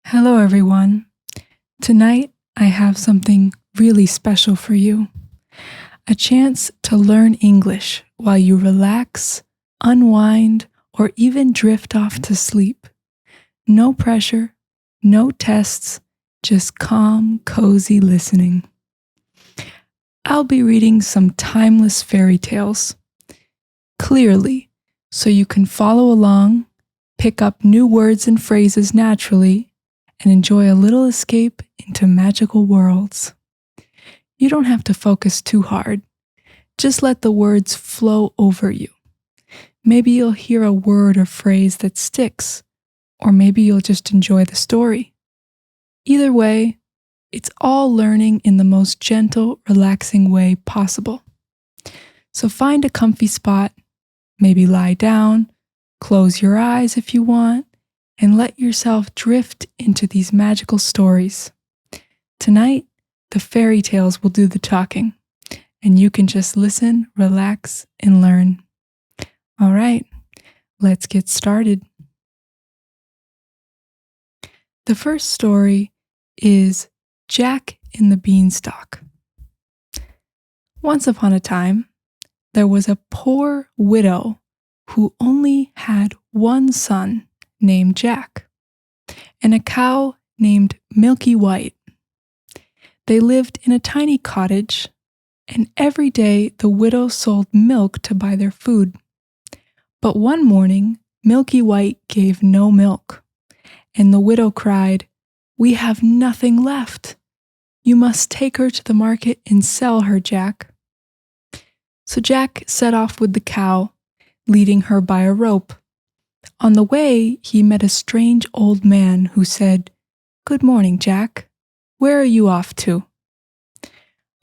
Hello, everyone. Tonight, I have something really special for you. A chance to learn English while you relax, unwind, or even drift off to sleep. No pressure, no tests, just calm, cozy listening. I'll be reading some timeless fairy tales, clearly, so you can follow along, pick up new words and phrases naturally, and enjoy a little escape into magical worlds. You don't have to focus too hard. Just let the words flow over you. Maybe you'll hear a word or phrase that sticks, or maybe you'll just enjoy the story. Either way, it's all learning in the most gentle, relaxing way possible. So find a comfy spot, maybe lie down, close your eyes if you want, and let yourself drift into these magical stories. Tonight, the fairy tales will do the talking, and you can just listen, relax, and learn. All right, let's get started. The first story is Jack in the Beanstalk. Once upon a time, there was a poor widow who only had one son named Jack, and a cow named Milky White. They lived in a tiny cottage, and every day the widow sold milk to buy their food. But one morning, Milky White gave no milk, and the widow cried, "We have nothing left. You must take her to the market and sell her, Jack." So Jack set off with the cow, leading her by a rope. On the way, he met a strange old man who said, "Good morning, Jack. Where are you off to?"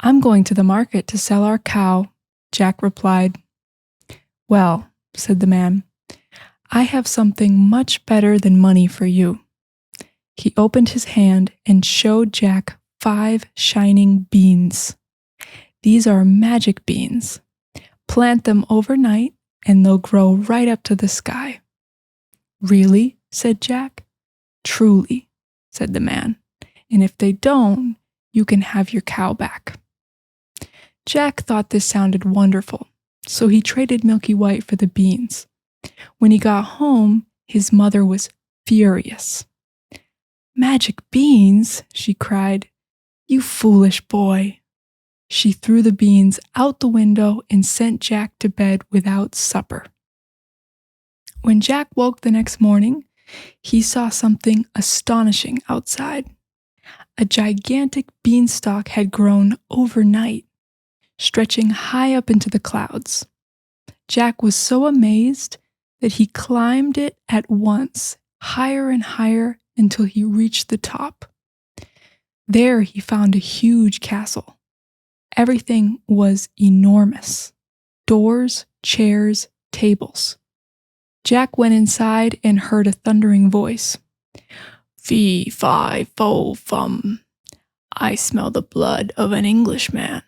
"I'm going to the market to sell our cow," Jack replied. "Well," said the man, "I have something much better than money for you." He opened his hand and showed Jack 5 shining beans. "These are magic beans. Plant them overnight and they'll grow right up to the sky." "Really?" said Jack. "Truly," said the man, "and if they don't, you can have your cow back." Jack thought this sounded wonderful, so he traded Milky White for the beans. When he got home, his mother was furious. "Magic beans?" she cried. "You foolish boy." She threw the beans out the window and sent Jack to bed without supper. When Jack woke the next morning, he saw something astonishing outside. A gigantic beanstalk had grown overnight, stretching high up into the clouds. Jack was so amazed that he climbed it at once, higher and higher, until he reached the top. There he found a huge castle. Everything was enormous: doors, chairs, tables. Jack went inside and heard a thundering voice. "Fee, fi, fo, fum. I smell the blood of an Englishman.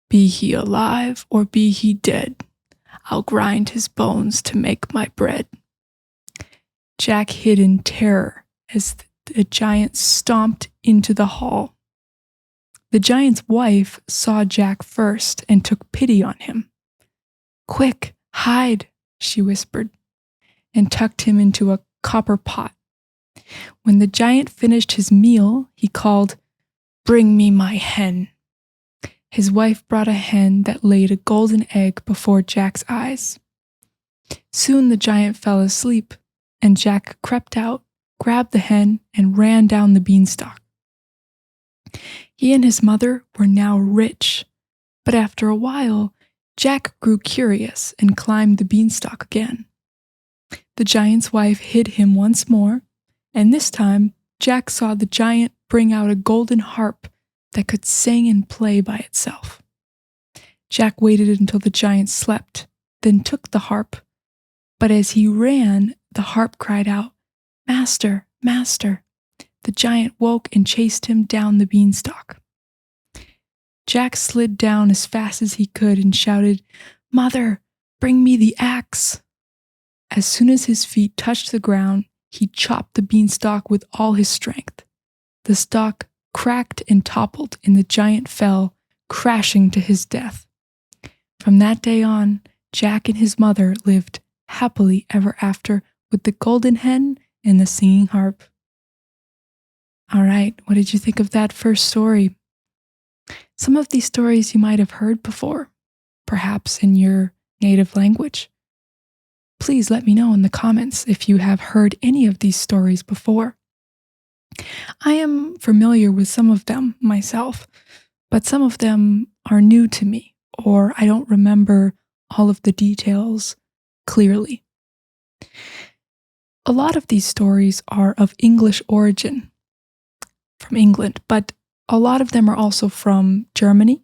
Be he alive or be he dead, I'll grind his bones to make my bread." Jack hid in terror as the giant stomped into the hall. The giant's wife saw Jack first and took pity on him. "Quick, hide," she whispered, and tucked him into a copper pot. When the giant finished his meal, he called, "Bring me my hen." His wife brought a hen that laid a golden egg before Jack's eyes. Soon the giant fell asleep, and Jack crept out, grabbed the hen, and ran down the beanstalk. He and his mother were now rich, but after a while, Jack grew curious and climbed the beanstalk again. The giant's wife hid him once more, and this time Jack saw the giant bring out a golden harp that could sing and play by itself. Jack waited until the giant slept, then took the harp. But as he ran, the harp cried out, "Master, master." The giant woke and chased him down the beanstalk. Jack slid down as fast as he could and shouted, "Mother, bring me the axe." As soon as his feet touched the ground, he chopped the beanstalk with all his strength. The stalk cracked and toppled, and the giant fell, crashing to his death. From that day on, Jack and his mother lived happily ever after with the golden hen and the singing harp. All right, what did you think of that first story? Some of these stories you might have heard before, perhaps in your native language. Please let me know in the comments if you have heard any of these stories before. I am familiar with some of them myself, but some of them are new to me, or I don't remember all of the details clearly. A lot of these stories are of English origin, from England, but a lot of them are also from Germany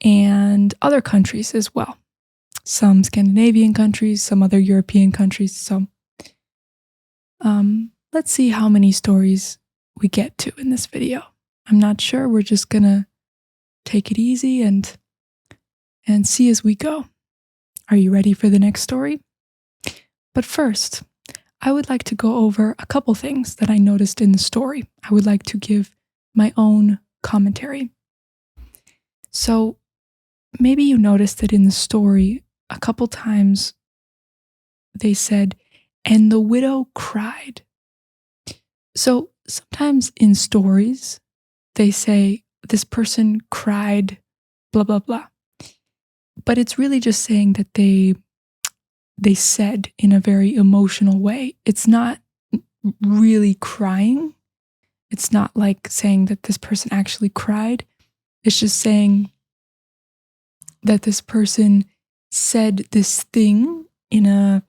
and other countries as well. Some Scandinavian countries, some other European countries. So let's see how many stories we get to in this video. I'm not sure. We're just gonna take it easy and see as we go. Are you ready for the next story? But first, I would like to go over a couple things that I noticed in the story. I would like to give my own commentary. So maybe you noticed that in the story, a couple times they said, "And the widow cried." So sometimes in stories, they say, "This person cried, blah, blah, blah." But it's really just saying that they said in a very emotional way. It's not really crying. It's not like saying that this person actually cried. It's just saying that this person said this thing in a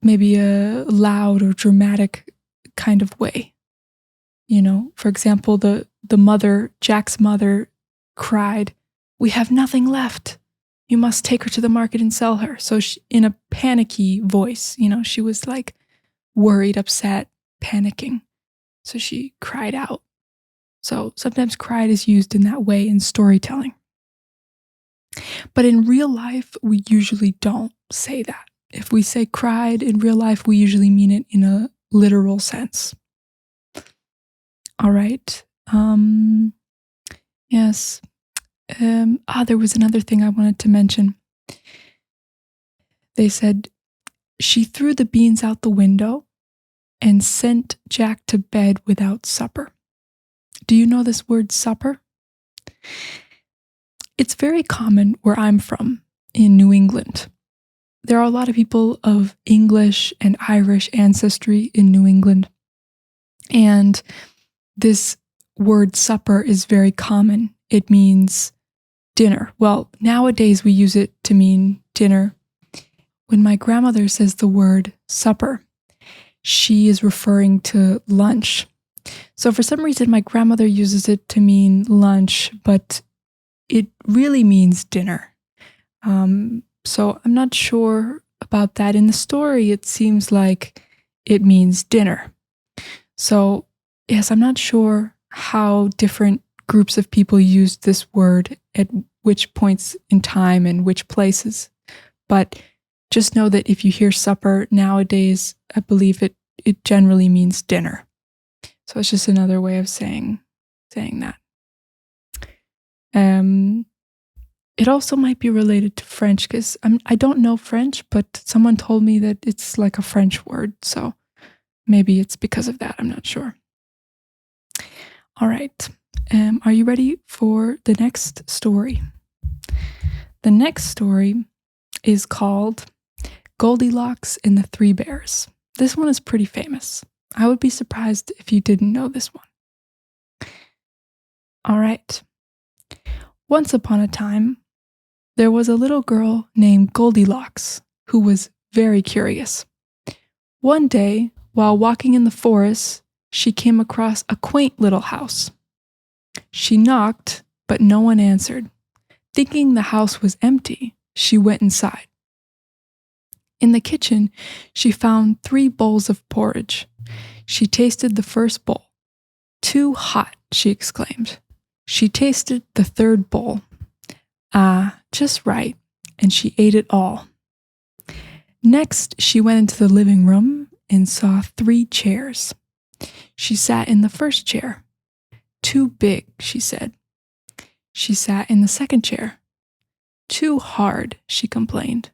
maybe a loud or dramatic kind of way. You know, for example, the mother, Jack's mother, cried, "We have nothing left. You must take her to the market and sell her." So she, in a panicky voice, you know, she was like worried, upset, panicking. So she cried out. So sometimes cried is used in that way in storytelling. But in real life, we usually don't say that. If we say cried in real life, we usually mean it in a literal sense. All right. Yes. There was another thing I wanted to mention. They said, "She threw the beans out the window and sent Jack to bed without supper." Do you know this word supper? It's very common where I'm from, in New England. There are a lot of people of English and Irish ancestry in New England. And this word supper is very common. It means dinner. Well, nowadays we use it to mean dinner. When my grandmother says the word supper, she is referring to lunch. So for some reason, my grandmother uses it to mean lunch, but it really means dinner. So I'm not sure about that. In the story, it seems like it means dinner. So yes, I'm not sure how different groups of people used this word at which points in time and which places. But just know that if you hear supper nowadays, I believe it generally means dinner. So it's just another way of saying that. It also might be related to French because I don't know French, but someone told me that it's like a French word. So maybe it's because of that. I'm not sure. All right. Are you ready for the next story? The next story is called Goldilocks and the Three Bears. This one is pretty famous. I would be surprised if you didn't know this one. All right. Once upon a time, there was a little girl named Goldilocks who was very curious. One day, while walking in the forest, she came across a quaint little house. She knocked, but no one answered. Thinking the house was empty, she went inside. In the kitchen, she found 3 bowls of porridge. She tasted the first bowl. "Too hot," she exclaimed. She tasted the 3rd bowl. "Ah, just right," and she ate it all. Next, she went into the living room and saw 3 chairs. She sat in the first chair. Too big, she said. She sat in the second chair. Too hard, she complained.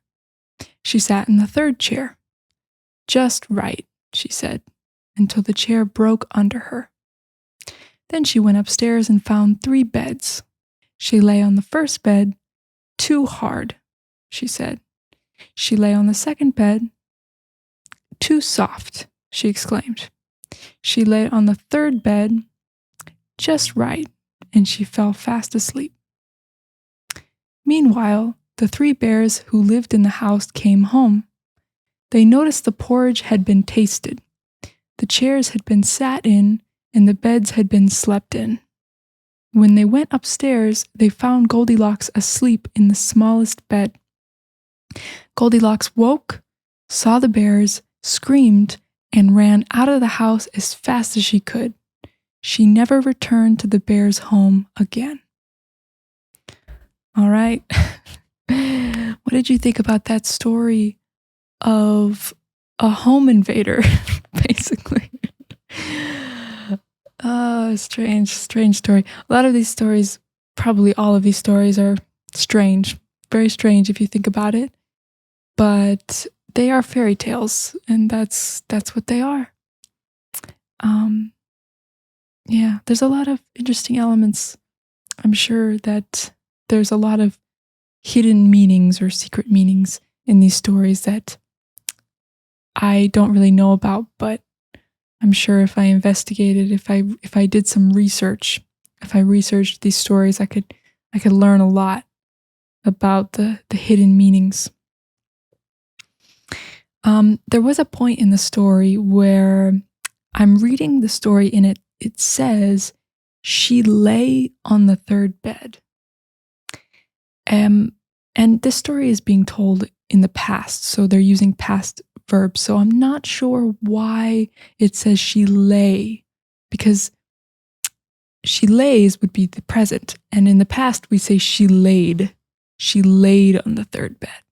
She sat in the third chair. Just right, she said, until the chair broke under her. Then she went upstairs and found 3 beds. She lay on the first bed. Too hard, she said. She lay on the second bed. Too soft, she exclaimed. She lay on the third bed. Just right, and she fell fast asleep. Meanwhile, the 3 bears who lived in the house came home. They noticed the porridge had been tasted, the chairs had been sat in, and the beds had been slept in. When they went upstairs, they found Goldilocks asleep in the smallest bed. Goldilocks woke, saw the bears, screamed, and ran out of the house as fast as she could. She never returned to the bears' home again. All right. What did you think about that story of a home invader, basically? Strange story. A lot of these stories, probably all of these stories, are strange. Very strange if you think about it. But they are fairy tales, and that's what they are. Yeah, there's a lot of interesting elements. I'm sure that there's a lot of hidden meanings or secret meanings in these stories that I don't really know about, but I'm sure if I investigated, if I did some research, if I researched these stories, I could learn a lot about the hidden meanings. There was a point in the story where I'm reading the story and it says she lay on the third bed. And this story is being told in the past, so they're using past verbs. So I'm not sure why it says she lay, because she lays would be the present, and in the past we say she laid. She laid on the third bed.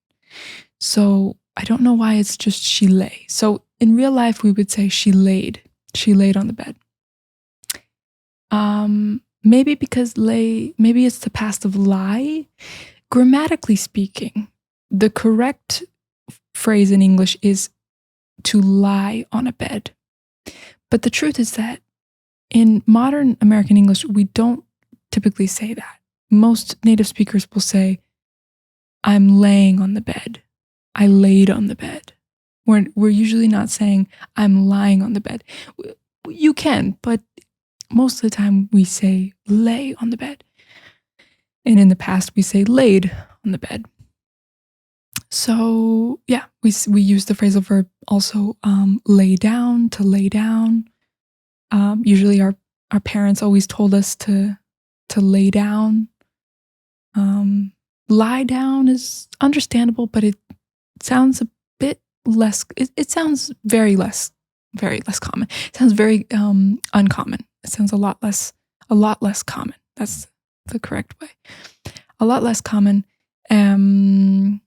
So I don't know why it's just she lay. So in real life we would say she laid. She laid on the bed. Maybe because maybe it's the past of lie. Grammatically speaking, the correct phrase in English is to lie on a bed. But the truth is that in modern American English, we don't typically say that. Most native speakers will say, I'm laying on the bed. I laid on the bed. We're usually not saying, I'm lying on the bed. You can, but most of the time we say lay on the bed. And in the past we say laid on the bed. So yeah, we use the phrasal verb also lay down, to lay down. Usually our parents always told us to lay down. Lie down is understandable, but it sounds a bit less, it sounds very less common. It sounds very uncommon. It sounds a lot less common. That's the correct way. A lot less common. And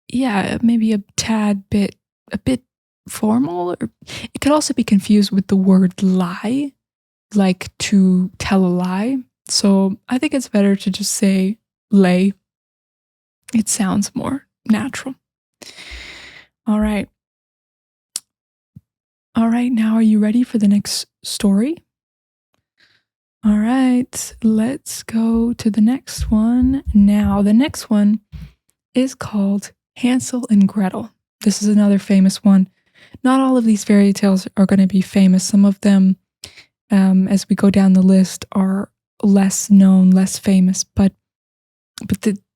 yeah, maybe a bit formal, or it could also be confused with the word lie, like to tell a lie. So I think it's better to just say lay. It sounds more natural. All right, now are you ready for the next story? All right, let's go to the next one. Now, the next one is called Hansel and Gretel. This is another famous one. Not all of these fairy tales are going to be famous. Some of them, as we go down the list, are less known, less famous, but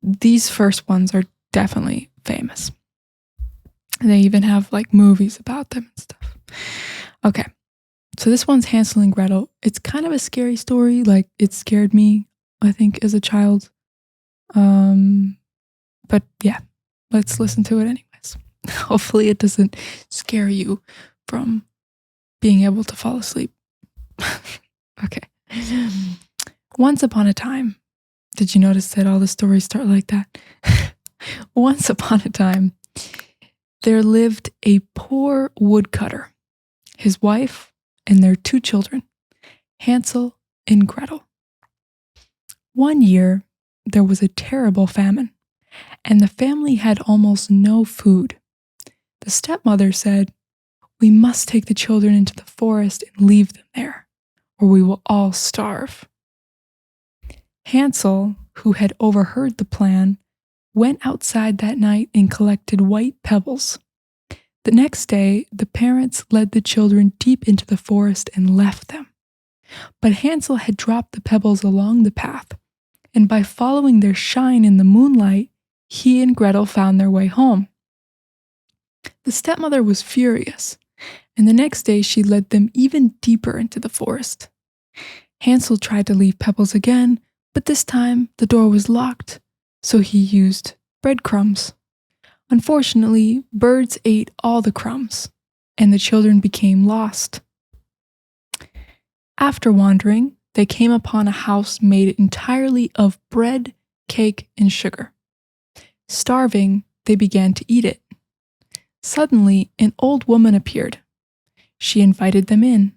these first ones are definitely famous. And they even have like movies about them and stuff. Okay, so this one's Hansel and Gretel. It's kind of a scary story. Like, it scared me, I think, as a child. But yeah, let's listen to it anyways. Hopefully it doesn't scare you from being able to fall asleep. Okay. Once upon a time. Did you notice that all the stories start like that? Once upon a time, there lived a poor woodcutter, his wife, and their 2 children, Hansel and Gretel. One year, there was a terrible famine, and the family had almost no food. The stepmother said, "We must take the children into the forest and leave them there, or we will all starve." Hansel, who had overheard the plan, went outside that night and collected white pebbles. The next day, the parents led the children deep into the forest and left them. But Hansel had dropped the pebbles along the path, and by following their shine in the moonlight, he and Gretel found their way home. The stepmother was furious, and the next day she led them even deeper into the forest. Hansel tried to leave pebbles again, but this time the door was locked, so he used breadcrumbs. Unfortunately, birds ate all the crumbs, and the children became lost. After wandering, they came upon a house made entirely of bread, cake, and sugar. Starving, they began to eat it. Suddenly, an old woman appeared. She invited them in,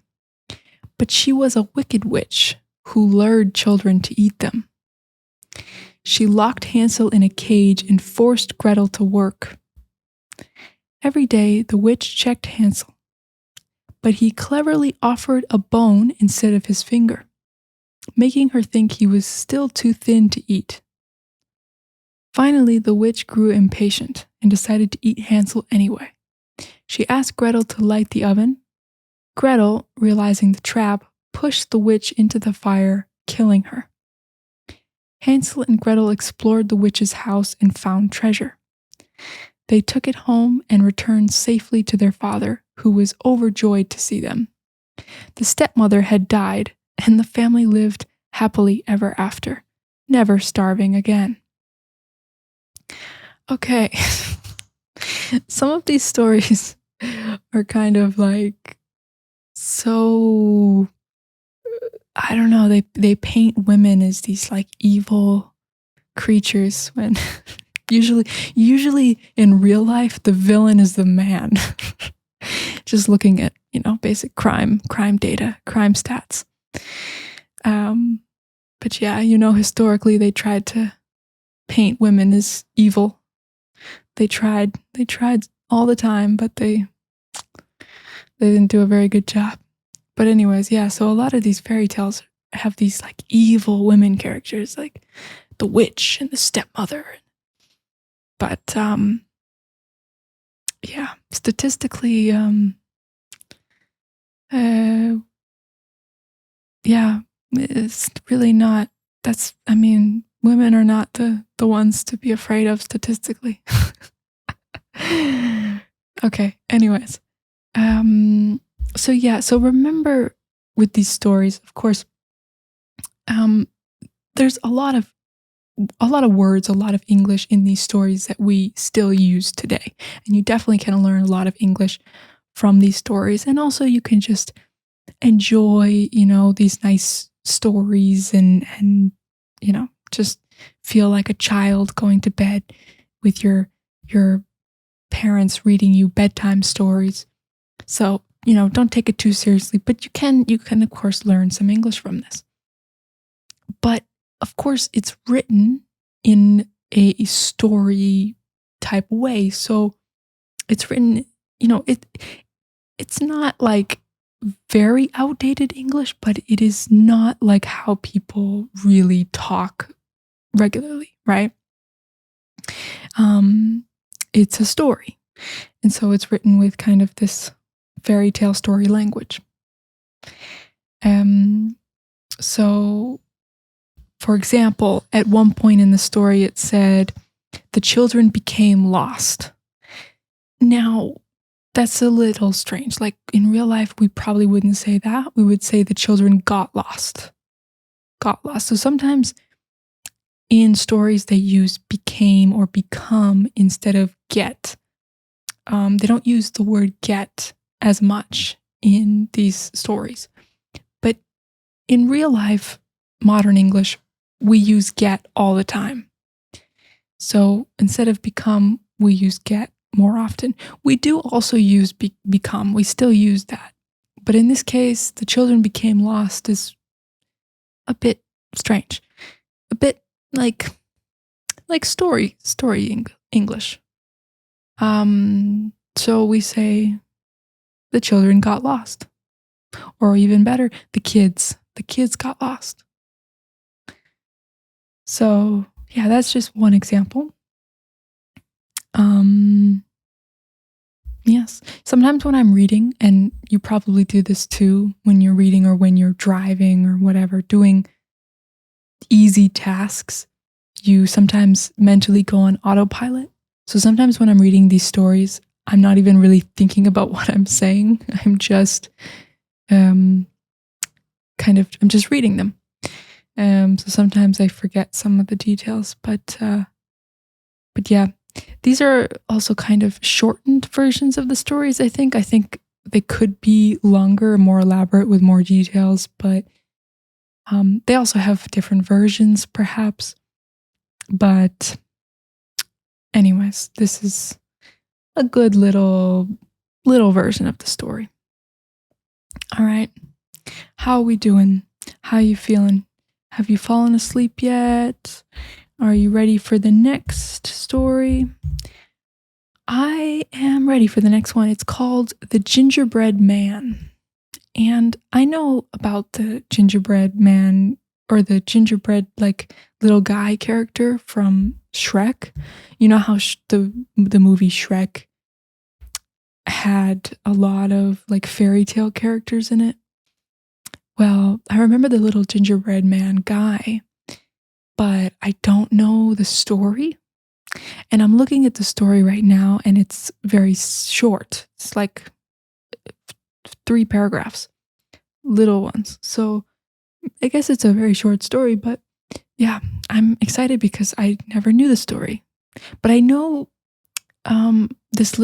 but she was a wicked witch who lured children to eat them. She locked Hansel in a cage and forced Gretel to work. Every day, the witch checked Hansel, but he cleverly offered a bone instead of his finger, making her think he was still too thin to eat. Finally, the witch grew impatient and decided to eat Hansel anyway. She asked Gretel to light the oven. Gretel, realizing the trap, pushed the witch into the fire, killing her. Hansel and Gretel explored the witch's house and found treasure. They took it home and returned safely to their father, who was overjoyed to see them. The stepmother had died, and the family lived happily ever after, never starving again. Okay, some of these stories are kind of like so, I don't know, they paint women as these like evil creatures when usually in real life the villain is the man. Just looking at, basic crime data, crime stats. But yeah, historically they tried to paint women as evil. They tried all the time, but they didn't do a very good job. But anyways, yeah, so a lot of these fairy tales have these like evil women characters, like the witch and the stepmother. But yeah, statistically, yeah, it's really not, women are not the ones to be afraid of statistically. Okay, anyways. So remember with these stories, of course, there's a lot of words, a lot of English in these stories that we still use today. And you definitely can learn a lot of English from these stories. And also you can just enjoy, these nice stories and just feel like a child going to bed with your parents reading you bedtime stories. So, don't take it too seriously, but you can of course learn some English from this. But of course it's written in a story type way. So it's written, it's not like very outdated English, but it is not like how people really talk regularly, right? It's a story. And so it's written with kind of this fairy tale story language. So, for example, at one point in the story it said, the children became lost. Now, that's a little strange. Like in real life, we probably wouldn't say that. We would say the children got lost. Got lost. So sometimes in stories they use became or become instead of get. They don't use the word get as much in these stories. But in real life, modern English, we use get all the time. So instead of become, we use get. more often. We do also use become. We still use that. But in this case, the children became lost is a bit strange. A bit like story English. So we say the children got lost. Or even better, the kids got lost. So, yeah, that's just one example. Yes. Sometimes when I'm reading, and you probably do this too when you're reading or when you're driving or whatever, doing easy tasks, you sometimes mentally go on autopilot. So sometimes when I'm reading these stories, I'm not even really thinking about what I'm saying. I'm just I'm just reading them. So sometimes I forget some of the details, but yeah, these are also kind of shortened versions of the stories. I think they could be longer, more elaborate with more details, but they also have different versions, perhaps. But anyways, this is a good little version of the story. All right. How are we doing? How are you feeling? Have you fallen asleep yet? Are you ready for the next story? I am ready for the next one. It's called The Gingerbread Man. And I know about the gingerbread man, or the gingerbread like little guy character from Shrek. You know how the movie Shrek had a lot of like fairy tale characters in it? Well, I remember the little gingerbread man guy, but I don't know the story. And I'm looking at the story right now, and it's very short. It's like 3 paragraphs, little ones. So I guess it's a very short story, but yeah, I'm excited because I never knew the story. But I know there's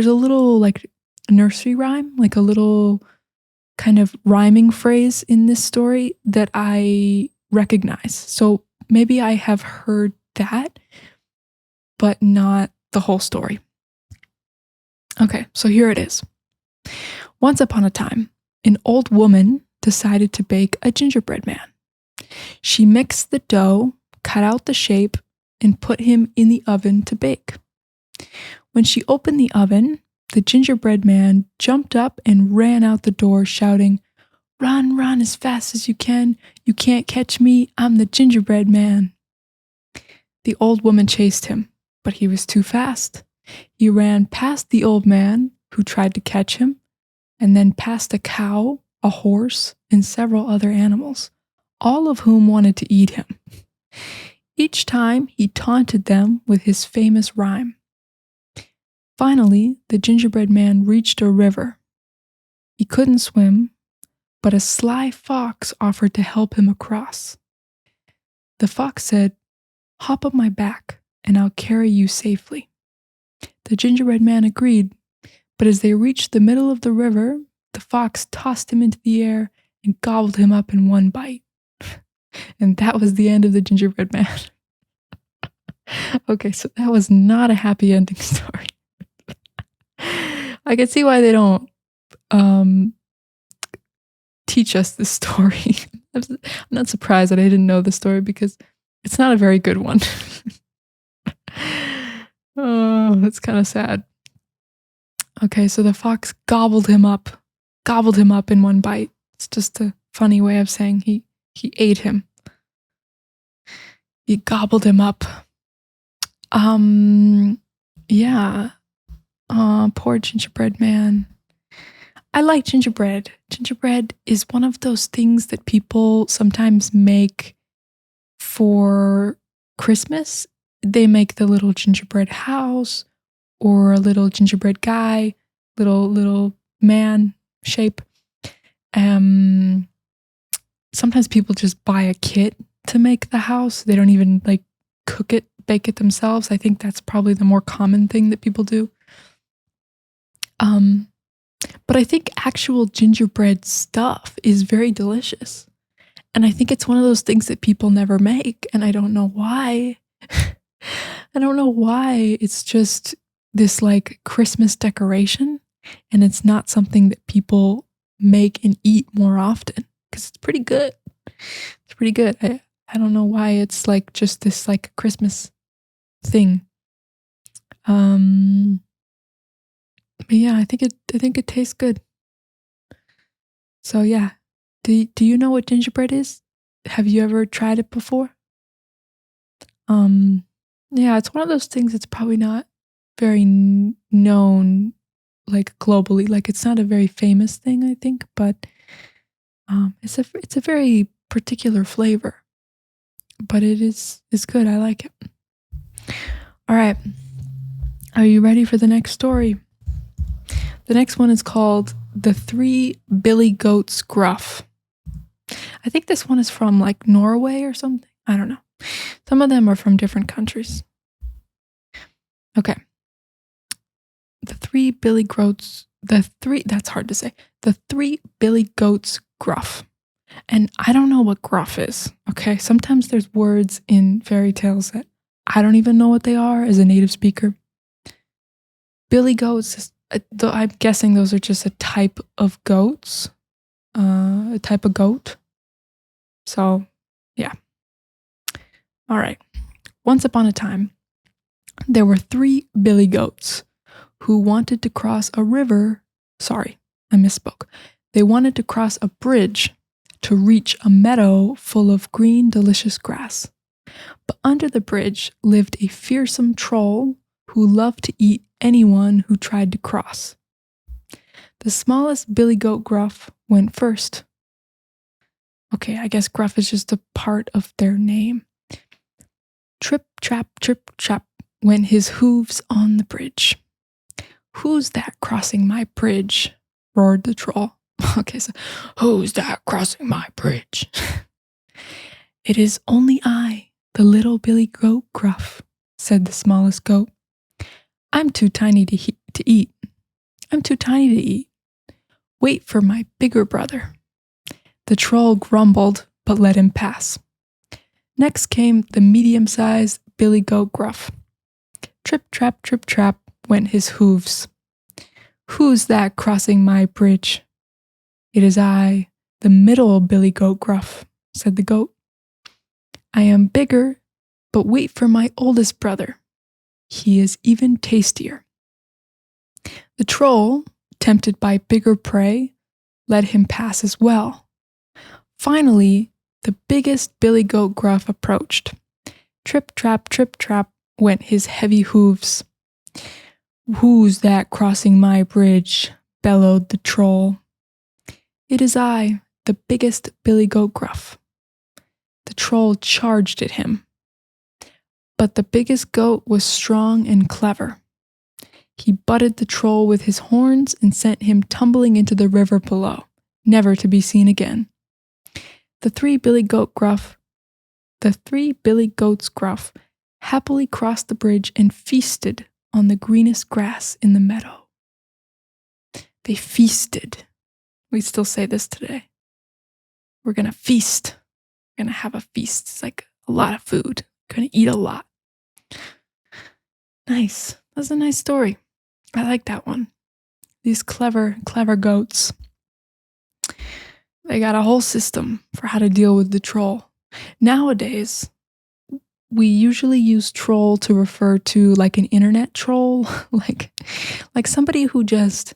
a little like nursery rhyme, like a little kind of rhyming phrase in this story that I recognize. So maybe I have heard that, but not the whole story. Okay, so here it is. Once upon a time, an old woman decided to bake a gingerbread man. She mixed the dough, cut out the shape, and put him in the oven to bake. When she opened the oven, the gingerbread man jumped up and ran out the door shouting, "Run, run as fast as you can. You can't catch me. I'm the gingerbread man." The old woman chased him, but he was too fast. He ran past the old man, who tried to catch him, and then past a cow, a horse, and several other animals, all of whom wanted to eat him. Each time he taunted them with his famous rhyme. Finally, the gingerbread man reached a river. He couldn't swim, but a sly fox offered to help him across. The fox said, "Hop on my back, and I'll carry you safely." The gingerbread man agreed, but as they reached the middle of the river, the fox tossed him into the air and gobbled him up in one bite. And that was the end of the gingerbread man. Okay, so that was not a happy ending story. I can see why they don't teach us this story. I'm not surprised that I didn't know the story because it's not a very good one. Oh, that's kind of sad. Okay, so the fox gobbled him up in one bite. It's just a funny way of saying he ate him. He gobbled him up. Yeah. Poor gingerbread man. I like gingerbread. Gingerbread is one of those things that people sometimes make for Christmas. They make the little gingerbread house or a little gingerbread guy, little man shape. Sometimes people just buy a kit to make the house. They don't even like cook it, bake it themselves. I think that's probably the more common thing that people do. But I think actual gingerbread stuff is very delicious. And I think it's one of those things that people never make. And I don't know why. I don't know why. It's just this like Christmas decoration, and it's not something that people make and eat more often because it's pretty good. It's pretty good. I don't know why it's like just this like Christmas thing. But yeah, I think it tastes good. So yeah, do you know what gingerbread is? Have you ever tried it before? Yeah, it's one of those things that's probably not very known like globally. Like it's not a very famous thing, I think, but it's a very particular flavor. But it's good. I like it. All right. Are you ready for the next story? The next one is called The Three Billy Goats Gruff. I think this one is from like Norway or something. I don't know. Some of them are from different countries. Okay. That's hard to say. The Three Billy Goats Gruff. And I don't know what gruff is, okay? Sometimes there's words in fairy tales that I don't even know what they are as a native speaker. Billy goats, I'm guessing those are just a type of goats, a type of goat. So, yeah. All right. Once upon a time, there were 3 billy goats who wanted to cross a river. Sorry, I misspoke. They wanted to cross a bridge to reach a meadow full of green, delicious grass. But under the bridge lived a fearsome troll who loved to eat anyone who tried to cross. The smallest billy goat Gruff went first. Okay, I guess Gruff is just a part of their name. Trip, trap, went his hooves on the bridge. Who's that crossing my bridge? Roared the troll. Okay, so who's that crossing my bridge? It is only I, the little billy goat Gruff, said the smallest goat. I'm too tiny to eat. I'm too tiny to eat. Wait for my bigger brother. The troll grumbled, but let him pass. Next came the medium-sized billy goat Gruff. Trip, trap, went his hooves. Who's that crossing my bridge? It is I, the middle billy goat Gruff, said the goat. I am bigger, but wait for my oldest brother. He is even tastier. The troll, tempted by bigger prey, let him pass as well. Finally, the biggest billy goat Gruff approached. Trip, trap, went his heavy hooves. Who's that crossing my bridge? Bellowed the troll. It is I, the biggest billy goat Gruff. The troll charged at him. But the biggest goat was strong and clever. He butted the troll with his horns and sent him tumbling into the river below, never to be seen again. The three billy goats Gruff happily crossed the bridge and feasted on the greenest grass in the meadow. They feasted. We still say this today. We're going to feast. We're going to have a feast. It's like a lot of food. We're going to eat a lot. Nice. That's a nice story. I like that one. These clever goats. They got a whole system for how to deal with the troll. Nowadays, we usually use troll to refer to like an internet troll, like somebody who just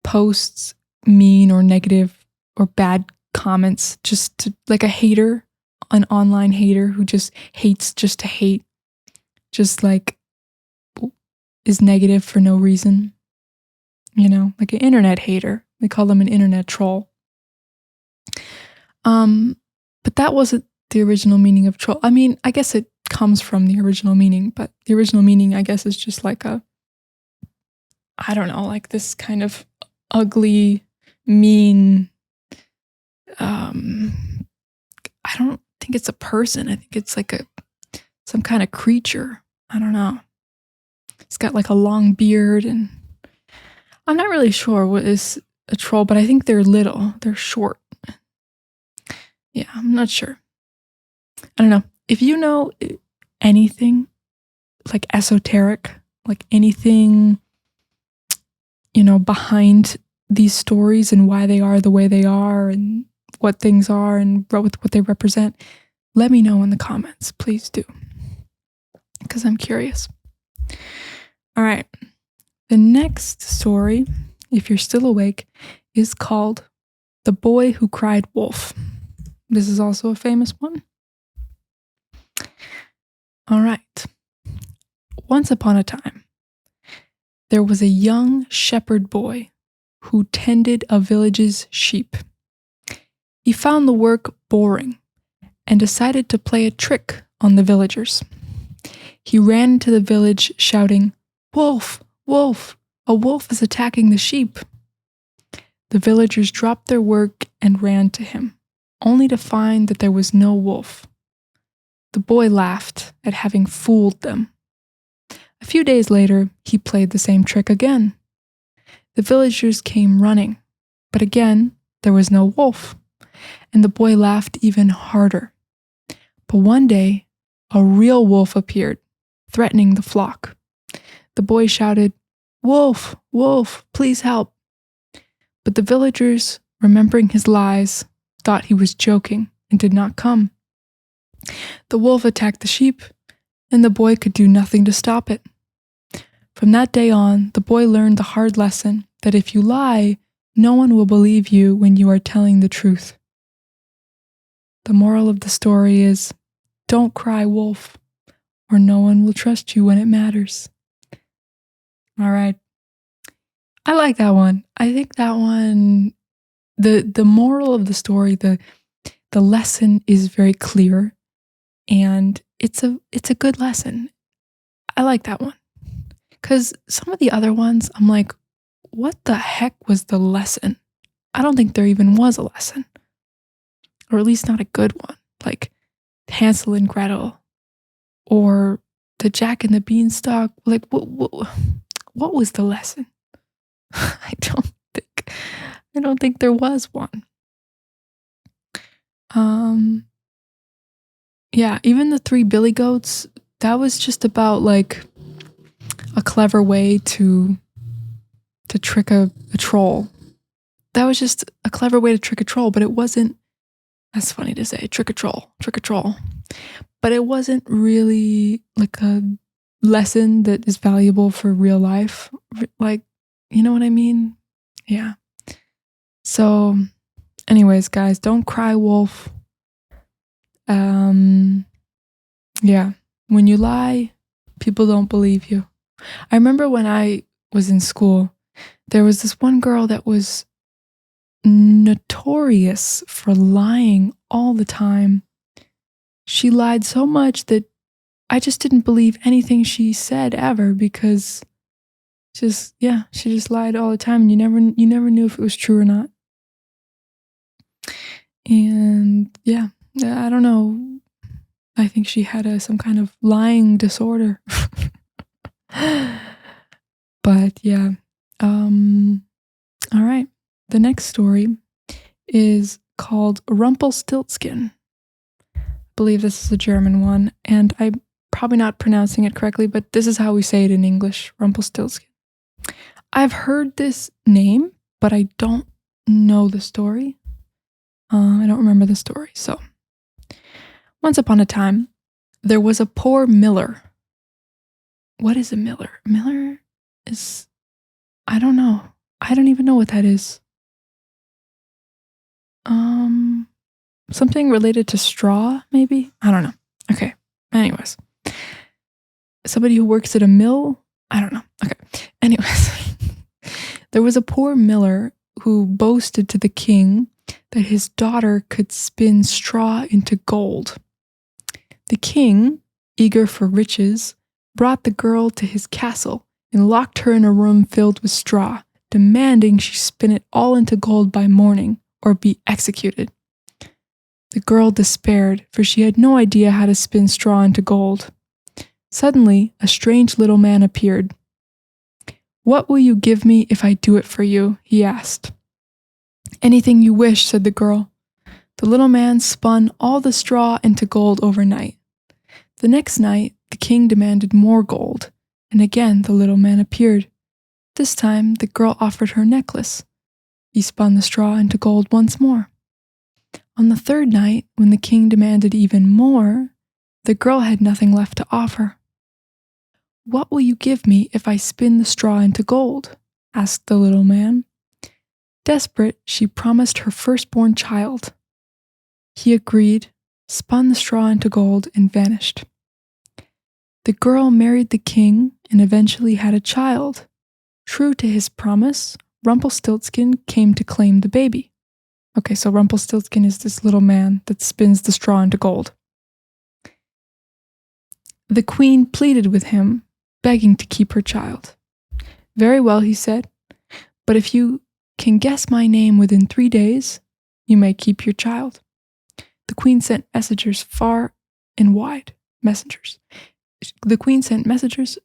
posts mean or negative or bad comments, just to, like a hater, an online hater who just hates just to hate, just like is negative for no reason. You know, like an internet hater. We call them an internet troll. But that wasn't the original meaning of troll. I mean, I guess it comes from the original meaning, but the original meaning, I guess, is just like I don't know, like this kind of ugly, mean, I don't think it's a person. I think it's like some kind of creature. I don't know. It's got like a long beard, and I'm not really sure what is a troll, but I think they're little. They're short. Yeah, I'm not sure. I don't know. If you know anything like esoteric, like anything, behind these stories and why they are the way they are and what things are and what they represent, let me know in the comments. Please do. Because I'm curious. All right. The next story, if you're still awake, is called The Boy Who Cried Wolf. This is also a famous one. All right. Once upon a time, there was a young shepherd boy who tended a village's sheep. He found the work boring and decided to play a trick on the villagers. He ran into the village shouting, "Wolf! Wolf! A wolf is attacking the sheep!" The villagers dropped their work and ran to him, only to find that there was no wolf. The boy laughed at having fooled them. A few days later, he played the same trick again. The villagers came running, but again, there was no wolf, and the boy laughed even harder. But one day, a real wolf appeared, threatening the flock. The boy shouted, "Wolf! Wolf! Please help!" But the villagers, remembering his lies, thought he was joking and did not come. The wolf attacked the sheep, and the boy could do nothing to stop it. From that day on, the boy learned the hard lesson that if you lie, no one will believe you when you are telling the truth. The moral of the story is, don't cry wolf, or no one will trust you when it matters. All right. I like that one. I think that one, the moral of the story, the lesson is very clear, and it's a good lesson. I like that one. Because some of the other ones, I'm like, what the heck was the lesson? I don't think there even was a lesson. Or at least not a good one. Like Hansel and Gretel. Or the Jack and the Beanstalk. Like, what was the lesson? I don't think there was one. Yeah, even the three billy goats, that was just about like a clever way to trick a troll. That was just a clever way to trick a troll, but it wasn't, that's funny to say, trick a troll. But it wasn't really like a lesson that is valuable for real life. Like, you know what I mean? Yeah. So, anyways, guys, don't cry wolf. Yeah. When you lie, people don't believe you. I remember when I was in school, there was this one girl that was notorious for lying all the time. She lied so much that I just didn't believe anything she said ever because she just lied all the time and you never knew if it was true or not. And yeah, I don't know. I think she had some kind of lying disorder. But yeah. All right. The next story is called Rumpelstiltskin. I believe this is a German one, and I'm probably not pronouncing it correctly, but this is how we say it in English, Rumpelstiltskin. I've heard this name, but I don't know the story. I don't remember the story. So, once upon a time, there was a poor miller. What is a miller? Miller is, I don't know. I don't even know what that is. Something related to straw, maybe? I don't know. Okay. Anyways. Somebody who works at a mill? I don't know. Okay. Anyways. There was a poor miller who boasted to the king that his daughter could spin straw into gold. The king, eager for riches, brought the girl to his castle and locked her in a room filled with straw, demanding she spin it all into gold by morning or be executed. The girl despaired, for she had no idea how to spin straw into gold. Suddenly, a strange little man appeared. "What will you give me if I do it for you?" he asked. "Anything you wish," said the girl. The little man spun all the straw into gold overnight. The next night, the king demanded more gold, and again the little man appeared. This time the girl offered her necklace. He spun the straw into gold once more. On the third night, when the king demanded even more, the girl had nothing left to offer. "What will you give me if I spin the straw into gold?" asked the little man. Desperate, she promised her firstborn child. He agreed, spun the straw into gold, and vanished. The girl married the king and eventually had a child. True to his promise, Rumpelstiltskin came to claim the baby. Okay, so Rumpelstiltskin is this little man that spins the straw into gold. The queen pleaded with him, begging to keep her child. "Very well," he said, "but if you can guess my name within 3 days, you may keep your child." The queen sent messengers far and wide. The queen sent messengers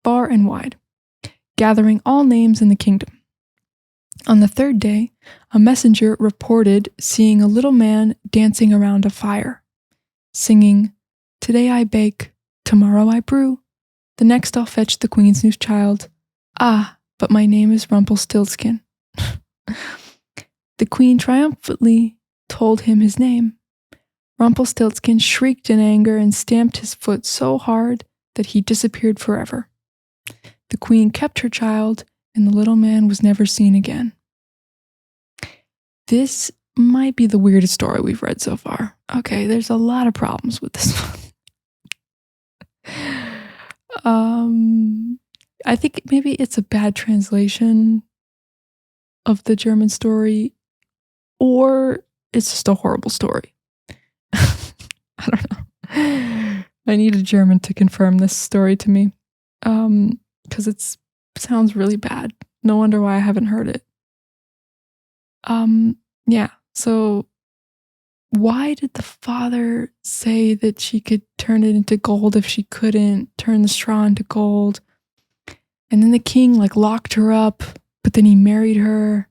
far and wide, gathering all names in the kingdom. On the third day, a messenger reported seeing a little man dancing around a fire, singing, "Today I bake, tomorrow I brew. The next I'll fetch the queen's new child. Ah, but my name is Rumpelstiltskin." The queen triumphantly told him his name. Rumpelstiltskin shrieked in anger and stamped his foot so hard that he disappeared forever. The queen kept her child, and the little man was never seen again. This might be the weirdest story we've read so far. Okay, there's a lot of problems with this one. I think maybe it's a bad translation of the German story, or it's just a horrible story. I don't know. I need a German to confirm this story to me, because it sounds really bad. No wonder why I haven't heard it. Yeah, so why did the father say that she could turn it into gold if she couldn't turn the straw into gold? And then the king locked her up, but then he married her.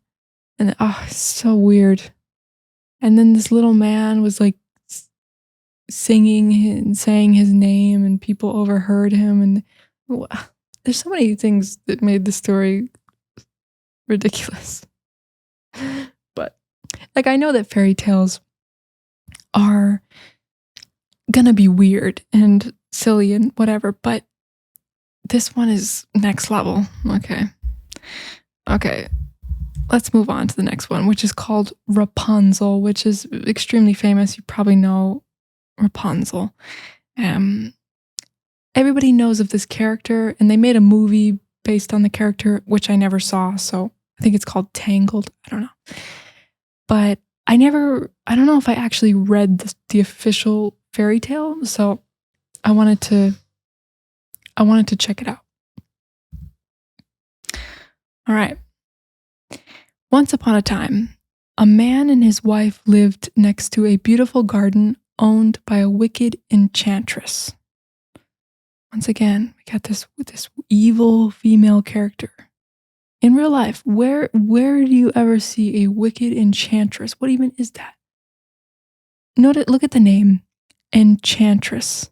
And it's so weird. And then this little man was singing and saying his name, and people overheard him. And there's so many things that made the story ridiculous. But I know that fairy tales are gonna be weird and silly and whatever, but this one is next level. Okay, let's move on to the next one, which is called Rapunzel, which is extremely famous. You probably know Rapunzel. Everybody knows of this character, and they made a movie based on the character, which I never saw, so I think it's called Tangled. I don't know. But I don't know if I actually read the official fairy tale, so I wanted to check it out. All right. Once upon a time, a man and his wife lived next to a beautiful garden owned by a wicked enchantress. Once again, we got this evil female character. In real life, where do you ever see a wicked enchantress? What even is that? Look at the name, enchantress.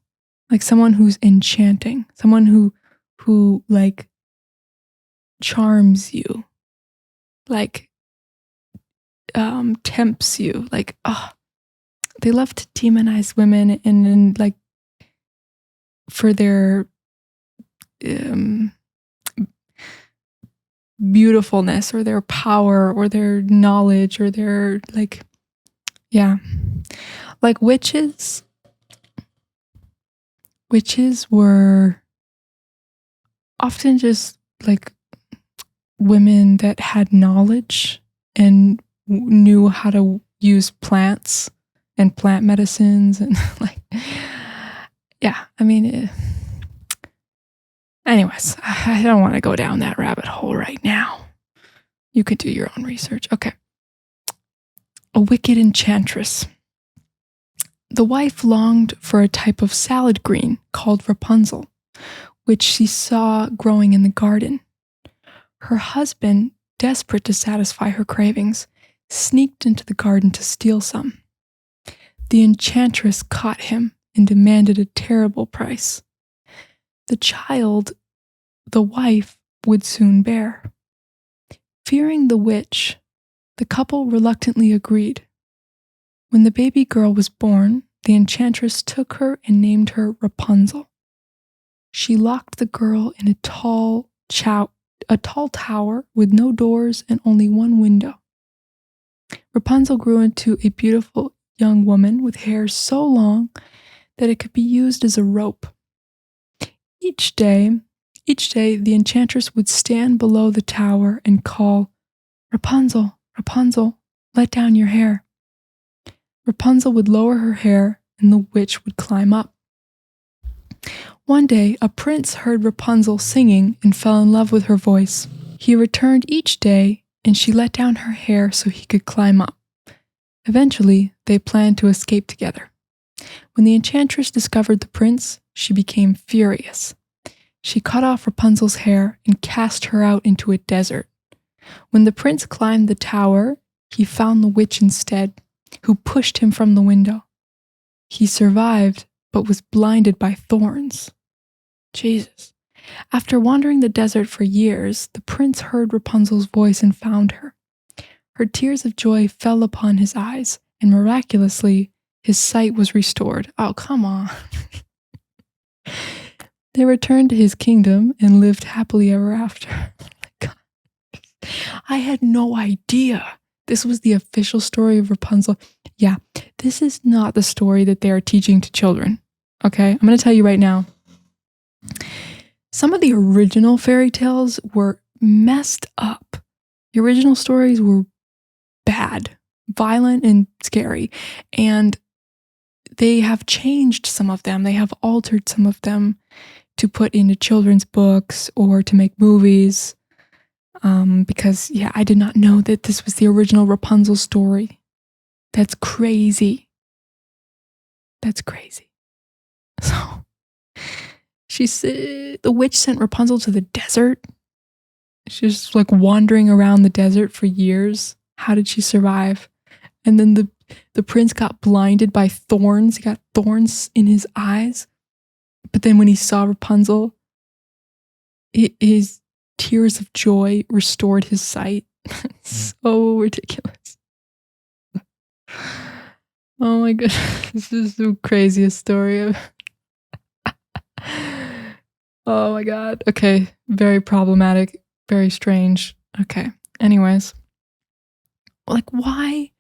Like someone who's enchanting, someone who charms you, tempts you. They love to demonize women and for their beautifulness or their power or their knowledge or their witches. Witches were often just women that had knowledge and knew how to use plants and plant medicines and anyways, I don't want to go down that rabbit hole right now. You could do your own research. Okay. A wicked enchantress. The wife longed for a type of salad green called Rapunzel, which she saw growing in the garden. Her husband, desperate to satisfy her cravings, sneaked into the garden to steal some. The enchantress caught him and demanded a terrible price. The child the wife would soon bear. Fearing the witch, the couple reluctantly agreed. When the baby girl was born, the enchantress took her and named her Rapunzel. She locked the girl in a tall tower with no doors and only one window. Rapunzel grew into a beautiful young woman with hair so long that it could be used as a rope. Each day, the enchantress would stand below the tower and call, "Rapunzel, Rapunzel, let down your hair." Rapunzel would lower her hair and the witch would climb up. One day, a prince heard Rapunzel singing and fell in love with her voice. He returned each day and she let down her hair so he could climb up. Eventually, they planned to escape together. When the enchantress discovered the prince, she became furious. She cut off Rapunzel's hair and cast her out into a desert. When the prince climbed the tower, he found the witch instead, who pushed him from the window. He survived, but was blinded by thorns. Jesus. After wandering the desert for years, the prince heard Rapunzel's voice and found her. Her tears of joy fell upon his eyes, and miraculously, his sight was restored. Oh, come on. They returned to his kingdom and lived happily ever after. Oh my God. I had no idea this was the official story of Rapunzel. Yeah, this is not the story that they are teaching to children. Okay, I'm going to tell you right now. Some of the original fairy tales were messed up. The original stories were bad, violent, and scary. And they have changed some of them. They have altered some of them to put into children's books or to make movies. Because, yeah, I did not know that this was the original Rapunzel story. That's crazy. That's crazy. So, the witch sent Rapunzel to the desert. She was like wandering around the desert for years. How did she survive? And then the prince got blinded by thorns. He got thorns in his eyes. But then when he saw Rapunzel, his tears of joy restored his sight. So ridiculous. Oh my goodness. This is the craziest story ever. Oh my God. Okay. Very problematic. Very strange. Okay. Anyways. Like, why?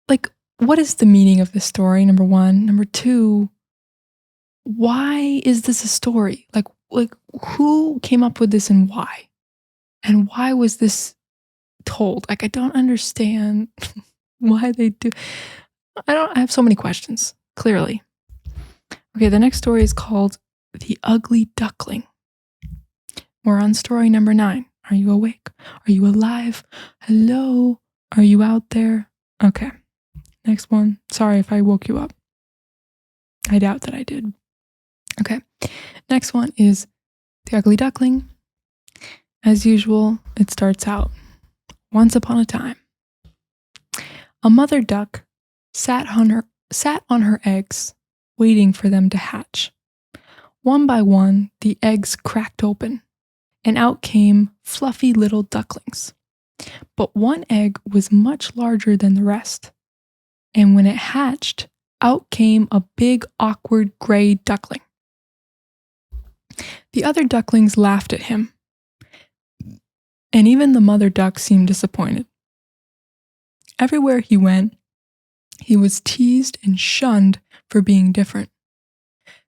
Like, what is the meaning of this story? Number one. Number two, why is this a story? Like who came up with this and why? And why was this told? Like, I don't understand why they do. I have so many questions, clearly. Okay, the next story is called The Ugly Duckling. We're on story number 9. Are you awake? Are you alive? Hello? Are you out there? Okay. Next one. Sorry if I woke you up. I doubt that I did. Okay. Next one is The Ugly Duckling. As usual, it starts out. Once upon a time, a mother duck sat on her eggs, waiting for them to hatch. One by one, the eggs cracked open, and out came fluffy little ducklings. But one egg was much larger than the rest, and when it hatched, out came a big, awkward gray duckling. The other ducklings laughed at him, and even the mother duck seemed disappointed. Everywhere he went, he was teased and shunned for being different.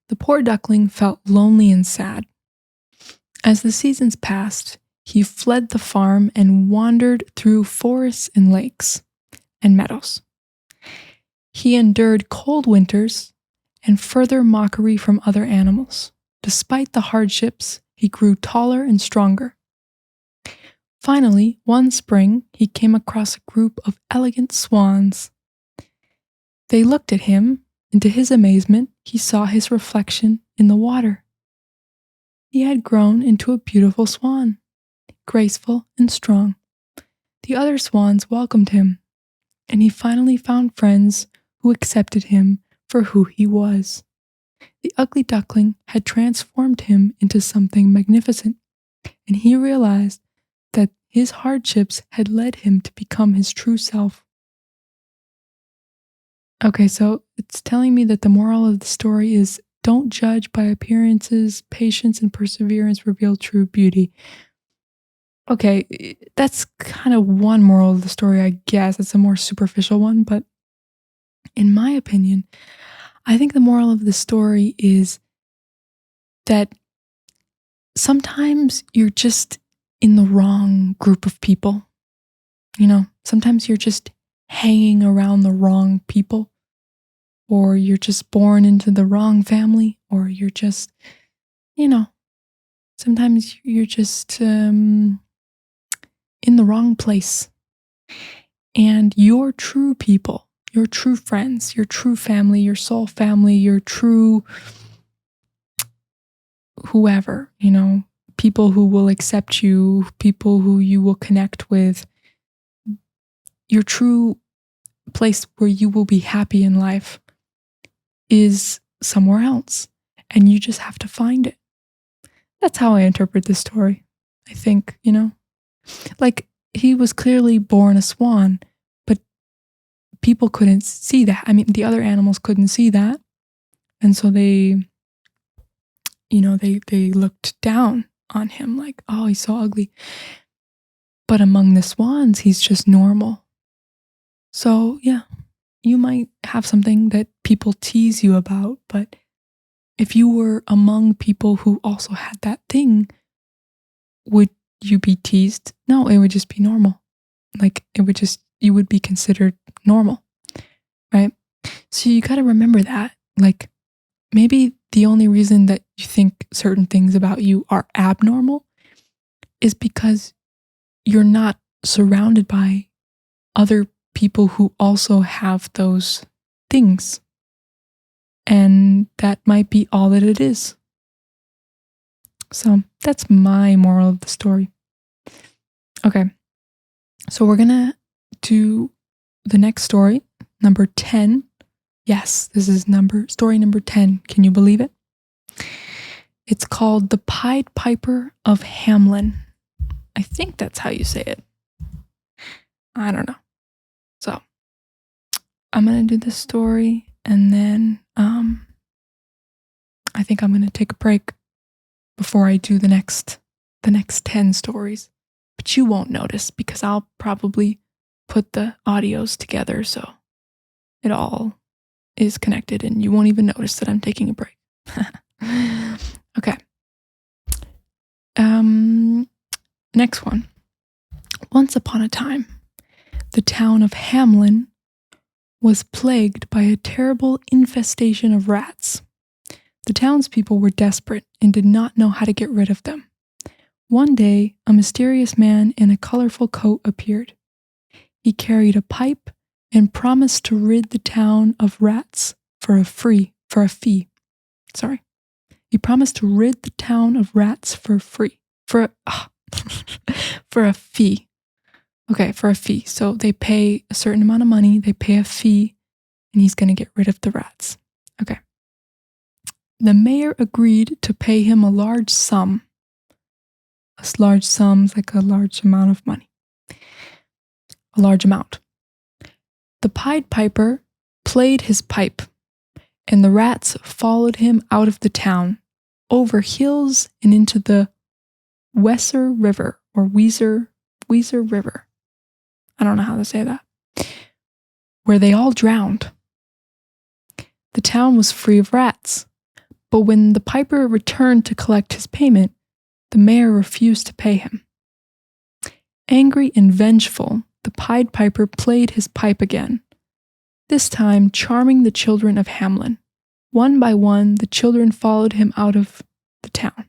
The poor duckling felt lonely and sad. As the seasons passed, he fled the farm and wandered through forests and lakes and meadows. He endured cold winters and further mockery from other animals. Despite the hardships, he grew taller and stronger. Finally, one spring, he came across a group of elegant swans. They looked at him, and to his amazement, he saw his reflection in the water. He had grown into a beautiful swan, graceful and strong. The other swans welcomed him, and he finally found friends who accepted him for who he was. The ugly duckling had transformed him into something magnificent, and he realized that his hardships had led him to become his true self. Okay, so it's telling me that the moral of the story is don't judge by appearances, patience and perseverance reveal true beauty. Okay, that's kind of one moral of the story, I guess. It's a more superficial one, but in my opinion, I think the moral of the story is that sometimes you're just in the wrong group of people. You know, sometimes you're just hanging around the wrong people, or you're just born into the wrong family, or you're just, sometimes you're just in the wrong place. And your true people, your true friends, your true family, your soul family, your true whoever, people who will accept you, people who you will connect with, your true place where you will be happy in life is somewhere else, and you just have to find it. That's how I interpret this story. I think, like he was clearly born a swan, but people couldn't see that. I mean, the other animals couldn't see that. And so they looked down on him like, oh, he's so ugly. But among the swans, he's just normal. So yeah, you might have something that people tease you about, but if you were among people who also had that thing, would you be teased? No, it would just be normal. Like you would be considered normal, right? So you got to remember that. Like maybe the only reason that you think certain things about you are abnormal is because you're not surrounded by other people who also have those things. And that might be all that it is. So that's my moral of the story. Okay, so we're gonna do the next story, number 10. Yes, this is story number 10. Can you believe it? It's called The Pied Piper of Hamelin. I think that's how you say it. I don't know. So I'm gonna do this story, and then I think I'm gonna take a break before I do the next 10 stories. But you won't notice because I'll probably put the audios together so it all is connected and you won't even notice that I'm taking a break. Okay. Next one. Once upon a time, the town of Hamelin was plagued by a terrible infestation of rats. The townspeople were desperate and did not know how to get rid of them. One day, a mysterious man in a colorful coat appeared. He carried a pipe and promised to rid the town of rats for a fee. He promised to rid the town of rats for a fee. Okay, for a fee. So they pay a certain amount of money, they pay a fee, and he's going to get rid of the rats. Okay. The mayor agreed to pay him a large sum. A large sum is like a large amount of money. A large amount. The Pied Piper played his pipe, and the rats followed him out of the town, over hills and into the Weser River, or Weser River. I don't know how to say that. Where they all drowned. The town was free of rats, but when the piper returned to collect his payment, the mayor refused to pay him. Angry and vengeful, the Pied Piper played his pipe again, this time charming the children of Hamelin. One by one, the children followed him out of the town.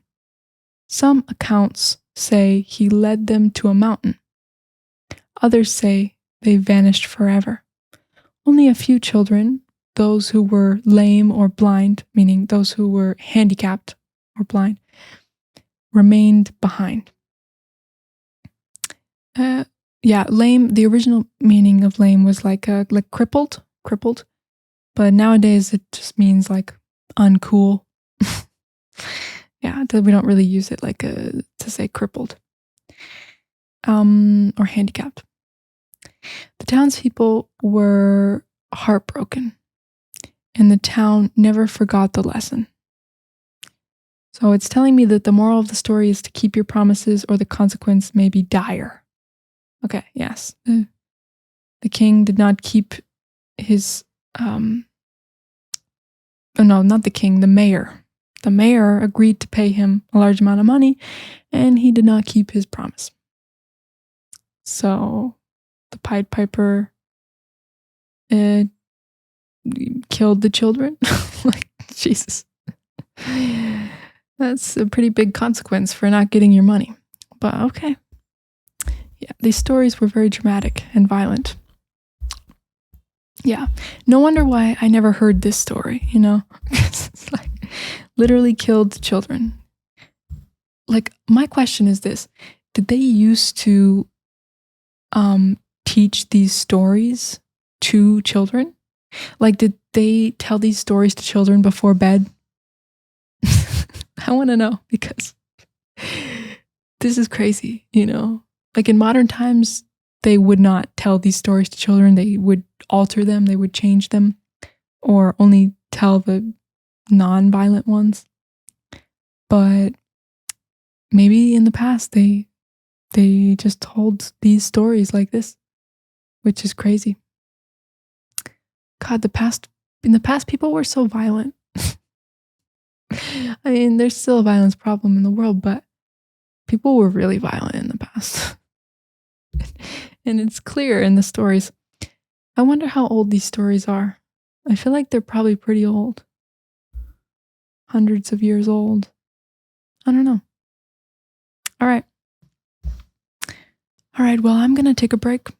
Some accounts say he led them to a mountain. Others say they vanished forever. Only a few children, those who were lame or blind, meaning those who were handicapped or blind, remained behind. Lame, the original meaning of lame was like crippled, but nowadays it just means like uncool. Yeah, we don't really use it like to say crippled or handicapped. The townspeople were heartbroken, and the town never forgot the lesson. So it's telling me that the moral of the story is to keep your promises or the consequence may be dire. Okay, yes. The king did not keep his, oh no, not the king, the mayor. The mayor agreed to pay him a large amount of money, and he did not keep his promise. So the Pied Piper killed the children. Like, Jesus. That's a pretty big consequence for not getting your money. But okay. Yeah, these stories were very dramatic and violent. Yeah, no wonder why I never heard this story, you know? It's like literally killed children. Like, my question is this. Did they used to teach these stories to children? Like, did they tell these stories to children before bed? I want to know, because this is crazy, you know? Like, in modern times, they would not tell these stories to children. They would alter them, they would change them, or only tell the non-violent ones. But maybe in the past, they just told these stories like this, which is crazy. God, in the past, people were so violent. I mean, there's still a violence problem in the world, but people were really violent in the past. And it's clear in the stories. I wonder how old these stories are. I feel like they're probably pretty old. Hundreds of years old. I don't know. All right, well, I'm going to take a break.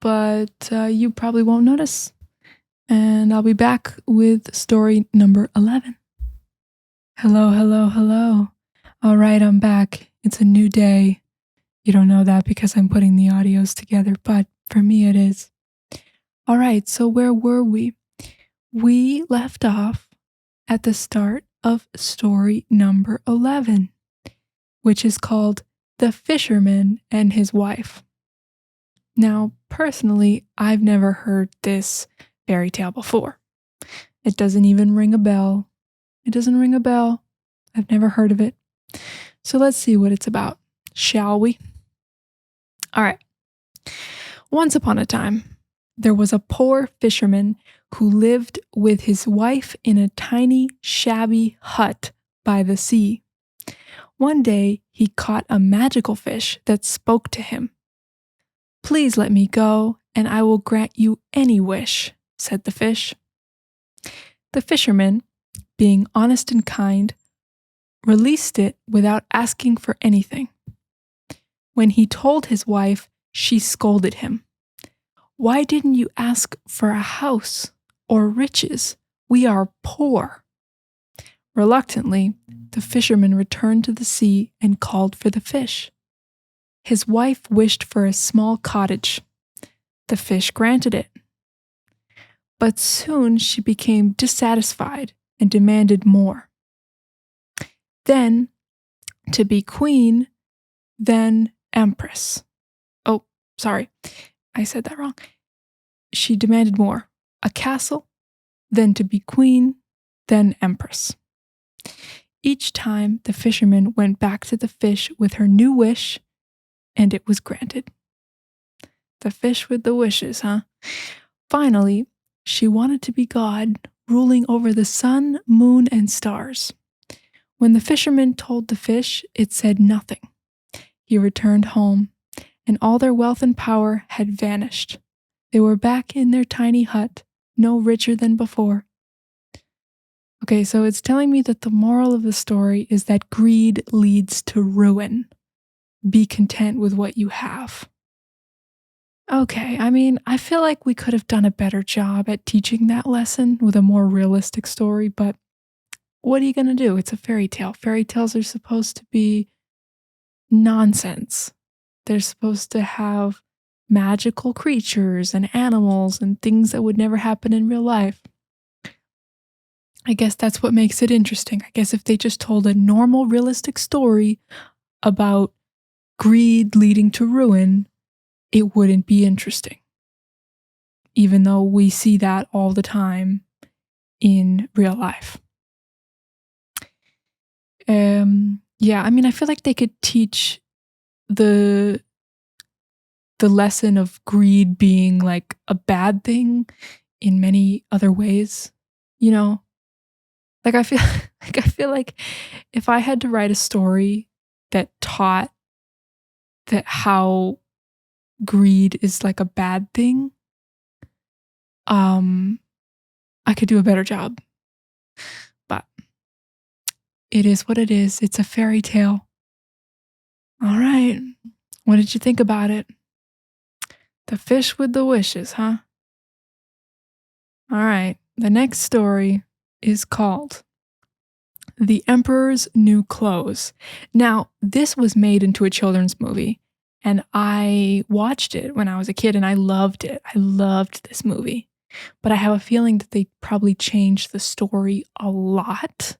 But you probably won't notice. And I'll be back with story number 11. Hello. All right, I'm back. It's a new day. You don't know that because I'm putting the audios together, but for me it is. All right, so where were we? We left off at the start of story number 11, which is called The Fisherman and His Wife. Now, personally, I've never heard this fairy tale before. It doesn't even ring a bell. I've never heard of it. So let's see what it's about, shall we? All right. Once upon a time, there was a poor fisherman who lived with his wife in a tiny, shabby hut by the sea. One day, he caught a magical fish that spoke to him. "Please let me go, and I will grant you any wish," said the fish. The fisherman, being honest and kind, released it without asking for anything. When he told his wife, she scolded him. "Why didn't you ask for a house or riches? We are poor." Reluctantly, the fisherman returned to the sea and called for the fish. His wife wished for a small cottage. The fish granted it. But soon she became dissatisfied and demanded more. Then, to be queen, then empress. Oh, sorry, I said that wrong. She demanded more. A castle, then to be queen, then empress. Each time the fisherman went back to the fish with her new wish, and it was granted. The fish with the wishes, huh? Finally, she wanted to be God, ruling over the sun, moon, and stars. When the fisherman told the fish, it said nothing. He returned home, and all their wealth and power had vanished. They were back in their tiny hut, no richer than before. Okay, so it's telling me that the moral of the story is that greed leads to ruin. Be content with what you have. Okay, I mean, I feel like we could have done a better job at teaching that lesson with a more realistic story, but what are you going to do? It's a fairy tale. Fairy tales are supposed to be nonsense. They're supposed to have magical creatures and animals and things that would never happen in real life. I guess that's what makes it interesting. I guess if they just told a normal, realistic story about greed leading to ruin, it wouldn't be interesting. Even though we see that all the time in real life. Yeah, I mean, I feel like they could teach the lesson of greed being like a bad thing in many other ways, you know? Like I feel like if I had to write a story that taught that how greed is like a bad thing, I could do a better job. But it is what it is. It's a fairy tale. All right. What did you think about it? The fish with the wishes, huh? All right. The next story is called The Emperor's New Clothes. Now, this was made into a children's movie, and I watched it when I was a kid, and I loved it. I loved this movie. But I have a feeling that they probably changed the story a lot.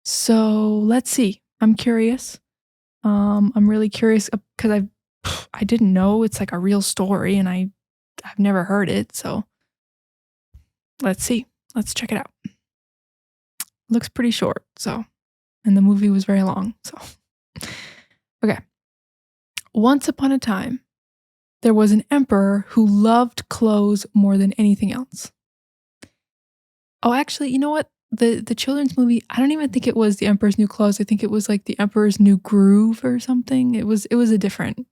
So let's see. I'm curious. I'm really curious because I didn't know it's like a real story, and I've never heard it. So let's see. Let's check it out. Looks pretty short, so, and the movie was very long, so. Okay. Once upon a time, there was an emperor who loved clothes more than anything else. Oh, actually, you know what? The children's movie, I don't even think it was The Emperor's New Clothes. I think it was like The Emperor's New Groove or something. It was a different.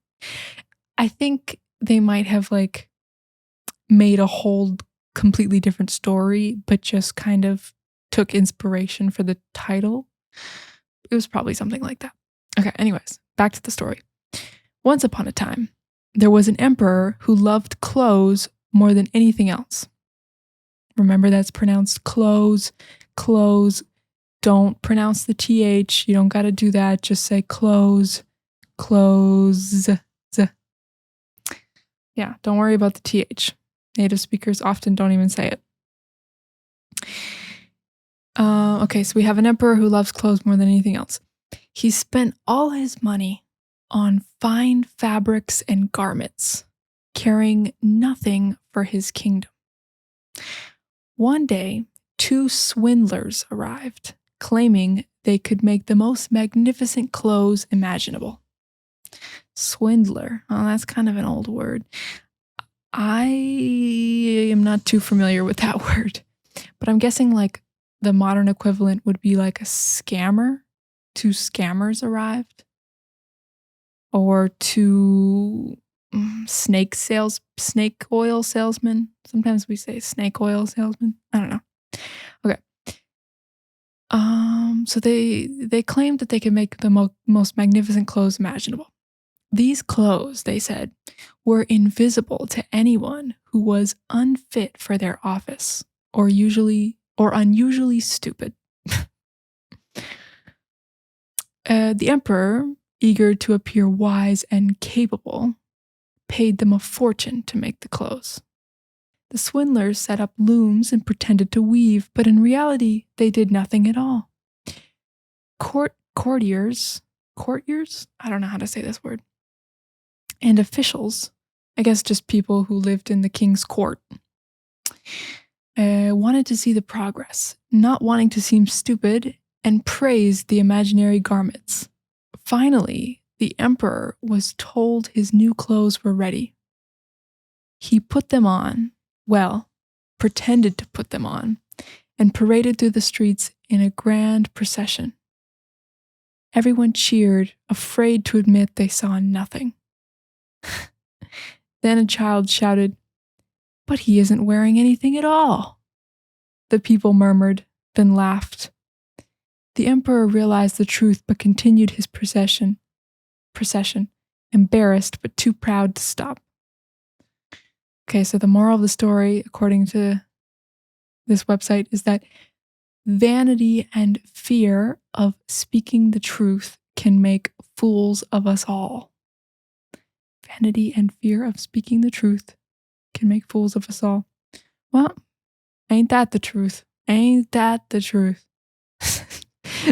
I think they might have like made a whole completely different story, but just kind of took inspiration for the title. It was probably something like that. Okay, anyways, back to the story. Once upon a time, there was an emperor who loved clothes more than anything else. Remember, that's pronounced clothes. Clothes. Don't pronounce the TH. You don't got to do that. Just say clothes. Clothes. Yeah, don't worry about the TH. Native speakers often don't even say it. Okay, so we have an emperor who loves clothes more than anything else. He spent all his money on fine fabrics and garments, caring nothing for his kingdom. One day, two swindlers arrived, claiming they could make the most magnificent clothes imaginable. Swindler. Oh, that's kind of an old word. I am not too familiar with that word, but I'm guessing like the modern equivalent would be like a scammer. Two scammers arrived. Or two snake oil salesmen. Sometimes we say snake oil salesman. I don't know. Okay. So they claimed that they could make the most magnificent clothes imaginable. These clothes, they said, were invisible to anyone who was unfit for their office or unusually stupid. The emperor, eager to appear wise and capable, paid them a fortune to make the clothes. The swindlers set up looms and pretended to weave, but in reality, they did nothing at all. Courtiers? I don't know how to say this word. And officials, I guess just people who lived in the king's court, wanted to see the progress, not wanting to seem stupid, and praised the imaginary garments. Finally, the emperor was told his new clothes were ready. He put them on, pretended to put them on, and paraded through the streets in a grand procession. Everyone cheered, afraid to admit they saw nothing. Then a child shouted, "But he isn't wearing anything at all." The people murmured, then laughed. The emperor realized the truth but continued his procession, embarrassed but too proud to stop. Okay, so the moral of the story, according to this website, is that vanity and fear of speaking the truth can make fools of us all. Vanity and fear of speaking the truth can make fools of us all. Well, ain't that the truth? Ain't that the truth?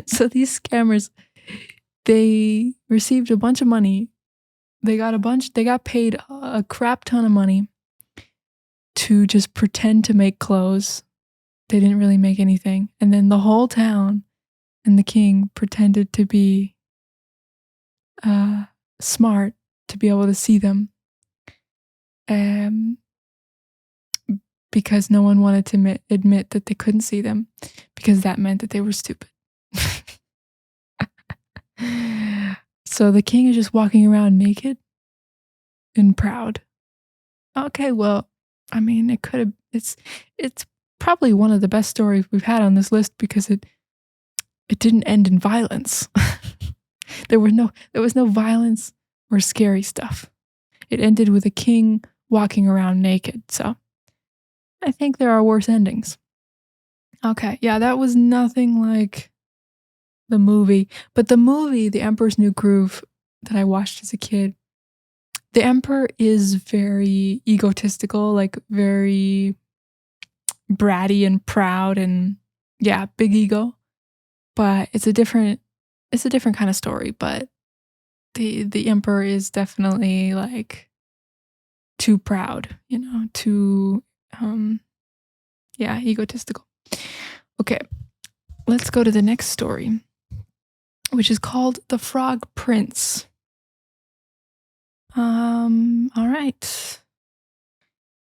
So these scammers, they received a bunch of money. They got paid a crap ton of money to just pretend to make clothes. They didn't really make anything. And then the whole town and the king pretended to be smart to be able to see them. Because no one wanted to admit that they couldn't see them, because that meant that they were stupid. So the king is just walking around naked and proud. Okay, well, I mean, it's probably one of the best stories we've had on this list because it didn't end in violence. There was no violence or scary stuff. It ended with a king walking around naked. So I think there are worse endings. Okay, yeah, that was nothing like the movie. But the movie, The Emperor's New Groove, that I watched as a kid, the emperor is very egotistical, like very bratty and proud and yeah, big ego. But it's a different kind of story, but the emperor is definitely like too proud, too egotistical. Okay, let's go to the next story, which is called The Frog Prince. All right.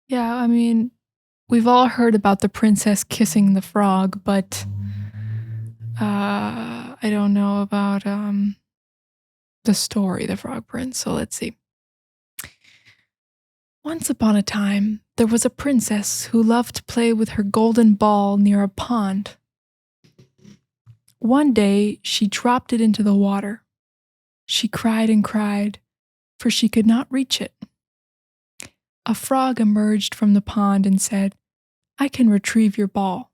Yeah, I mean, we've all heard about the princess kissing the frog, but I don't know about the story, The Frog Prince, so let's see. Once upon a time, there was a princess who loved to play with her golden ball near a pond. One day, she dropped it into the water. She cried and cried, for she could not reach it. A frog emerged from the pond and said, "I can retrieve your ball,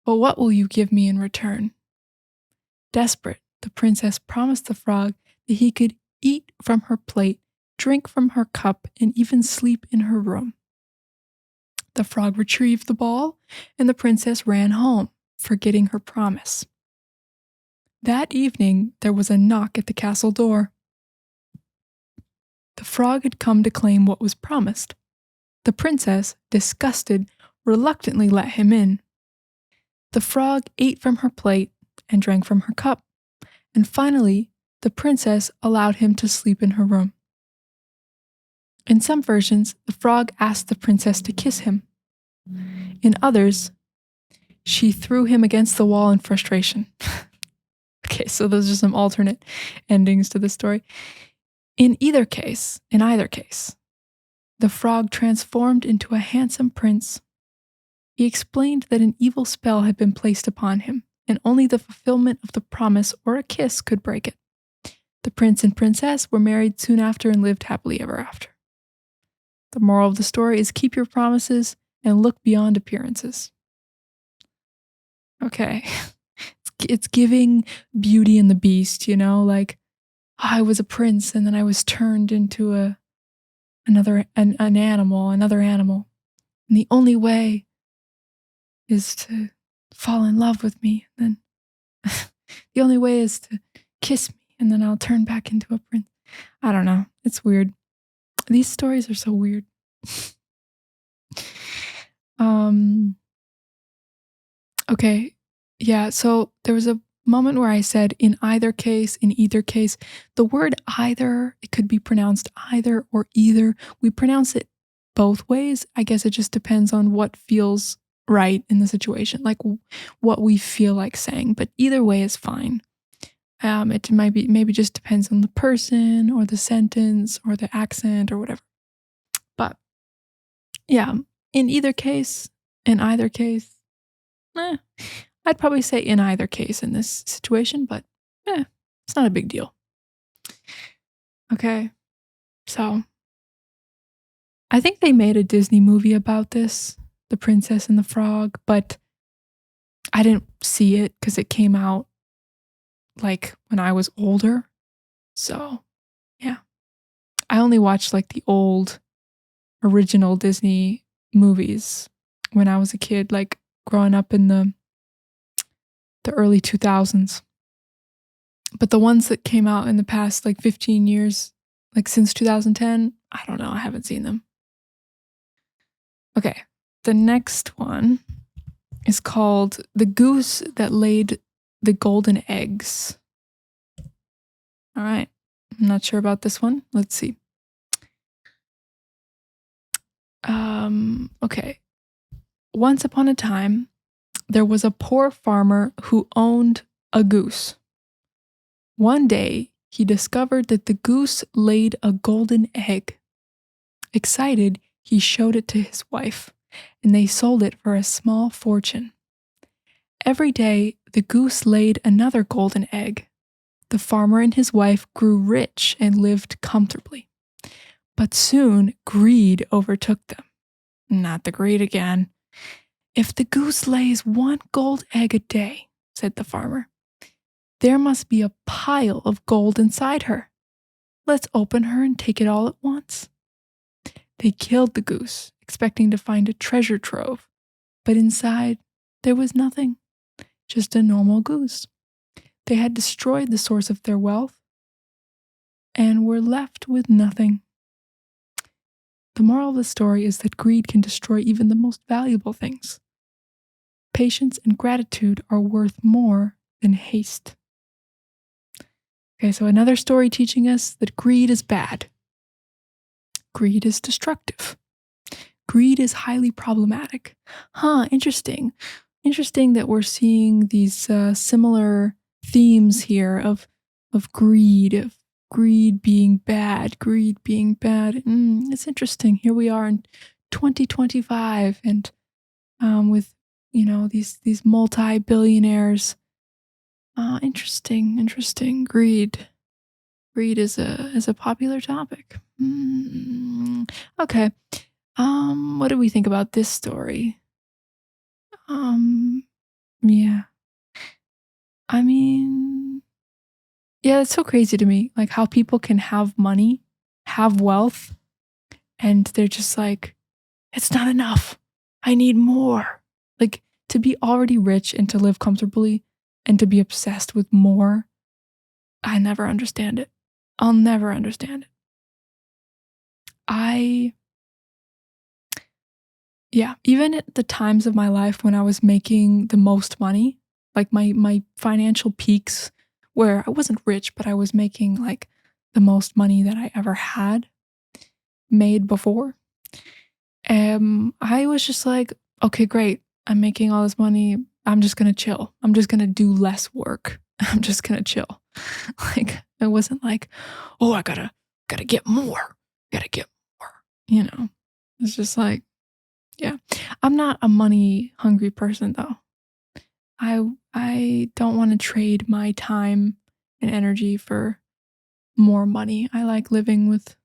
but what will you give me in return?" Desperate, the princess promised the frog that he could eat from her plate, drink from her cup, and even sleep in her room. The frog retrieved the ball, and the princess ran home, forgetting her promise. That evening, there was a knock at the castle door. The frog had come to claim what was promised. The princess, disgusted, reluctantly let him in. The frog ate from her plate and drank from her cup, and finally, the princess allowed him to sleep in her room. In some versions, the frog asked the princess to kiss him. In others, she threw him against the wall in frustration. Okay, so those are some alternate endings to the story. In either case, the frog transformed into a handsome prince. He explained that an evil spell had been placed upon him, and only the fulfillment of the promise or a kiss could break it. The prince and princess were married soon after and lived happily ever after. The moral of the story is keep your promises and look beyond appearances. Okay. It's giving Beauty and the Beast, like I was a prince and then I was turned into another animal. And the only way is to fall in love with me. And then the only way is to kiss me and then I'll turn back into a prince. I don't know. It's weird. These stories are so weird. Okay. Yeah, so there was a moment where I said in either case. The word either, it could be pronounced either or either. We pronounce it both ways. I guess it just depends on what feels right in the situation, like what we feel like saying, but either way is fine. It maybe just depends on the person or the sentence or the accent or whatever. But yeah, in either case, I'd probably say in either case in this situation, but it's not a big deal. Okay, so I think they made a Disney movie about this, The Princess and the Frog, but I didn't see it because it came out like when I was older. So yeah, I only watched like the old original Disney movies when I was a kid, like growing up in the the early 2000s. But the ones that came out in the past 15 years, since 2010, I don't know, I haven't seen them. Okay, the next one is called The Goose That Laid the Golden Eggs. All right, I'm not sure about this one. Let's see. Okay. Once upon a time, there was a poor farmer who owned a goose. One day, he discovered that the goose laid a golden egg. Excited, he showed it to his wife, and they sold it for a small fortune. Every day, the goose laid another golden egg. The farmer and his wife grew rich and lived comfortably. But soon, greed overtook them. Not the greed again. If the goose lays one gold egg a day, said the farmer, there must be a pile of gold inside her. Let's open her and take it all at once. They killed the goose, expecting to find a treasure trove, but inside there was nothing, just a normal goose. They had destroyed the source of their wealth and were left with nothing. The moral of the story is that greed can destroy even the most valuable things. Patience and gratitude are worth more than haste. Okay, so another story teaching us that greed is bad. Greed is destructive. Greed is highly problematic. Interesting. Interesting that we're seeing these similar themes here of greed being bad, It's interesting. Here we are in 2025, and with these multi-billionaires. Interesting. Greed is a popular topic. Okay. What do we think about this story? Yeah. I mean, yeah, it's so crazy to me, how people can have money, have wealth, and they're just like, it's not enough. I need more. To be already rich and to live comfortably and to be obsessed with more, I never understand it. I'll never understand it. Even at the times of my life when I was making the most money, my financial peaks where I wasn't rich, but I was making the most money that I ever had made before. I was just like, okay, great. I'm making all this money. I'm just going to chill. I'm just going to do less work. I'm just going to chill. It wasn't like, oh, I gotta get more. Gotta get more. It's just like, yeah. I'm not a money hungry person though. I don't want to trade my time and energy for more money. I like living with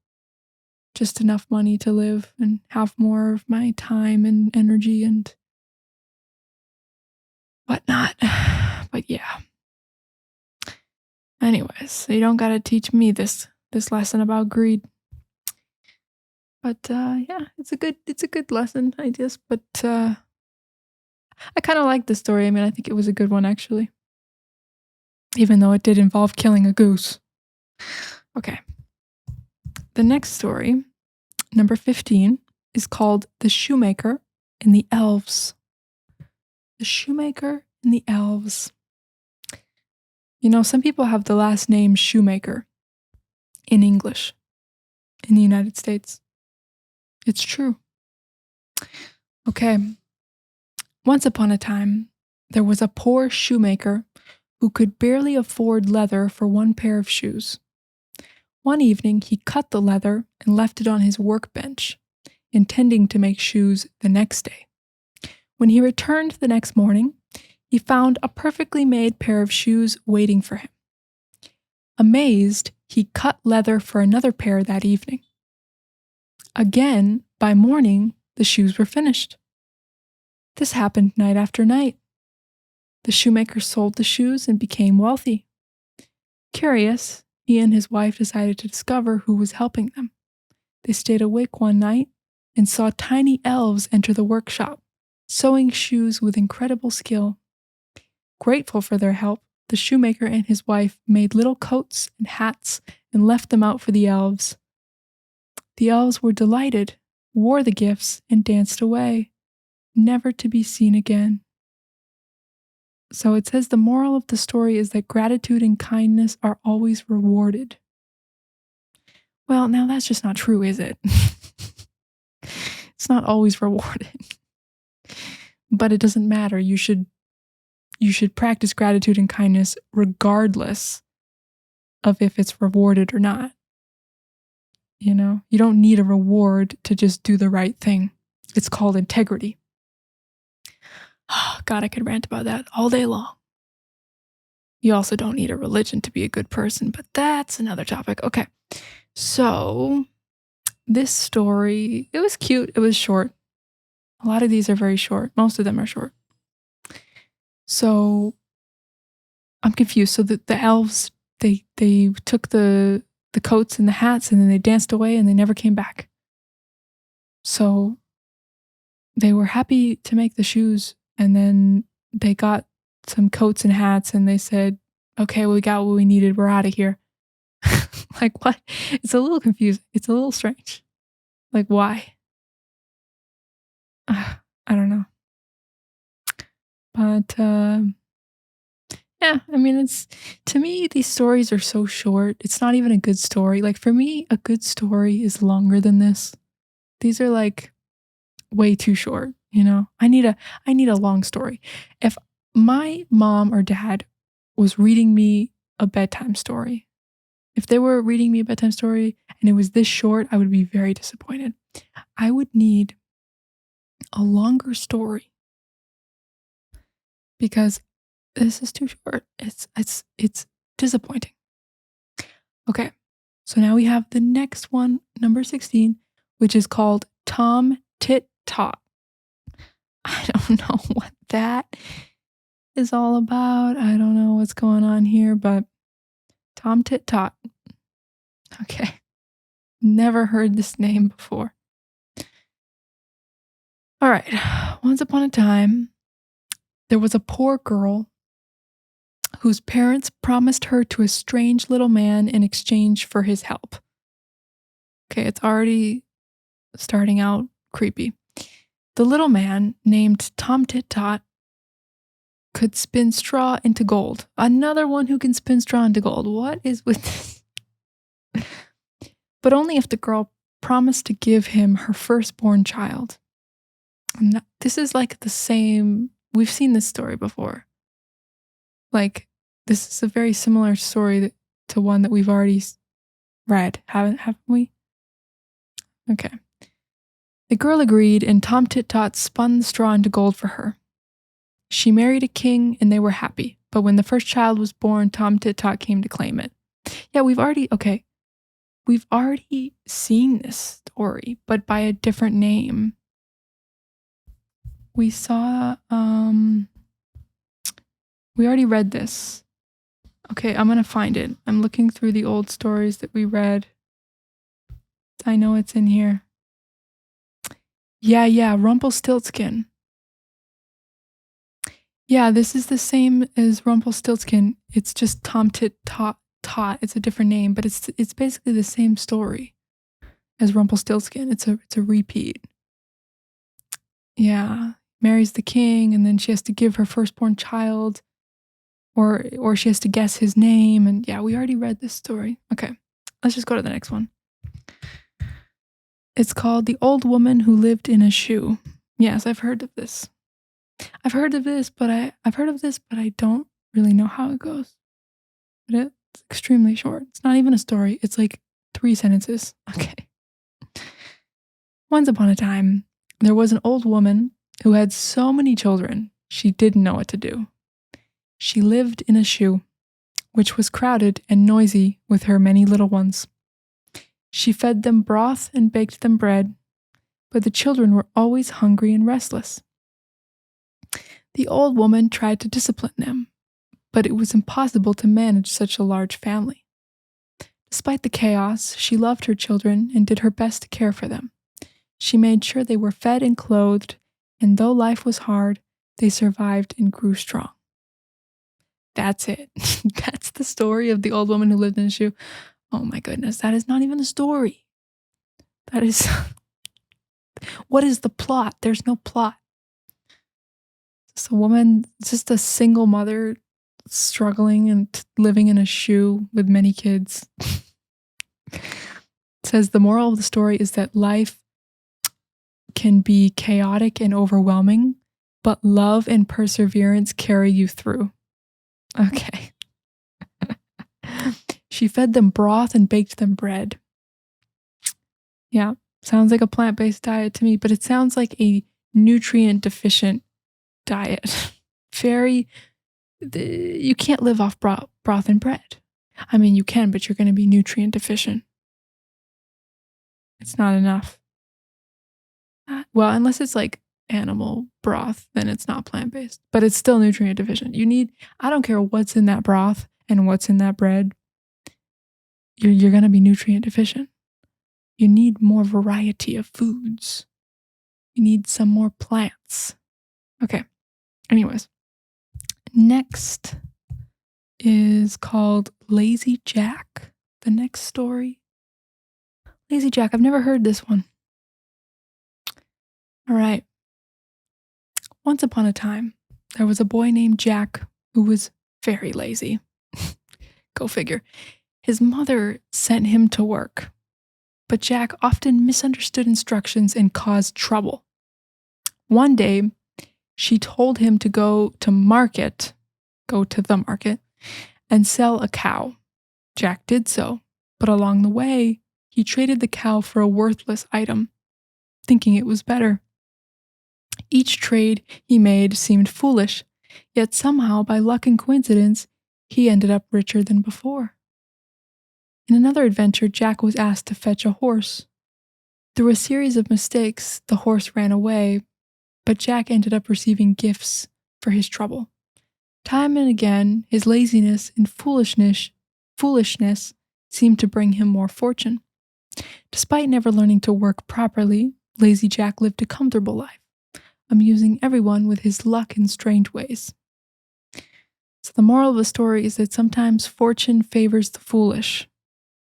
just enough money to live and have more of my time and energy and whatnot. But yeah. Anyways, so you don't gotta teach me this lesson about greed. But yeah, it's a good lesson, I guess. But I kind of like the story. I mean, I think it was a good one actually, even though it did involve killing a goose. Okay. The next story, number 15, is called The Shoemaker and the Elves. The Shoemaker and the Elves. Some people have the last name Shoemaker in English in the United States. It's true. Okay. Once upon a time, there was a poor shoemaker who could barely afford leather for one pair of shoes. One evening, he cut the leather and left it on his workbench, intending to make shoes the next day. When he returned the next morning, he found a perfectly made pair of shoes waiting for him. Amazed, he cut leather for another pair that evening. Again, by morning, the shoes were finished. This happened night after night. The shoemaker sold the shoes and became wealthy. Curious, he and his wife decided to discover who was helping them. They stayed awake one night and saw tiny elves enter the workshop, sewing shoes with incredible skill. Grateful for their help, the shoemaker and his wife made little coats and hats and left them out for the elves. The elves were delighted, wore the gifts, and danced away, never to be seen again. So it says the moral of the story is that gratitude and kindness are always rewarded. Well, now that's just not true, is it? It's not always rewarded. But it doesn't matter. You should practice gratitude and kindness regardless of if it's rewarded or not. You know, you don't need a reward to just do the right thing. It's called integrity. Oh, God, I could rant about that all day long. You also don't need a religion to be a good person, but that's another topic. Okay, so this story, it was cute. It was short. A lot of these are very short. Most of them are short. So I'm confused. So the elves, they took the coats and the hats and then they danced away and they never came back. So they were happy to make the shoes and then they got some coats and hats and they said, okay, well, we got what we needed. We're out of here. Like what? It's a little confusing. It's a little strange. Like why? I don't know. But yeah, I mean, it's, to me, these stories are so short. It's not even a good story. Like for me, a good story is longer than this. These are like way too short, you know? I need a long story. If my mom or dad was reading me a bedtime story, if they were reading me a bedtime story and it was this short, I would be very disappointed. I would need a longer story because this is too short. It's disappointing. Okay, so now we have the next one, number 16, which is called Tom Tit Tot. I don't know what that is all about. I don't know what's going on here, but Tom Tit Tot. Okay, never heard this name before. All right, once upon a time, there was a poor girl whose parents promised her to a strange little man in exchange for his help. Okay, it's already starting out creepy. The little man, named Tom Tit Tot, could spin straw into gold. Another one who can spin straw into gold. What is with this? But only if the girl promised to give him her firstborn child. And this is like the same, we've seen this story before. Like, this is a very similar story to one that we've already read, haven't we? Okay. The girl agreed, and Tom Tit Tot spun the straw into gold for her. She married a king, and they were happy. But when the first child was born, Tom Tit Tot came to claim it. Yeah, we've already seen this story, but by a different name. We saw, we already read this. Okay, I'm gonna find it. I'm looking through the old stories that we read. I know it's in here. Yeah, Rumpelstiltskin. Yeah, this is the same as Rumpelstiltskin. It's just Tom Tit Tot. It's a different name, but it's basically the same story as Rumpelstiltskin. It's a repeat. Yeah, marries the king, and then she has to give her firstborn child, or she has to guess his name. And yeah, we already read this story. Okay, let's just go to the next one. It's called The Old Woman Who Lived in a Shoe. Yes, I've heard of this. I've heard of this, but I don't really know how it goes. But it's extremely short. It's not even a story. It's like 3 sentences. Okay. Once upon a time, there was an old woman who had so many children, she didn't know what to do. She lived in a shoe, which was crowded and noisy with her many little ones. She fed them broth and baked them bread, but the children were always hungry and restless. The old woman tried to discipline them, but it was impossible to manage such a large family. Despite the chaos, she loved her children and did her best to care for them. She made sure they were fed and clothed, and though life was hard, they survived and grew strong. That's it. That's the story of the old woman who lived in a shoe. Oh my goodness, that is not even a story. That is what is the plot? There's no plot. It's a woman, just a single mother struggling and living in a shoe with many kids. It says the moral of the story is that life can be chaotic and overwhelming, but love and perseverance carry you through. Okay. She fed them broth and baked them bread. Yeah, sounds like a plant-based diet to me, but it sounds like a nutrient deficient diet. You can't live off broth and bread. I mean, you can, but you're going to be nutrient deficient. It's not enough. Well, unless it's like animal broth, then it's not plant-based, but it's still nutrient deficient. I don't care what's in that broth and what's in that bread. You're going to be nutrient deficient. You need more variety of foods. You need some more plants. Okay. Anyways, next is called Lazy Jack. The next story. Lazy Jack. I've never heard this one. All right. Once upon a time, there was a boy named Jack who was very lazy. Go figure. His mother sent him to work, but Jack often misunderstood instructions and caused trouble. One day, she told him to go to the market, and sell a cow. Jack did so, but along the way, he traded the cow for a worthless item, thinking it was better. Each trade he made seemed foolish, yet somehow, by luck and coincidence, he ended up richer than before. In another adventure, Jack was asked to fetch a horse. Through a series of mistakes, the horse ran away, but Jack ended up receiving gifts for his trouble. Time and again, his laziness and foolishness seemed to bring him more fortune. Despite never learning to work properly, Lazy Jack lived a comfortable life, amusing everyone with his luck and strange ways. So the moral of the story is that sometimes fortune favors the foolish,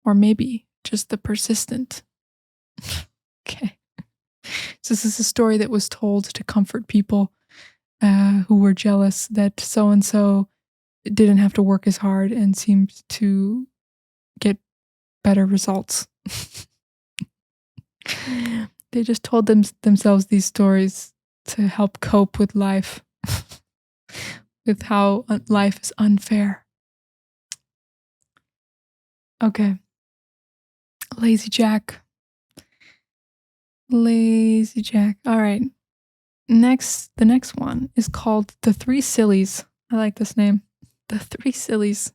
or maybe just the persistent. Okay. So this is a story that was told to comfort people who were jealous that so-and-so didn't have to work as hard and seemed to get better results. They just told themselves these stories to help cope with life, with how life is unfair. Okay. Lazy Jack. Lazy Jack. All right. The next one is called The Three Sillies. I like this name. The Three Sillies.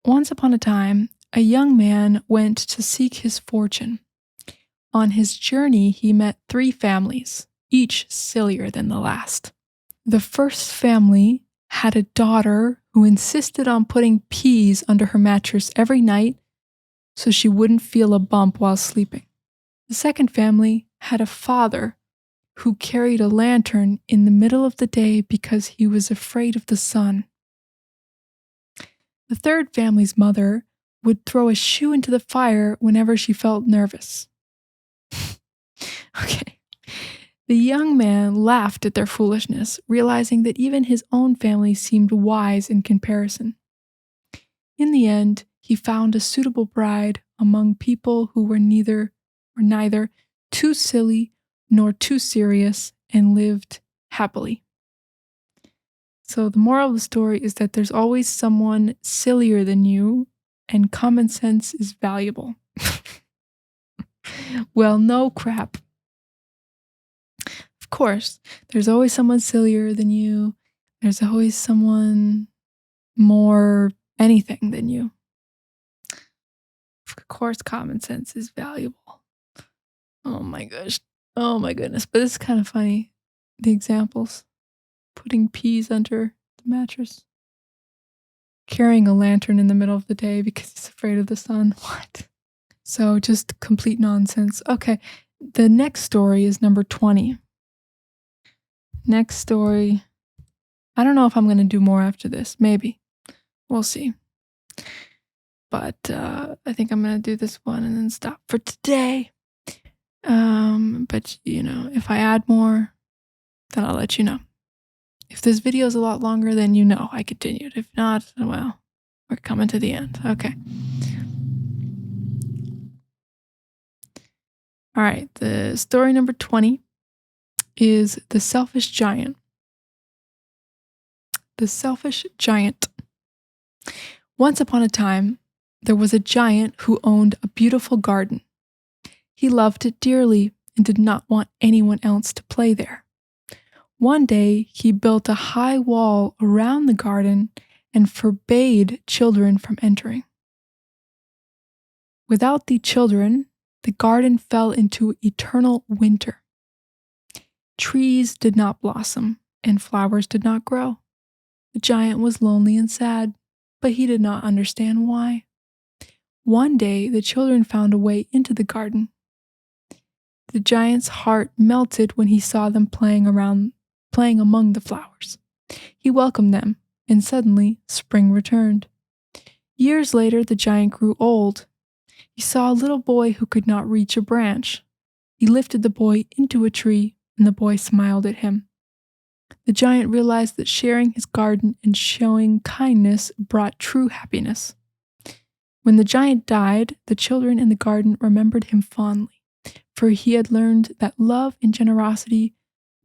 Once upon a time, a young man went to seek his fortune. On his journey, he met 3 families, each sillier than the last. The first family had a daughter who insisted on putting peas under her mattress every night so she wouldn't feel a bump while sleeping. The second family had a father who carried a lantern in the middle of the day because he was afraid of the sun. The third family's mother would throw a shoe into the fire whenever she felt nervous. Okay. The young man laughed at their foolishness, realizing that even his own family seemed wise in comparison. In the end, he found a suitable bride among people who were neither too silly nor too serious and lived happily. So the moral of the story is that there's always someone sillier than you, and common sense is valuable. Well, no crap. Of course, there's always someone sillier than you. There's always someone more anything than you. Of course, common sense is valuable. Oh my gosh. Oh my goodness. But it's kind of funny. The examples. Putting peas under the mattress. Carrying a lantern in the middle of the day because he's afraid of the sun. What? So just complete nonsense. Okay. The next story is number 20. Next story. I don't know if I'm going to do more after this. Maybe. We'll see. But I think I'm going to do this one and then stop for today. But, if I add more, then I'll let you know. If this video is a lot longer, then I continued. If not, well, we're coming to the end. Okay. All right. The story number 20 is The Selfish Giant. The Selfish Giant. Once upon a time, there was a giant who owned a beautiful garden. He loved it dearly and did not want anyone else to play there. One day, he built a high wall around the garden and forbade children from entering. Without the children, the garden fell into eternal winter. Trees did not blossom and flowers did not grow. The giant was lonely and sad, but he did not understand why. One day, the children found a way into the garden. The giant's heart melted when he saw them playing among the flowers. He welcomed them, and suddenly spring returned. Years later, the giant grew old. He saw a little boy who could not reach a branch. He lifted the boy into a tree, and the boy smiled at him. The giant realized that sharing his garden and showing kindness brought true happiness. When the giant died, the children in the garden remembered him fondly, for he had learned that love and generosity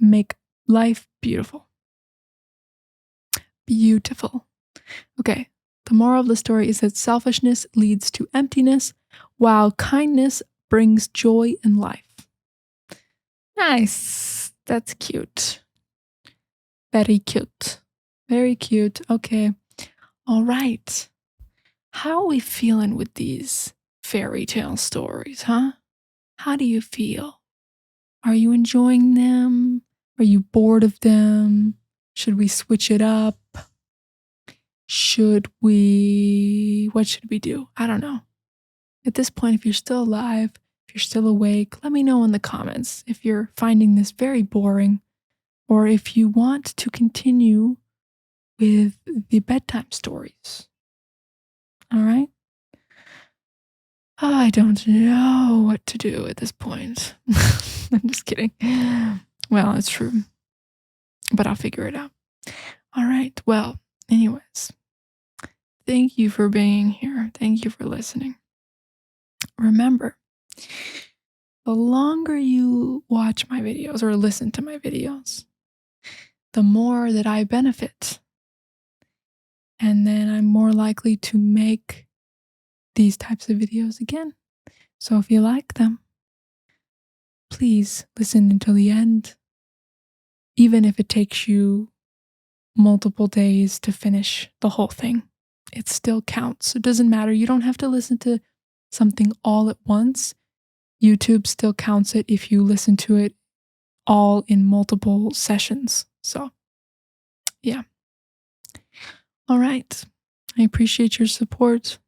make life beautiful. Beautiful. Okay, the moral of the story is that selfishness leads to emptiness, while kindness brings joy in life. Nice. That's cute. Very cute. Very cute. Okay. All right. How are we feeling with these fairy tale stories, huh? How do you feel? Are you enjoying them? Are you bored of them? Should we switch it up? What should we do? I don't know. At this point, if you're still alive, if you're still awake, let me know in the comments if you're finding this very boring or if you want to continue with the bedtime stories. All right? I don't know what to do at this point. I'm just kidding. Well, it's true. But I'll figure it out. All right. Well, anyways, thank you for being here. Thank you for listening. Remember, the longer you watch my videos or listen to my videos, the more that I benefit. And then I'm more likely to make these types of videos again. So if you like them, please listen until the end. Even if it takes you multiple days to finish the whole thing, it still counts. It doesn't matter. You don't have to listen to something all at once. YouTube still counts it if you listen to it all in multiple sessions. So, yeah. All right. I appreciate your support.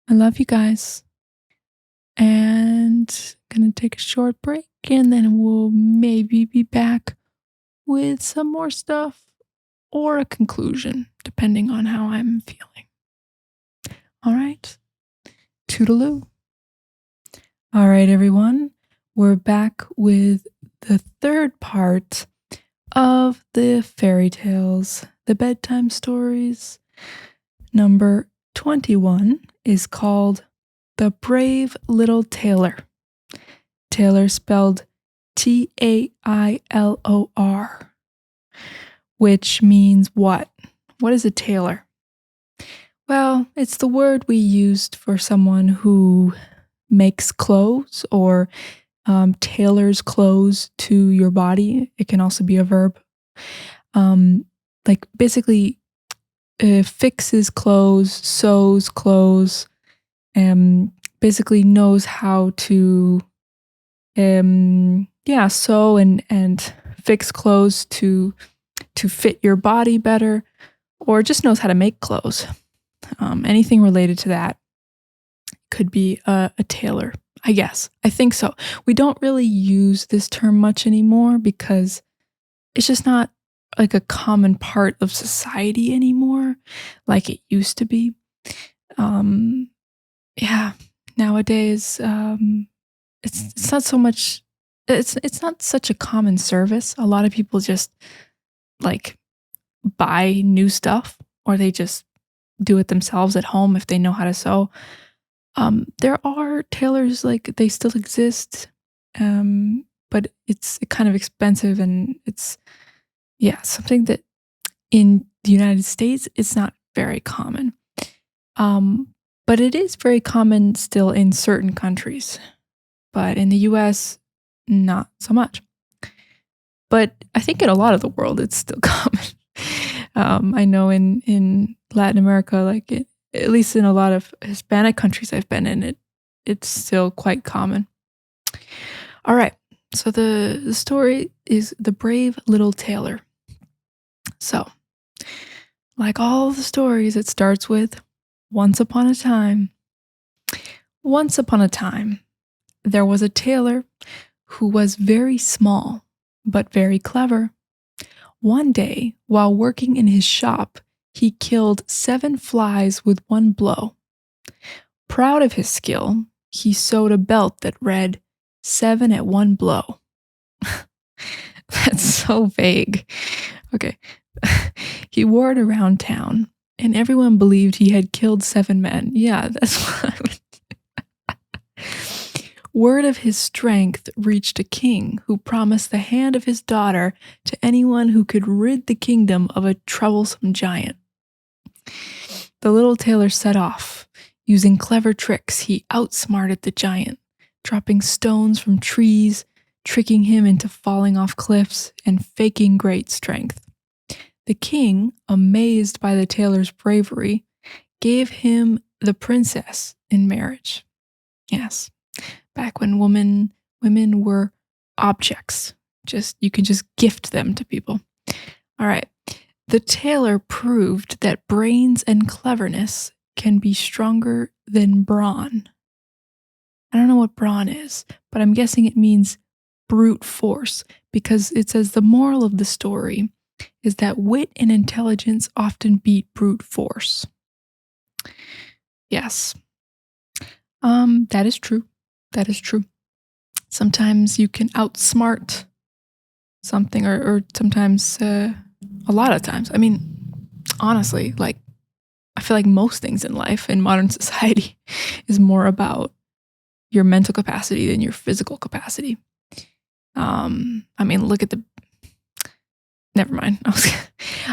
I love you guys. And gonna take a short break and then we'll maybe be back with some more stuff or a conclusion, depending on how I'm feeling. All right. Toodaloo. All right, everyone. We're back with the third part of the fairy tales, the bedtime stories. Number 21 is called The Brave Little Tailor. Tailor spelled Tailor, which means what? What is a tailor? Well, it's the word we used for someone who makes clothes or tailors clothes to your body. It can also be a verb. Basically fixes clothes, sews clothes, basically knows how to sew and fix clothes to fit your body better, or just knows how to make clothes. Anything related to that could be a tailor, I guess. I think so. We don't really use this term much anymore because it's just not like a common part of society anymore, like it used to be. Yeah, nowadays, it's not so much. It's not such a common service. A lot of people just like buy new stuff, or they just do it themselves at home if they know how to sew. There are tailors, like they still exist, but it's kind of expensive, and it's something that in the United States it's not very common. But it is very common still in certain countries, but in the US, not so much. But I think in a lot of the world, it's still common. I know in Latin America, like at least in a lot of Hispanic countries I've been in, it's still quite common. All right, so the story is The Brave Little Tailor. So, like all the stories, it starts with once upon a time. Once upon a time, there was a tailor who was very small, but very clever. One day, while working in his shop, he killed 7 flies with one blow. Proud of his skill, he sewed a belt that read, 7 at one blow. That's so vague. Okay. He wore it around town, and everyone believed he had killed 7 men. Yeah, that's what I would do. Word of his strength reached a king who promised the hand of his daughter to anyone who could rid the kingdom of a troublesome giant. The little tailor set off. Using clever tricks, he outsmarted the giant, dropping stones from trees, tricking him into falling off cliffs, and faking great strength. The king, amazed by the tailor's bravery, gave him the princess in marriage. Yes, back when women were objects. You could just gift them to people. All right. The tailor proved that brains and cleverness can be stronger than brawn. I don't know what brawn is, but I'm guessing it means brute force, because it says the moral of the story is that wit and intelligence often beat brute force. Yes. That is true. That is true. Sometimes you can outsmart something, or sometimes, a lot of times. I mean, honestly, like, I feel like most things in life in modern society is more about your mental capacity than your physical capacity. I mean, look at never mind.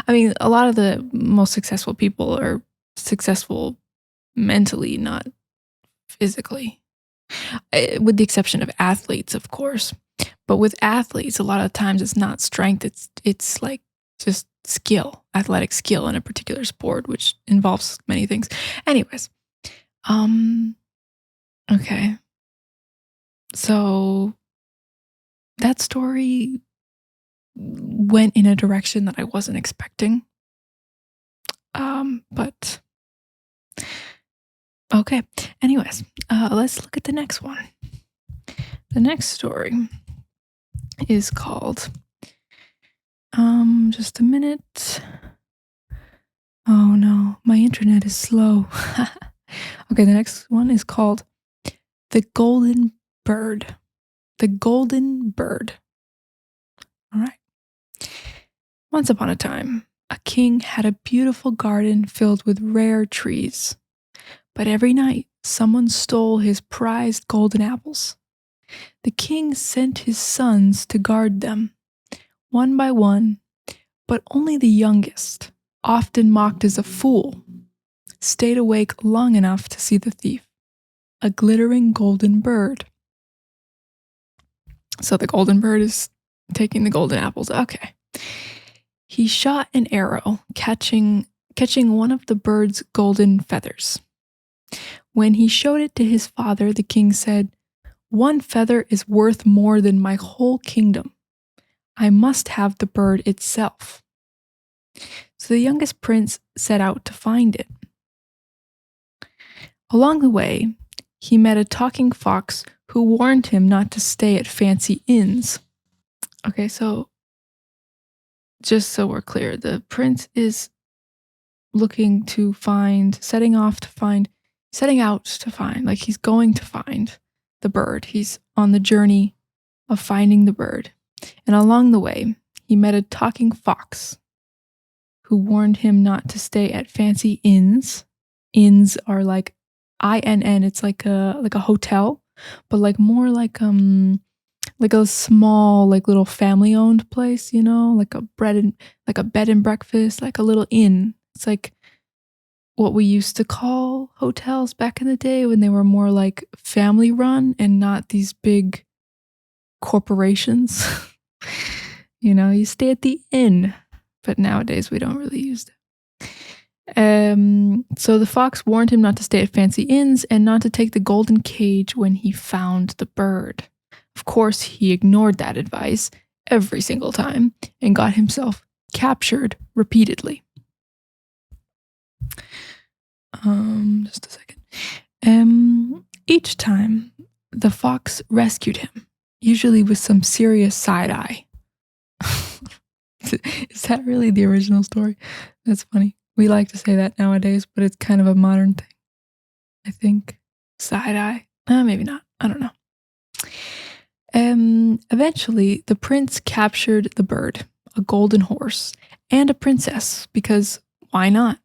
I mean, a lot of the most successful people are successful mentally, not physically. With the exception of athletes, of course. But with athletes, a lot of times it's not strength, it's like just skill, athletic skill in a particular sport, which involves many things. Anyways, okay. So that story went in a direction that I wasn't expecting. But okay. Anyways, let's look at the next one. The next story is called, just a minute. Oh no, my internet is slow. Okay, the next one is called The Golden Bird. The Golden Bird. All right. Once upon a time, a king had a beautiful garden filled with rare trees. But every night, someone stole his prized golden apples. The king sent his sons to guard them, one by one, but only the youngest, often mocked as a fool, stayed awake long enough to see the thief, a glittering golden bird. So the golden bird is taking the golden apples. Okay. He shot an arrow, catching one of the bird's golden feathers. When he showed it to his father, the king said, "One feather is worth more than my whole kingdom. I must have the bird itself." So the youngest prince set out to find it. Along the way, he met a talking fox who warned him not to stay at fancy inns. Okay, so just so we're clear, the prince is setting out to find, like he's going to find the bird. He's on the journey of finding the bird. And along the way, he met a talking fox who warned him not to stay at fancy inns. Inns are like INN, it's like a hotel, but like more like a small, like little family owned place, like a bed and breakfast, like a little inn. It's like what we used to call hotels back in the day when they were more like family run and not these big corporations. You stay at the inn, but nowadays we don't really use it. So the fox warned him not to stay at fancy inns and not to take the golden cage when he found the bird. Of course, he ignored that advice every single time and got himself captured repeatedly. Just a second. Each time, the fox rescued him, usually with some serious side eye. Is that really the original story? That's funny. We like to say that nowadays, but it's kind of a modern thing, I think. Side eye. Maybe not. I don't know. Eventually, the prince captured the bird, a golden horse, and a princess, because why not?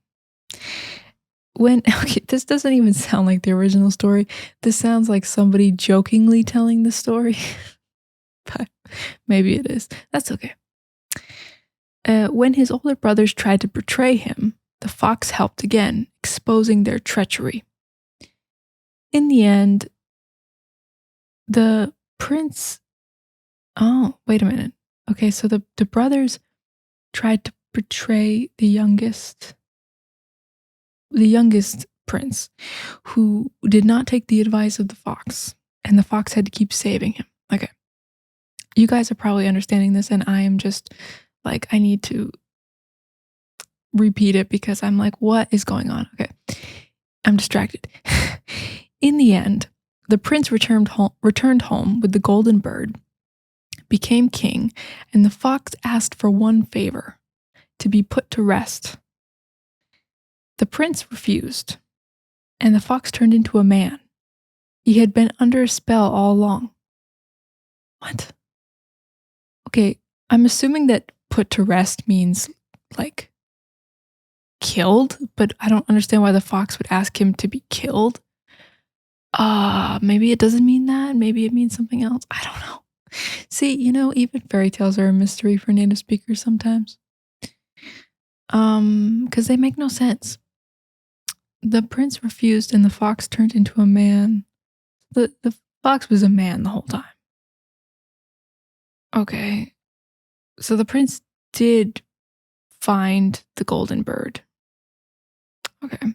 This doesn't even sound like the original story. This sounds like somebody jokingly telling the story, but maybe it is. That's okay. When his older brothers tried to betray him, the fox helped again, exposing their treachery. In the end, the prince... Oh, wait a minute. Okay, so the brothers tried to betray the youngest prince, who did not take the advice of the fox, and the fox had to keep saving him. Okay. You guys are probably understanding this, and I am just like, I need to repeat it because I'm like, what is going on? Okay. I'm distracted. In the end, the prince returned home with the golden bird, became king, and the fox asked for one favor: to be put to rest. The prince refused, and the fox turned into a man. He had been under a spell all along. What? Okay, I'm assuming that put to rest means like killed, but I don't understand why the fox would ask him to be killed. Maybe it doesn't mean that. Maybe it means something else. I don't know. See, even fairy tales are a mystery for native speakers sometimes. Because they make no sense. The prince refused and the fox turned into a man. The fox was a man the whole time. Okay. So the prince did find the golden bird. Okay.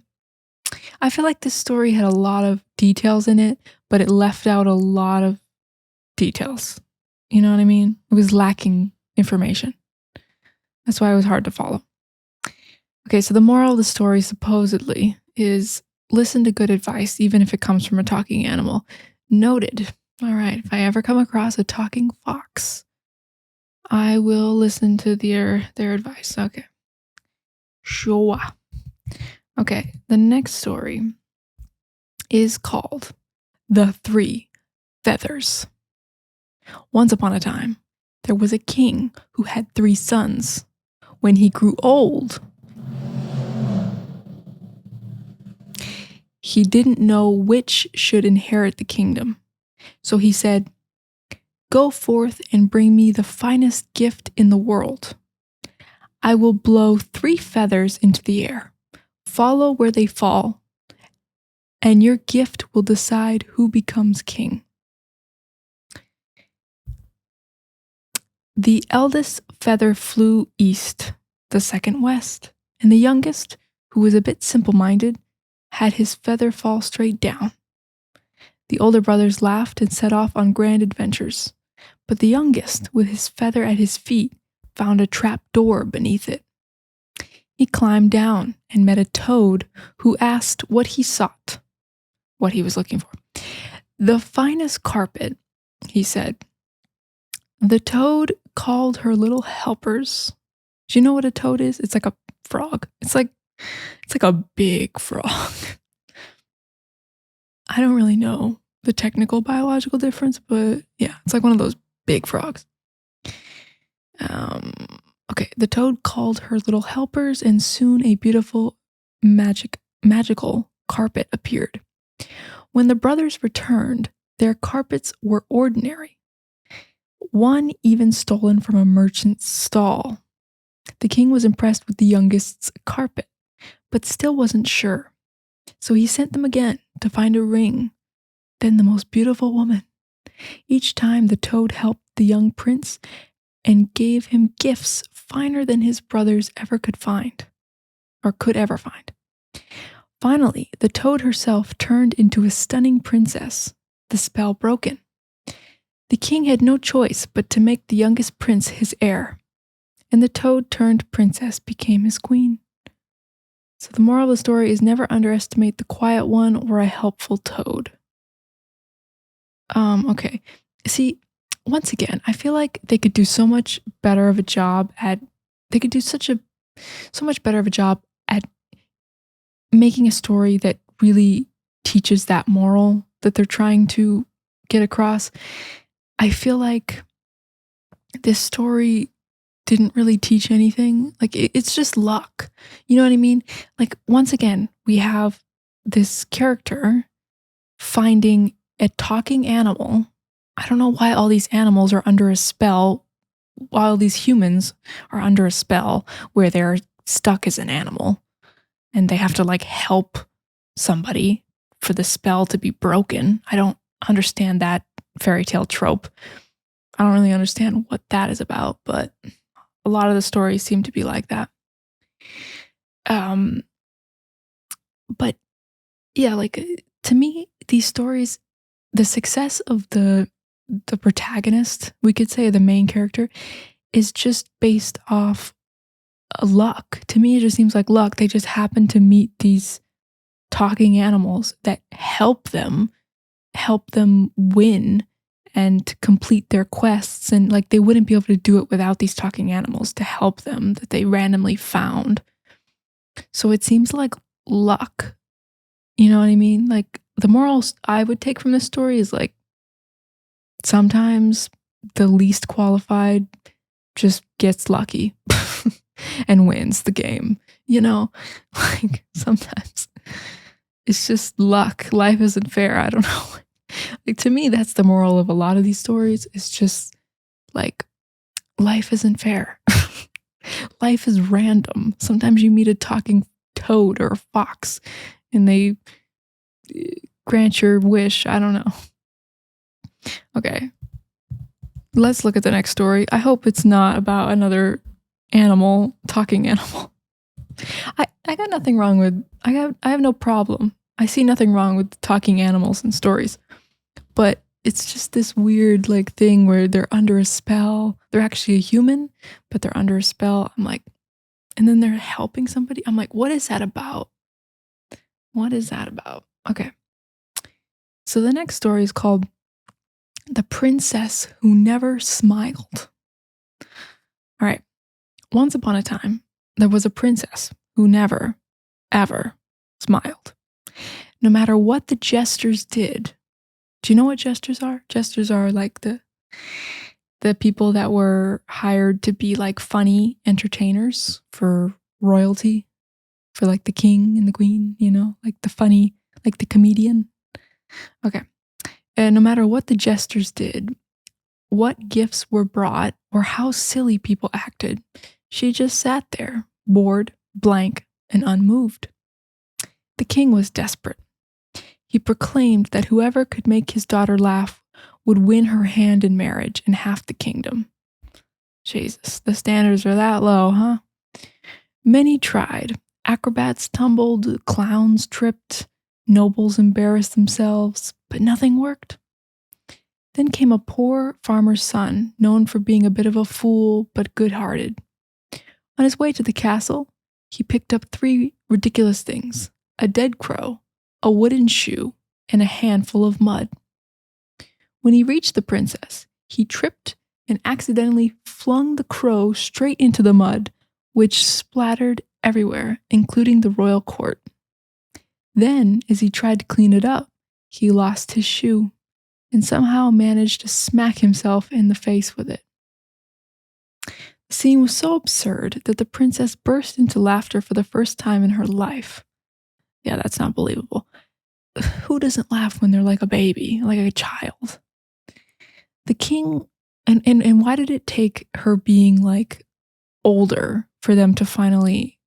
I feel like this story had a lot of details in it, but it left out a lot of details. You know what I mean? It was lacking information. That's why it was hard to follow. Okay, so the moral of the story supposedly is listen to good advice, even if it comes from a talking animal. Noted. All right, if I ever come across a talking fox, I will listen to their advice. Okay. Sure. Okay, the next story is called The Three Feathers. Once upon a time, there was a king who had 3 sons. When he grew old, he didn't know which should inherit the kingdom. So he said, "Go forth and bring me the finest gift in the world. I will blow 3 feathers into the air. Follow where they fall, and your gift will decide who becomes king." The eldest feather flew east, the second west, and the youngest, who was a bit simple-minded, had his feather fall straight down. The older brothers laughed and set off on grand adventures, but the youngest, with his feather at his feet, found a trap door beneath it. He climbed down and met a toad who asked what he sought, what he was looking for. "The finest carpet," he said. The toad called her little helpers Do you know what a toad is? It's like a frog. It's like a big frog. I don't really know the technical biological difference, but yeah, it's like one of those big frogs. Okay, the toad called her little helpers, and soon a beautiful magical carpet appeared. When the brothers returned, their carpets were ordinary, one even stolen from a merchant's stall. The king was impressed with the youngest's carpet, but still wasn't sure. So he sent them again to find a ring, then the most beautiful woman. Each time the toad helped the young prince and gave him gifts finer than his brothers ever could find, or could ever find. Finally, the toad herself turned into a stunning princess, the spell broken. The king had no choice but to make the youngest prince his heir, and the toad turned princess became his queen. So the moral of the story is never underestimate the quiet one or a helpful toad. Okay. See, once again, I feel like they could do so much better of a job at making a story that really teaches that moral that they're trying to get across. I feel like this story didn't really teach anything. Like, it's just luck. You know what I mean? Like, once again, we have this character finding a talking animal. I don't know why all these animals are under a spell, while these humans are under a spell where they're stuck as an animal and they have to like help somebody for the spell to be broken. I don't understand that fairy tale trope. I don't really understand what that is about, but a lot of the stories seem to be like that. But yeah, like to me, these stories, the success of the protagonist, we could say the main character, is just based off luck. To me, it just seems like luck. They just happen to meet these talking animals that help them win and complete their quests. And like they wouldn't be able to do it without these talking animals to help them that they randomly found. So it seems like luck. You know what I mean? Like the morals I would take from this story is like sometimes the least qualified just gets lucky and wins the game. You know, like sometimes it's just luck. Life isn't fair. I don't know. Like to me, that's the moral of a lot of these stories. It's just like life isn't fair. Life is random. Sometimes you meet a talking toad or a fox and they grant your wish. I don't know. Okay. Let's look at the next story. I hope it's not about another animal, talking animal. I got nothing wrong with, I have no problem. I see nothing wrong with talking animals in stories. But it's just this weird like thing where they're under a spell. They're actually a human, but they're under a spell. I'm like, and then they're helping somebody. I'm like, what is that about? What is that about? Okay. So the next story is called The Princess Who Never Smiled. All right. Once upon a time, there was a princess who never, ever smiled. No matter what the jesters did. Do you know what jesters are? Jesters are like the people that were hired to be like funny entertainers for royalty, for like the king and the queen, you know, like the funny, like the comedian. Okay. And no matter what the jesters did, what gifts were brought, or how silly people acted, she just sat there, bored, blank, and unmoved. The king was desperate. He proclaimed that whoever could make his daughter laugh would win her hand in marriage and half the kingdom. Jesus, the standards are that low, huh? Many tried. Acrobats tumbled, clowns tripped, nobles embarrassed themselves, but nothing worked. Then came a poor farmer's son, known for being a bit of a fool, but good-hearted. On his way to the castle, he picked up 3 ridiculous things: a dead crow, a wooden shoe, and a handful of mud. When he reached the princess, he tripped and accidentally flung the crow straight into the mud, which splattered everywhere, including the royal court. Then, as he tried to clean it up, he lost his shoe and somehow managed to smack himself in the face with it. The scene was so absurd that the princess burst into laughter for the first time in her life. Yeah, that's not believable. Who doesn't laugh when they're like a baby, like a child? The king, and why did it take her being like older for them to finally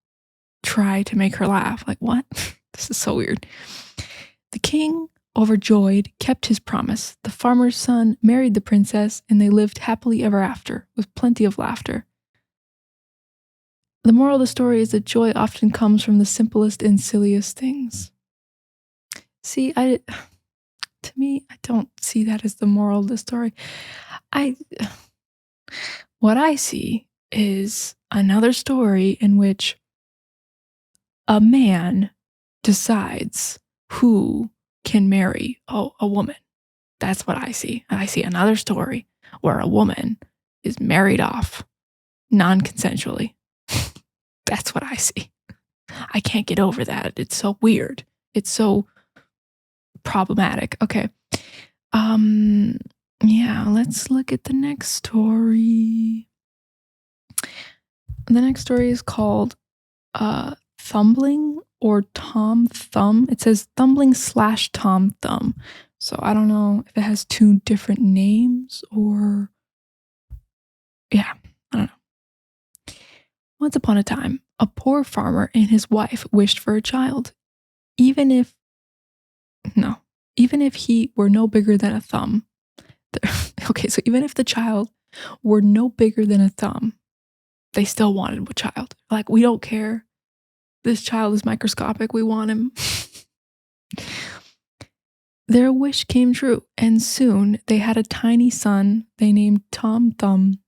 try to make her laugh? Like, what? This is so weird. The king, overjoyed, kept his promise. The farmer's son married the princess, and they lived happily ever after, with plenty of laughter. The moral of the story is that joy often comes from the simplest and silliest things. See, to me, I don't see that as the moral of the story. What I see is another story in which a man decides who can marry a woman. That's what I see. I see another story where a woman is married off non-consensually. That's what I see. I can't get over that. It's so weird. It's so problematic. Okay. Yeah, let's look at the next story. The next story is called Thumbling or Tom Thumb. It says Thumbling / Tom Thumb. So I don't know if it has two different names or... Yeah, I don't know. Once upon a time, a poor farmer and his wife wished for a child, even if he were no bigger than a thumb. Okay, so even if the child were no bigger than a thumb, they still wanted a child. Like, we don't care. This child is microscopic. We want him. Their wish came true, and soon they had a tiny son they named Tom Thumb.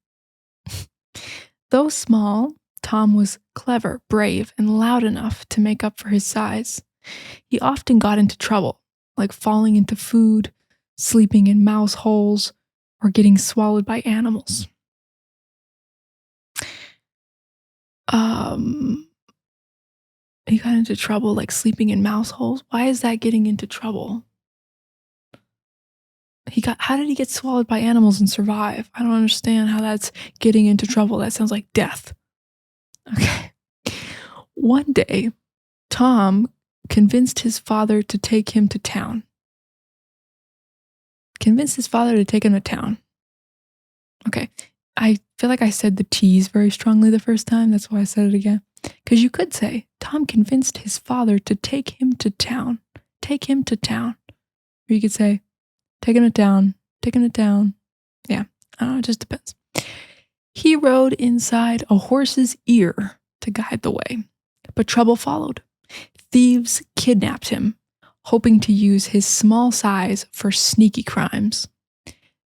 Though small, Tom was clever, brave, and loud enough to make up for his size. He often got into trouble, like falling into food, sleeping in mouse holes, or getting swallowed by animals. He got into trouble, like sleeping in mouse holes? Why is that getting into trouble? How did he get swallowed by animals and survive? I don't understand how that's getting into trouble. That sounds like death. Okay. One day, Tom convinced his father to take him to town. Okay. I feel like I said the T's very strongly the first time. That's why I said it again. Because you could say, Tom convinced his father to take him to town. Take him to town. Or you could say, taking it down. Yeah, I don't know, it just depends. He rode inside a horse's ear to guide the way, but trouble followed. Thieves kidnapped him, hoping to use his small size for sneaky crimes.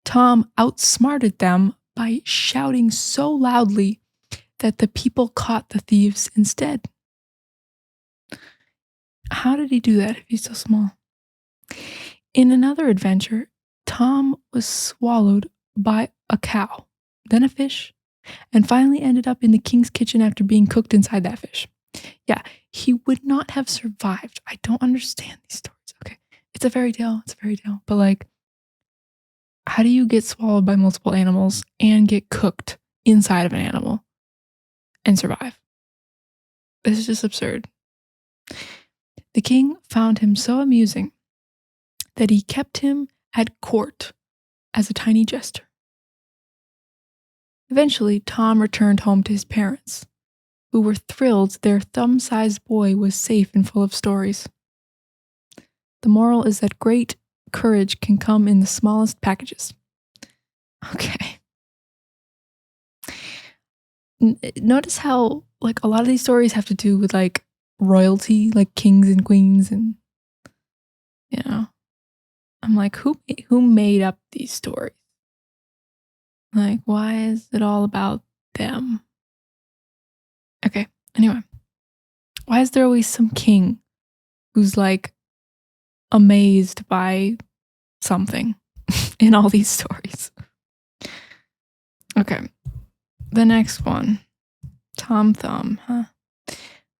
Tom outsmarted them by shouting so loudly that the people caught the thieves instead. How did he do that if he's so small? In another adventure, Tom was swallowed by a cow, then a fish, and finally ended up in the king's kitchen after being cooked inside that fish. Yeah, he would not have survived. I don't understand these stories. Okay, it's a fairy tale, but like, how do you get swallowed by multiple animals and get cooked inside of an animal and survive? This is just absurd. The king found him so amusing that he kept him at court as a tiny jester. Eventually, Tom returned home to his parents, who were thrilled their thumb-sized boy was safe and full of stories. The moral is that great courage can come in the smallest packages. Okay. Notice how, like, a lot of these stories have to do with, like, royalty, like kings and queens, and, you know, I'm like, who made up these stories? Like, why is it all about them? Okay, anyway. Why is there always some king who's, like, amazed by something in all these stories? Okay, the next one. Tom Thumb, huh?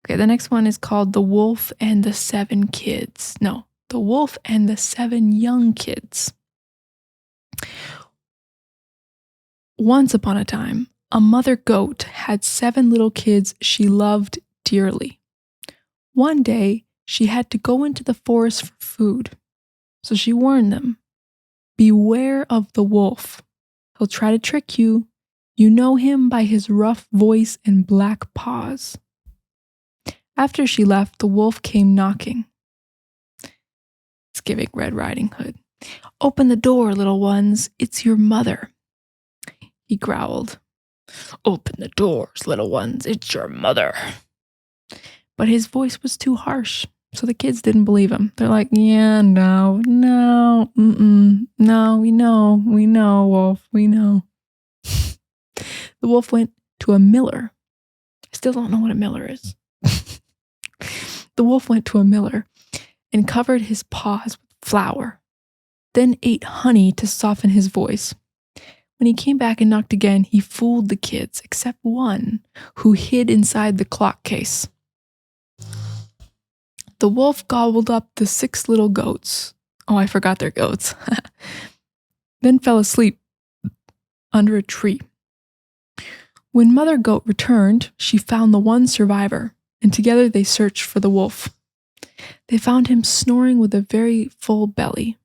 Okay, the next one is called The Wolf and the Seven Kids. No, The Wolf and the Seven Young Kids. Once upon a time, a mother goat had 7 little kids she loved dearly. One day, she had to go into the forest for food, so she warned them, "Beware of the wolf. He'll try to trick you. You know him by his rough voice and black paws." After she left, the wolf came knocking. It's giving Red Riding Hood. "Open the door, little ones. It's your mother," he growled. "Open the doors, little ones. It's your mother." But his voice was too harsh, so the kids didn't believe him. They're like, "Yeah, no, we know, wolf, we know." The wolf went to a miller. I still don't know what a miller is. The wolf went to a miller and covered his paws with flour, then ate honey to soften his voice. When he came back and knocked again, he fooled the kids, except one, who hid inside the clock case. The wolf gobbled up the 6 little goats. Oh, I forgot they're goats. Then fell asleep under a tree. When Mother Goat returned, she found the one survivor, and together they searched for the wolf. They found him snoring with a very full belly.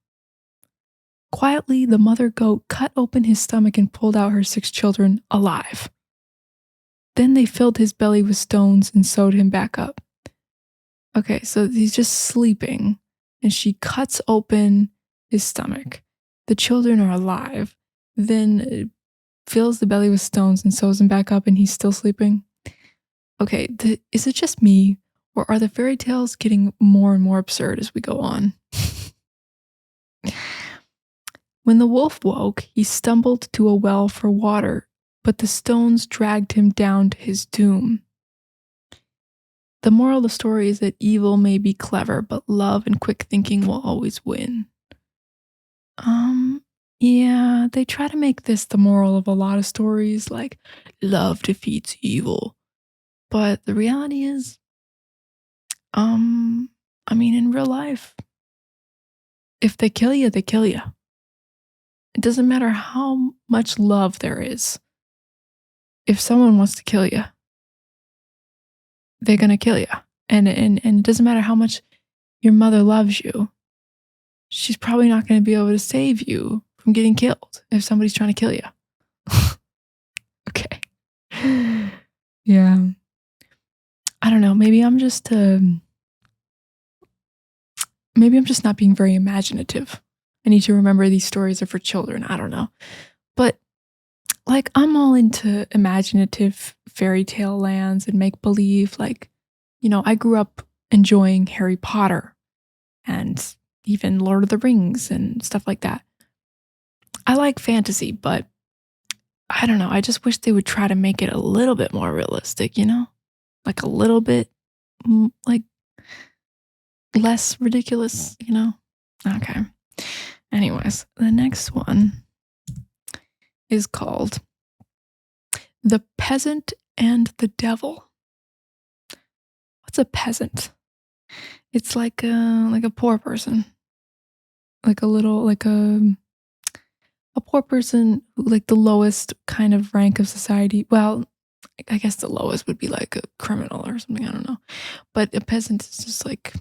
Quietly, the Mother Goat cut open his stomach and pulled out her 6 children alive. Then they filled his belly with stones and sewed him back up. Okay, so he's just sleeping, and she cuts open his stomach. The children are alive, then fills the belly with stones and sews him back up, and he's still sleeping. Okay, is it just me, or are the fairy tales getting more and more absurd as we go on? When the wolf woke, he stumbled to a well for water, but the stones dragged him down to his doom. The moral of the story is that evil may be clever, but love and quick thinking will always win. Yeah, they try to make this the moral of a lot of stories, like love defeats evil. But the reality is, in real life, if they kill you, they kill you. It doesn't matter how much love there is. If someone wants to kill you, they're going to kill you. And it doesn't matter how much your mother loves you. She's probably not going to be able to save you from getting killed if somebody's trying to kill you. Okay. Yeah. I don't know. Maybe I'm just not being very imaginative. I need to remember these stories are for children. I don't know. But like, I'm all into imaginative fairy tale lands and make believe. Like, I grew up enjoying Harry Potter and even Lord of the Rings and stuff like that. I like fantasy, but I don't know. I just wish they would try to make it a little bit more realistic, like a little bit like less ridiculous, Okay. Anyways, the next one is called The Peasant and the Devil. What's a peasant? It's like a poor person. Like a poor person, like the lowest kind of rank of society. Well, I guess the lowest would be like a criminal or something, I don't know. But a peasant is just like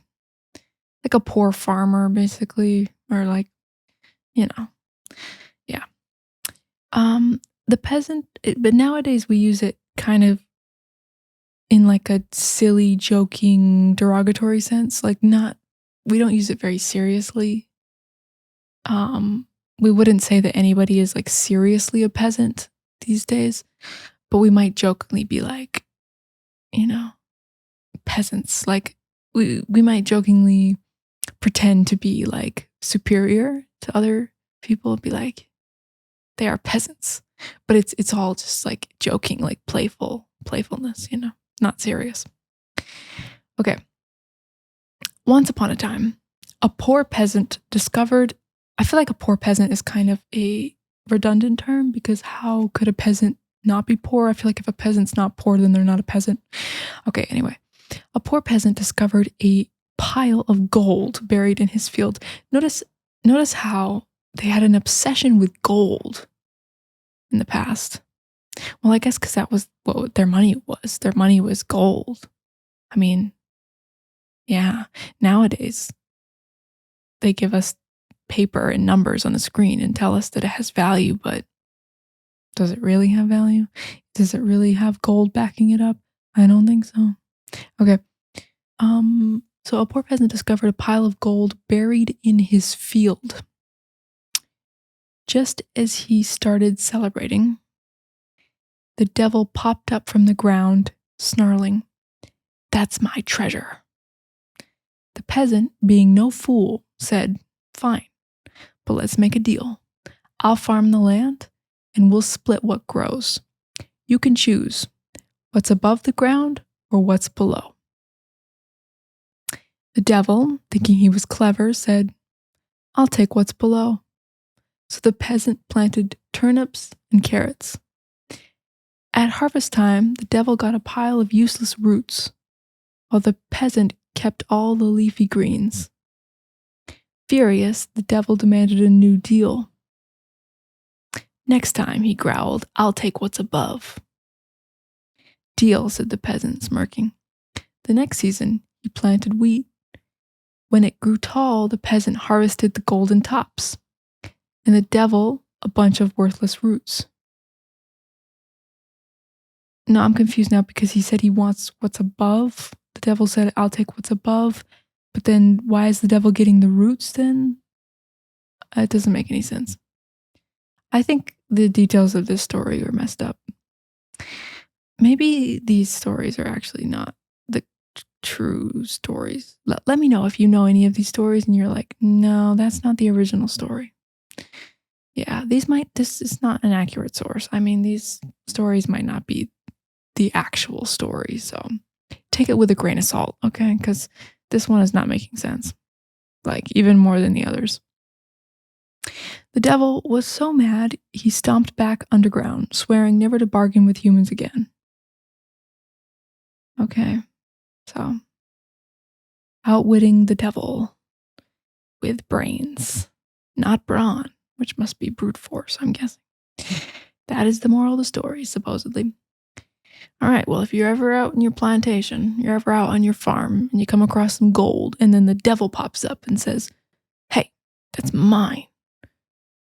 a poor farmer, basically, or like, yeah. The peasant, but nowadays we use it kind of in like a silly, joking, derogatory sense. Like we don't use it very seriously. We wouldn't say that anybody is like seriously a peasant these days, but we might jokingly be like, peasants. Like we might jokingly pretend to be like superior to other people and be like, they are peasants. But it's all just like joking, like playfulness, not serious. Okay. Once upon a time, a poor peasant discovered, I feel like a poor peasant is kind of a redundant term because how could a peasant not be poor? I feel like if a peasant's not poor, then they're not a peasant. Okay, anyway. A poor peasant discovered a pile of gold buried in his field. Notice how they had an obsession with gold in the past. Well, I guess because that was what their money was. Their money was gold. I mean, yeah, nowadays they give us paper and numbers on the screen and tell us that it has value, but does it really have value? Does it really have gold backing it up? I don't think so. Okay. So a poor peasant discovered a pile of gold buried in his field. Just as he started celebrating, the devil popped up from the ground, snarling, "That's my treasure." The peasant, being no fool, said, "Fine, but let's make a deal. I'll farm the land, and we'll split what grows. You can choose what's above the ground or what's below." The devil, thinking he was clever, said, "I'll take what's below." So the peasant planted turnips and carrots. At harvest time, the devil got a pile of useless roots, while the peasant kept all the leafy greens. Furious, the devil demanded a new deal. "Next time," he growled, "I'll take what's above." "Deal," said the peasant, smirking. The next season, he planted wheat. When it grew tall, the peasant harvested the golden tops, and the devil a bunch of worthless roots. No, I'm confused now because he said he wants what's above. The devil said, "I'll take what's above." But then why is the devil getting the roots then? It doesn't make any sense. I think the details of this story are messed up. Maybe these stories are actually not the true stories. Let me know if you know any of these stories and you're like, no, that's not the original story. Yeah, this is not an accurate source. I mean, these stories might not be the actual story, so take it with a grain of salt, okay? Because this one is not making sense, like even more than the others. The devil was so mad, he stomped back underground, swearing never to bargain with humans again. Okay, so outwitting the devil with brains, not brawn, which must be brute force, I'm guessing. That is the moral of the story, supposedly. All right, well, if you're ever out in your plantation, you're ever out on your farm, and you come across some gold, and then the devil pops up and says, "Hey, that's mine."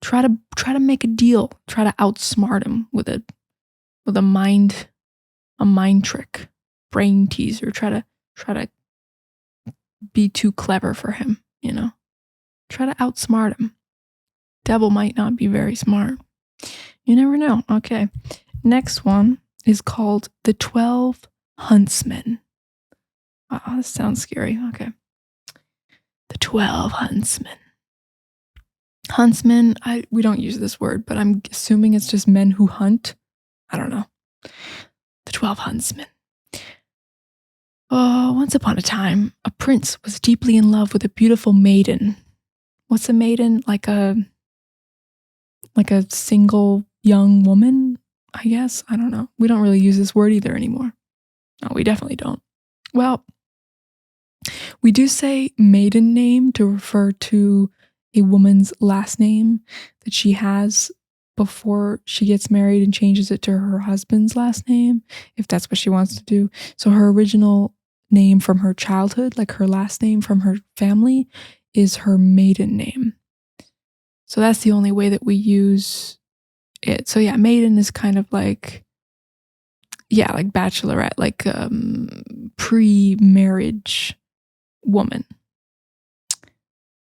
Try to make a deal. Try to outsmart him with a mind trick, brain teaser. Try to be too clever for him, you know. Try to outsmart him. Devil might not be very smart. You never know. Okay. Next one is called The 12 Huntsmen. Wow, this sounds scary. Okay. The 12 Huntsmen. Huntsmen, we don't use this word, but I'm assuming it's just men who hunt. I don't know. The 12 Huntsmen. Oh, once upon a time, a prince was deeply in love with a beautiful maiden. What's a maiden? Like a single young woman, I guess. I don't know. We don't really use this word either anymore. No, we definitely don't. Well, we do say maiden name to refer to a woman's last name that she has before she gets married and changes it to her husband's last name, if that's what she wants to do. So her original name from her childhood, like her last name from her family, is her maiden name. So that's the only way that we use it. So yeah, maiden is kind of like, yeah, like bachelorette, like pre-marriage woman.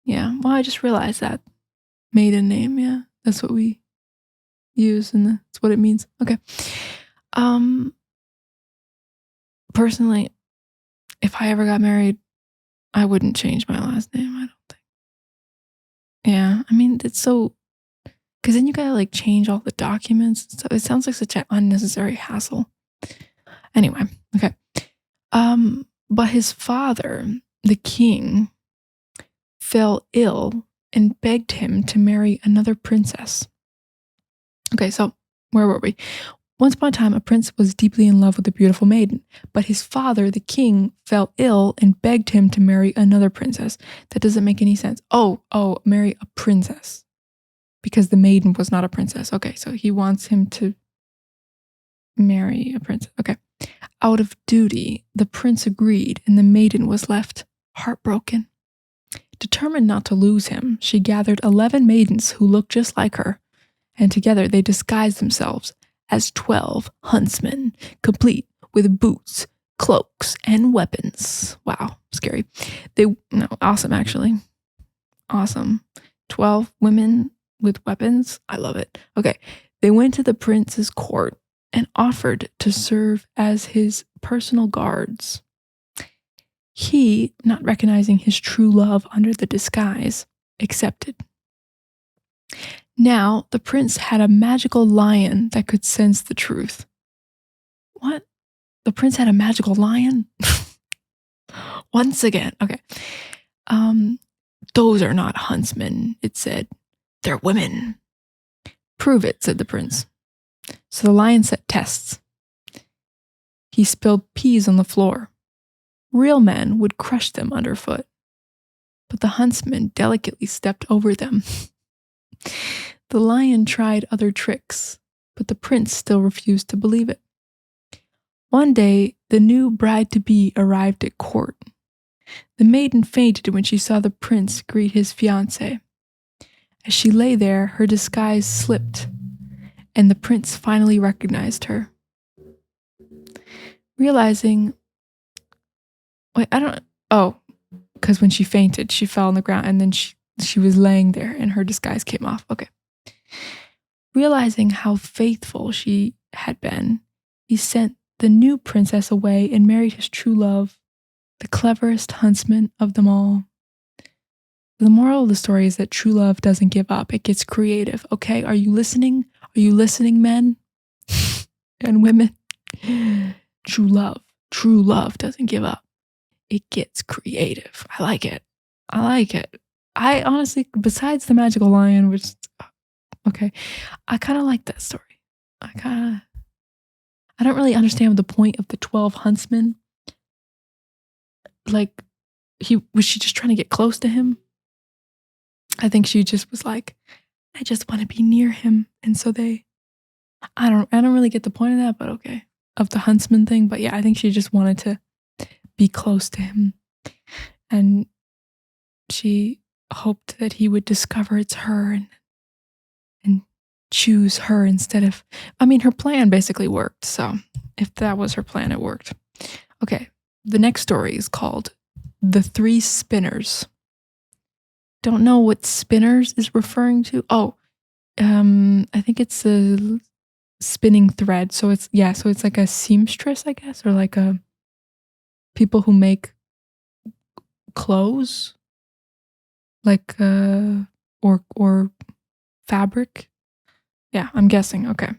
Yeah, well, I just realized that. Maiden name, yeah, that's what we use and that's what it means. Okay. Personally, if I ever got married, I wouldn't change my last name, I don't think. Yeah, I mean, it's so, because then you gotta like change all the documents and stuff. It sounds like such an unnecessary hassle. Anyway, okay. But his father, the king, fell ill and begged him to marry another princess. Okay, so where were we? Once upon a time, a prince was deeply in love with a beautiful maiden, but his father, the king, fell ill and begged him to marry another princess. That doesn't make any sense. Marry a princess. Because the maiden was not a princess. Okay, so he wants him to marry a princess. Okay. Out of duty, the prince agreed, and the maiden was left heartbroken. Determined not to lose him, she gathered 11 maidens who looked just like her, and together they disguised themselves as 12 huntsmen, complete with boots, cloaks, and weapons. Wow, scary. Awesome, actually. Awesome. 12 women with weapons. I love it. Okay, they went to the prince's court and offered to serve as his personal guards. He, not recognizing his true love under the disguise, accepted. Now, the prince had a magical lion that could sense the truth. What? The prince had a magical lion? Once again, okay. Those are not huntsmen, it said. They're women. Prove it, said the prince. So the lion set tests. He spilled peas on the floor. Real men would crush them underfoot, but the huntsman delicately stepped over them. The lion tried other tricks, but the prince still refused to believe it. One day, the new bride-to-be arrived at court. The maiden fainted when she saw the prince greet his fiancée. As she lay there, her disguise slipped, and the prince finally recognized her. Because when she fainted, she fell on the ground, and then she was laying there, and her disguise came off. Okay. Realizing how faithful she had been, he sent the new princess away and married his true love, the cleverest huntsman of them all. The moral of the story is that true love doesn't give up. It gets creative. Okay, are you listening? Are you listening, men and women? True love doesn't give up. It gets creative. I like it. I honestly, besides the magical lion, which, okay, I kind of like that story. I don't really understand the point of the 12 huntsmen. Like, was she just trying to get close to him? I think she just was like, I just want to be near him. And so I don't really get the point of that, but okay. Of the huntsman thing. But yeah, I think she just wanted to be close to him. And she hoped that he would discover it's her and choose her instead of, her plan basically worked. So if that was her plan, it worked. Okay. The next story is called The Three Spinners. Don't know what spinners is referring to. I think it's a spinning thread. So it's like a seamstress, I guess, or like a people who make clothes, like or fabric. Yeah, I'm guessing. Okay.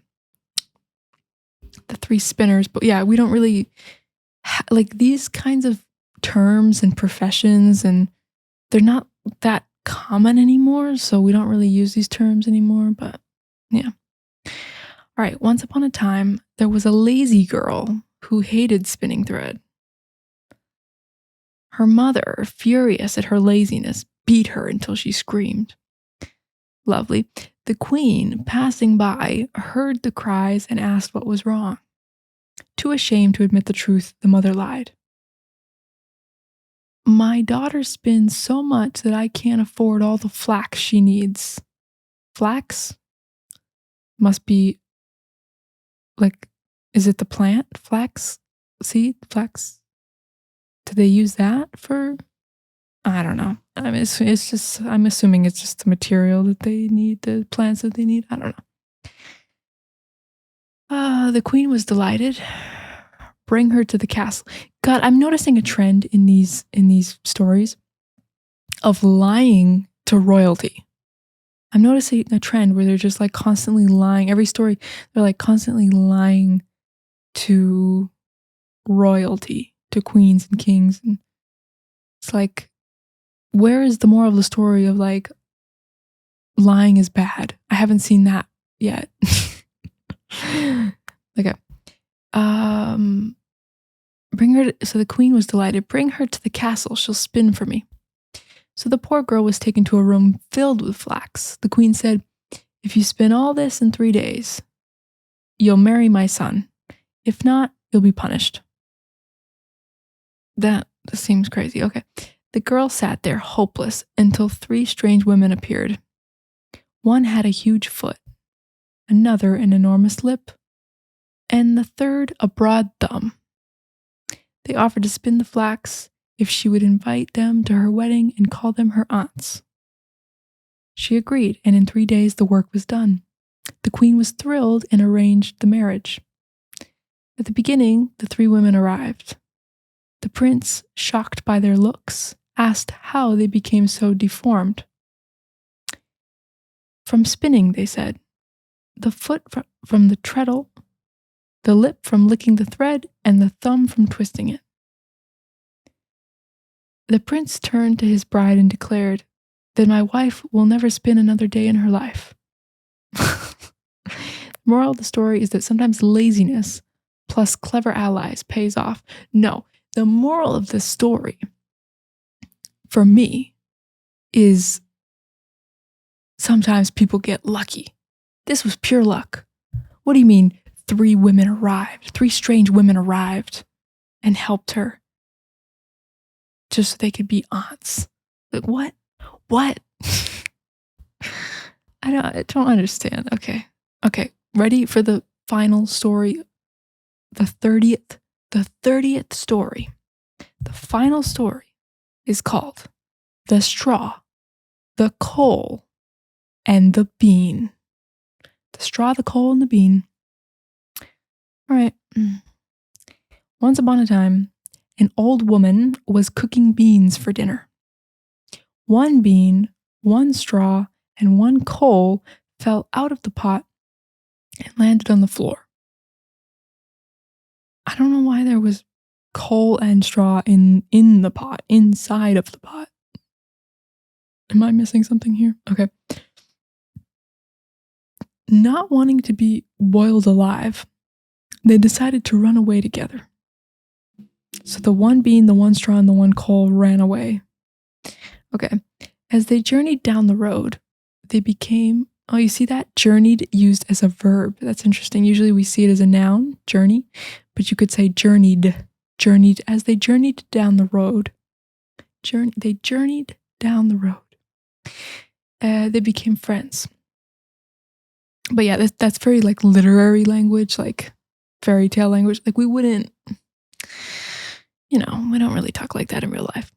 The Three Spinners, but yeah, we don't really like these kinds of terms and professions, and they're not that common anymore, so we don't really use these terms anymore, but yeah. All right, once upon a time, there was a lazy girl who hated spinning thread. Her mother, furious at her laziness, beat her until she screamed. Lovely. The queen, passing by, heard the cries and asked what was wrong. Too ashamed to admit the truth, the mother lied. My daughter spins so much that I can't afford all the flax she needs. Flax? Must be, like, is it the plant? Flax? Seed? Flax? Do they use that for? I don't know. I'm assuming it's just the material that they need, the plants that they need. I don't know. The queen was delighted. Bring her to the castle. God, I'm noticing a trend in these stories of lying to royalty. I'm noticing a trend where they're just like constantly lying. Every story, they're like constantly lying to royalty, to queens and kings. And it's like, where is the moral of the story of like lying is bad? I haven't seen that yet. Okay. Bring her. So the queen was delighted. Bring her to the castle. She'll spin for me. So the poor girl was taken to a room filled with flax. The queen said, if you spin all this in 3 days, you'll marry my son. If not, you'll be punished. That seems crazy. Okay. The girl sat there hopeless until 3 strange women appeared. One had a huge foot, another an enormous lip, and the third a broad thumb. They offered to spin the flax if she would invite them to her wedding and call them her aunts. She agreed, and in 3 days the work was done. The queen was thrilled and arranged the marriage. At the beginning, the 3 women arrived. The prince, shocked by their looks, asked how they became so deformed. From spinning, they said, the foot from the treadle, the lip from licking the thread, and the thumb from twisting it. The prince turned to his bride and declared, then my wife will never spin another day in her life. The moral of the story is that sometimes laziness plus clever allies pays off. No, the moral of this story, for me, is sometimes people get lucky. This was pure luck. What do you mean 3 women arrived? 3 strange women arrived and helped her just so they could be aunts. Like, what? What? I don't understand. Okay. Ready for the final story? The 30th story. The final story is called The Straw, the Coal, and the Bean. The straw, the coal, and the bean. All right. Once upon a time, an old woman was cooking beans for dinner. 1 bean, 1 straw, and 1 coal fell out of the pot and landed on the floor. I don't know why there was coal and straw in the pot, inside of the pot. Am I missing something here? Okay. Not wanting to be boiled alive, they decided to run away together. So the 1 bean, the 1 straw, and the 1 coal ran away. Okay. As they journeyed down the road, they became, oh, you see that? Journeyed used as a verb. That's interesting. Usually we see it as a noun, journey, but you could say journeyed. Journeyed, as they journeyed down the road. They journeyed down the road. They became friends. But yeah, that's very like literary language, like fairy tale language. Like we wouldn't, we don't really talk like that in real life.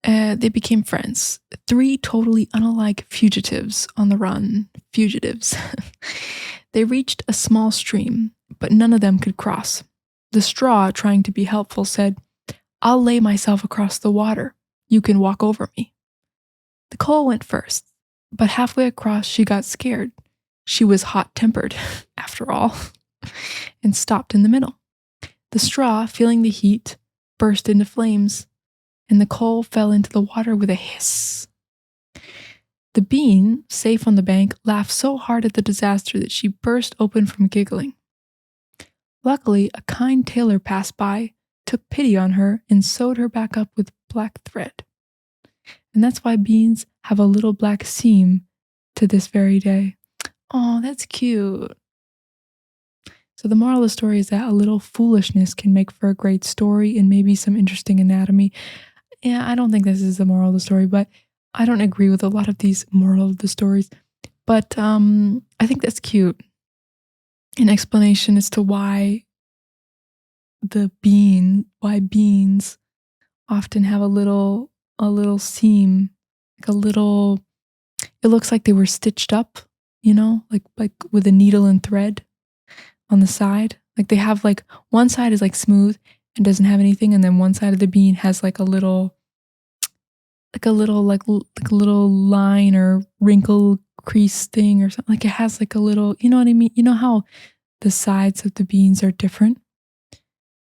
They became friends. 3 totally unalike fugitives on the run. Fugitives. They reached a small stream, but none of them could cross. The straw, trying to be helpful, said, I'll lay myself across the water. You can walk over me. The coal went first, but halfway across she got scared. She was hot-tempered, after all, and stopped in the middle. The straw, feeling the heat, burst into flames, and the coal fell into the water with a hiss. The bean, safe on the bank, laughed so hard at the disaster that she burst open from giggling. Luckily, a kind tailor passed by, took pity on her, and sewed her back up with black thread. And that's why beans have a little black seam to this very day. Oh, that's cute. So the moral of the story is that a little foolishness can make for a great story and maybe some interesting anatomy. Yeah, I don't think this is the moral of the story, but I don't agree with a lot of these moral of the stories. But I think that's cute. An explanation as to why beans often have a little seam, like a little, it looks like they were stitched up, like with a needle and thread on the side. Like they have like one side is like smooth and doesn't have anything, and then one side of the bean has like a little line or wrinkle crease thing or something. Like it has like a little, you know what I mean? You know how the sides of the beans are different?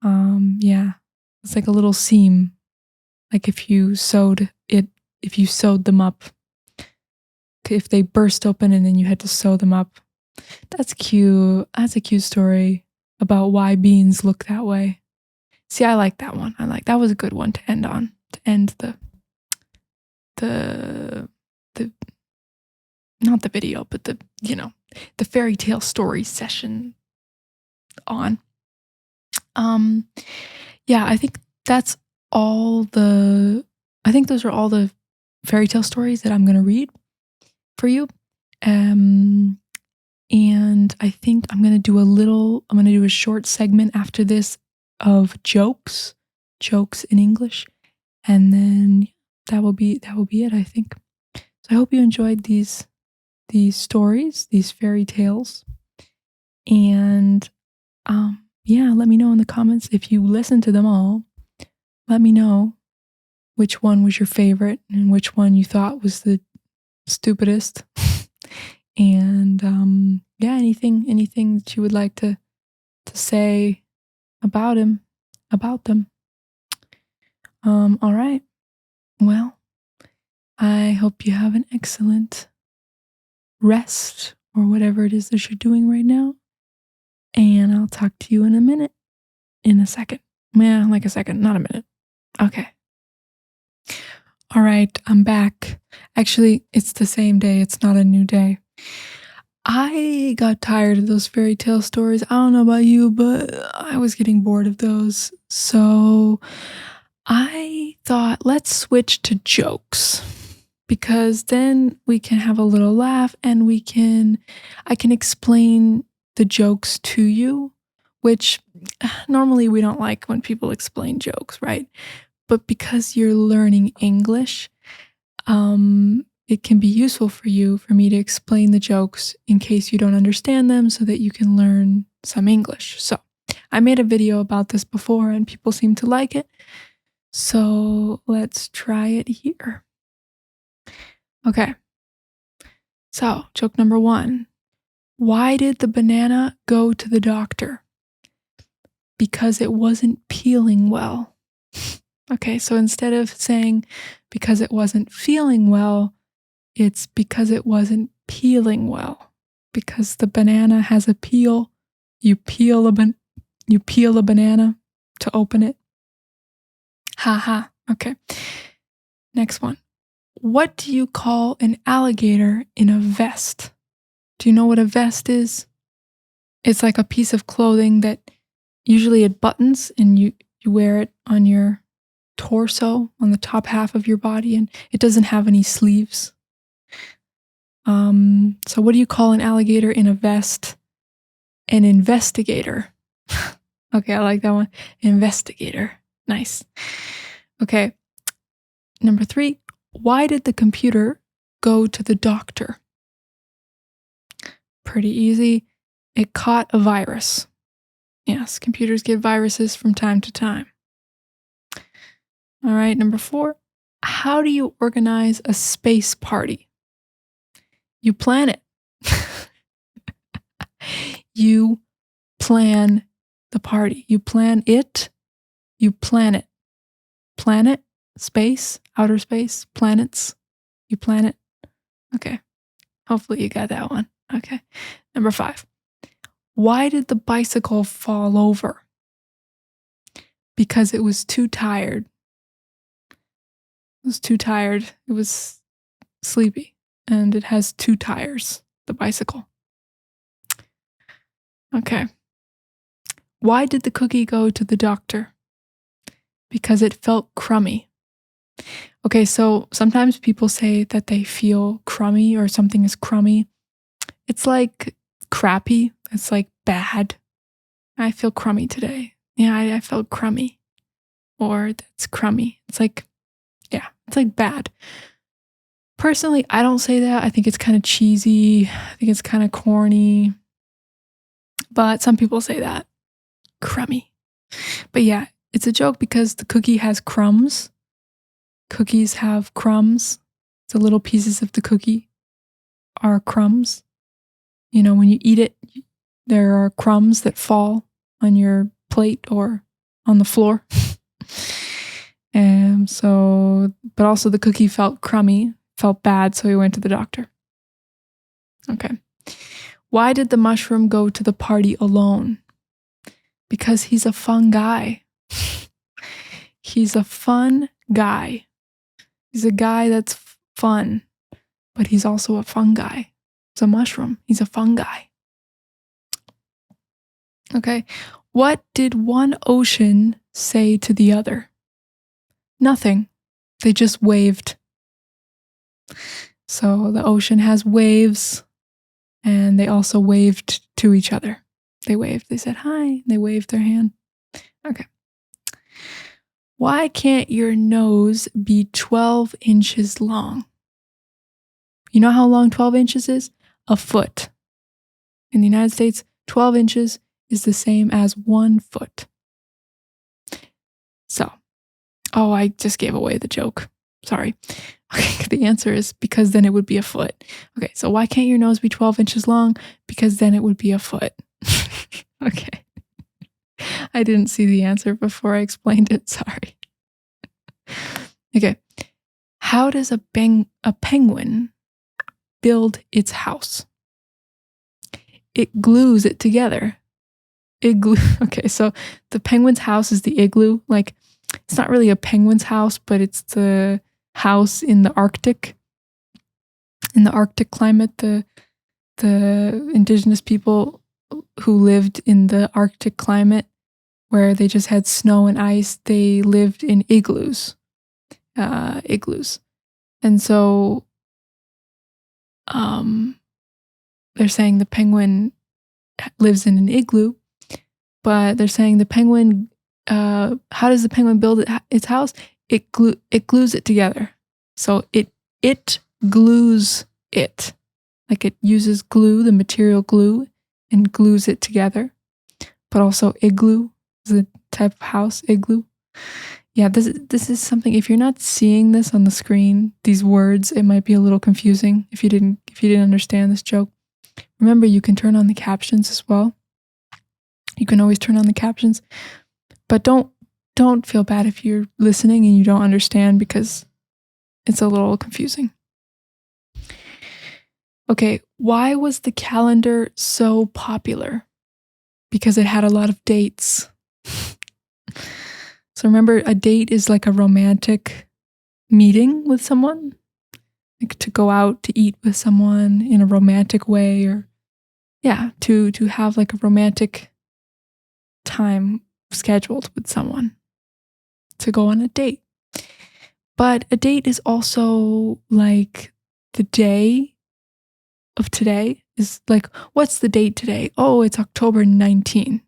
Yeah. It's like a little seam. Like if you sewed them up, if they burst open and then you had to sew them up. That's cute. That's a cute story about why beans look that way. See, I like that one. That was a good one to end on. To end the not the video, but the fairy tale story session on. Yeah, I think those are all the fairy tale stories that I'm going to read for you. And I think I'm going to do a short segment after this of jokes in English. And then that will be it, I think. So I hope you enjoyed these stories, these fairy tales. And yeah, let me know in the comments if you listened to them all. Let me know which one was your favorite and which one you thought was the stupidest. And yeah, anything that you would like to say about them. All right. Well, I hope you have an excellent rest or whatever it is that you're doing right now. And I'll talk to you in a second. Yeah, like a second, not a minute. Okay. All right, I'm back. Actually, it's the same day. It's not a new day. I got tired of those fairy tale stories. I don't know about you, but I was getting bored of those. So I thought, let's switch to jokes, because then we can have a little laugh and I can explain the jokes to you, which normally we don't like when people explain jokes, right? But because you're learning English, it can be useful for me to explain the jokes in case you don't understand them so that you can learn some English. So I made a video about this before and people seem to like it. So let's try it here. Okay. So joke number 1. Why did the banana go to the doctor? Because it wasn't peeling well. Okay, so instead of saying because it wasn't feeling well, it's because it wasn't peeling well. Because the banana has a peel, you peel a banana to open it. Ha. Okay. Next one. What do you call an alligator in a vest? Do you know what a vest is? It's like a piece of clothing that usually it buttons and you wear it on your torso, on the top half of your body, and it doesn't have any sleeves. So what do you call an alligator in a vest? An investigator. Okay, I like that one. Investigator. Nice. Okay. Number 3. Why did the computer go to the doctor? Pretty easy. It caught a virus. Yes, computers get viruses from time to time. All right, number 4. How do you organize a space party? You plan it. You plan the party. You plan it. You plan it. Planet, space, outer space, planets. You plan it. Okay. Hopefully you got that one. Okay. Number 5. Why did the bicycle fall over? Because it was too tired. It was too tired. It was sleepy. And it has 2 tires, the bicycle. Okay. Why did the cookie go to the doctor? Because it felt crummy. Okay, so sometimes people say that they feel crummy or something is crummy. It's like crappy. It's like bad. I feel crummy today. Yeah, I felt crummy. Or that's crummy. It's like, yeah, it's like bad. Personally, I don't say that. I think it's kind of cheesy. I think it's kind of corny. But some people say that. Crummy. But yeah, it's a joke because the cookie has crumbs. Cookies have crumbs. The little pieces of the cookie are crumbs. You know, when you eat it, there are crumbs that fall on your plate or on the floor. But also the cookie felt crummy, felt bad, so he went to the doctor. Okay. Why did the mushroom go to the party alone? Because he's a fun guy. He's a fun guy. He's a guy that's fun, but he's also a fun guy. It's a mushroom. He's a fun guy. Okay. What did one ocean say to the other? Nothing. They just waved. So the ocean has waves, and they also waved to each other. They waved. They said hi. They waved their hand. Okay. Why can't your nose be 12 inches long? You know how long 12 inches is? A foot. In the United States, 12 inches is the same as 1 foot. So, I just gave away the joke. Sorry. Okay, the answer is because then it would be a foot. Okay, so why can't your nose be 12 inches long? Because then it would be a foot. Okay. I didn't see the answer before I explained it. Sorry. Okay. How does a penguin build its house? It glues it together. Okay, so the penguin's house is the igloo. Like, it's not really a penguin's house, but it's the house in the Arctic. In the Arctic climate, the indigenous people who lived in the Arctic climate, where they just had snow and ice, they lived in igloos. And so they're saying the penguin lives in an igloo, but they're saying the penguin, how does the penguin build its house? It glues it together. So it glues it. Like, it uses glue, the material glue, and glues it together. But also igloo is a type of house, igloo. Yeah, this is something, if you're not seeing this on the screen, these words, it might be a little confusing if you didn't understand this joke. Remember, you can turn on the captions as well. You can always turn on the captions. But don't feel bad if you're listening and you don't understand, because it's a little confusing. Okay, why was the calendar so popular? Because it had a lot of dates. So remember, a date is like a romantic meeting with someone, like to go out to eat with someone in a romantic way, or to have like a romantic time scheduled with someone to go on a date. But a date is also like the day of today is like, what's the date today? Oh, it's October 19th.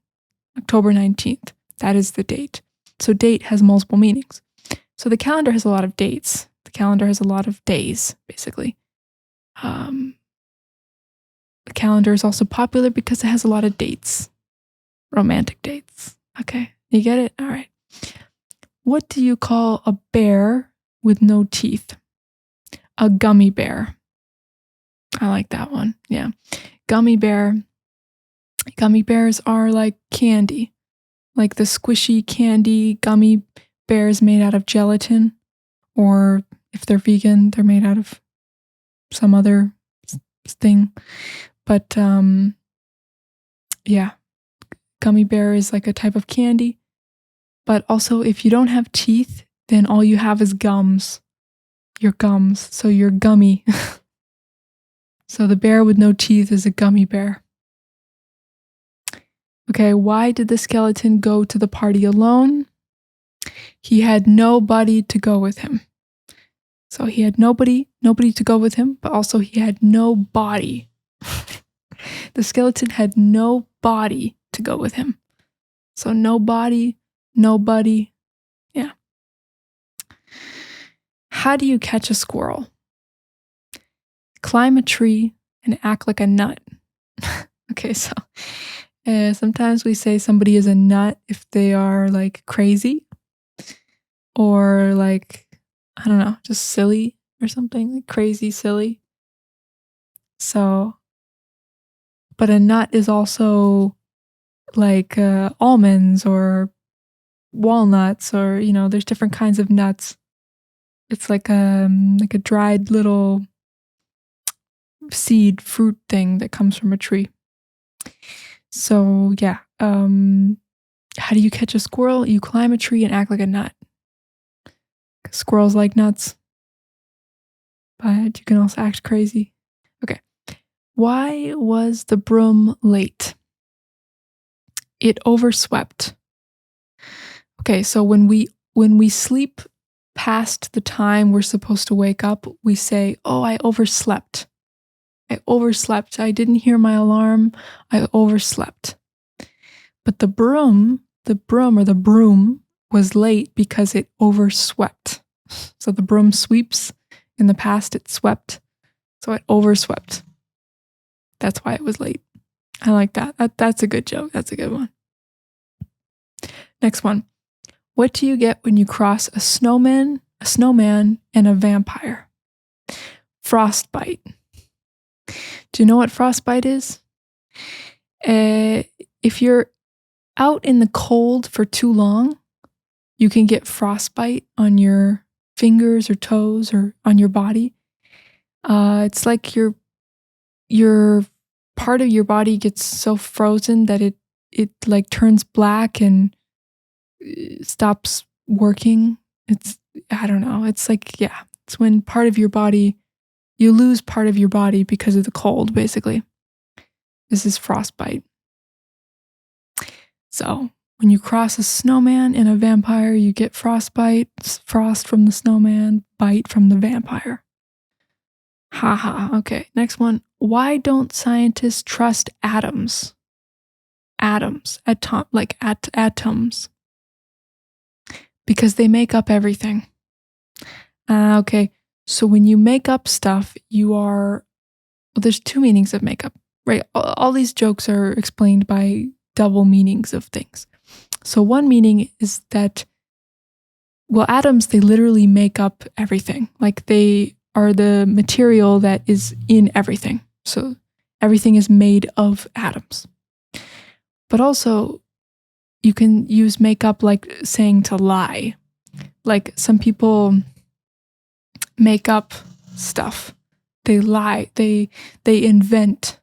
October 19th. That is the date. So date has multiple meanings. So the calendar has a lot of dates. The calendar has a lot of days, basically. The calendar is also popular because it has a lot of dates. Romantic dates. Okay, you get it? All right. What do you call a bear with no teeth? A gummy bear. I like that one. Yeah. Gummy bear. Gummy bears are like candy. Like the squishy candy gummy bears made out of gelatin. Or if they're vegan, they're made out of some other thing. But yeah. Gummy bear is like a type of candy. But also, if you don't have teeth, then all you have is gums. Your gums. So you're gummy. So the bear with no teeth is a gummy bear. Okay, why did the skeleton go to the party alone? He had nobody to go with him. So he had nobody to go with him, but also he had no body. The skeleton had no body to go with him. So no body, nobody. Yeah. How do you catch a squirrel? Climb a tree and act like a nut. Okay, so sometimes we say somebody is a nut if they are like crazy or like, I don't know, just silly or something, like crazy silly. So, but a nut is also like almonds or walnuts, or there's different kinds of nuts. It's like a dried little seed fruit thing that comes from a tree. So yeah, how do you catch a squirrel? You climb a tree and act like a nut. Squirrels like nuts, but you can also act crazy. Okay. Why was the broom late? It overswept. Okay, so when we sleep past the time we're supposed to wake up, we say, "Oh, I overslept. I overslept. I didn't hear my alarm. I overslept." But the broom was late because it overswept. So the broom sweeps. In the past, it swept. So it overswept. That's why it was late. I like that. That's a good joke. That's a good one. Next one. What do you get when you cross a snowman, and a vampire? Frostbite. Do you know what frostbite is? If you're out in the cold for too long, you can get frostbite on your fingers or toes or on your body. It's like your part of your body gets so frozen that it like turns black and stops working. I don't know. It's like, yeah, it's when part of your body, you lose part of your body because of the cold, basically. This is frostbite. So when you cross a snowman and a vampire, you get frostbite, frost from the snowman, bite from the vampire. Haha. Okay, next one. Why don't scientists trust atoms? Atoms, atoms. Because they make up everything. Okay, so when you make up stuff, there's two meanings of makeup, right? All these jokes are explained by double meanings of things. So one meaning is that, atoms, they literally make up everything. Like they are the material that is in everything. So everything is made of atoms. But also, you can use makeup like saying to lie. Like some people make up stuff. They lie. They invent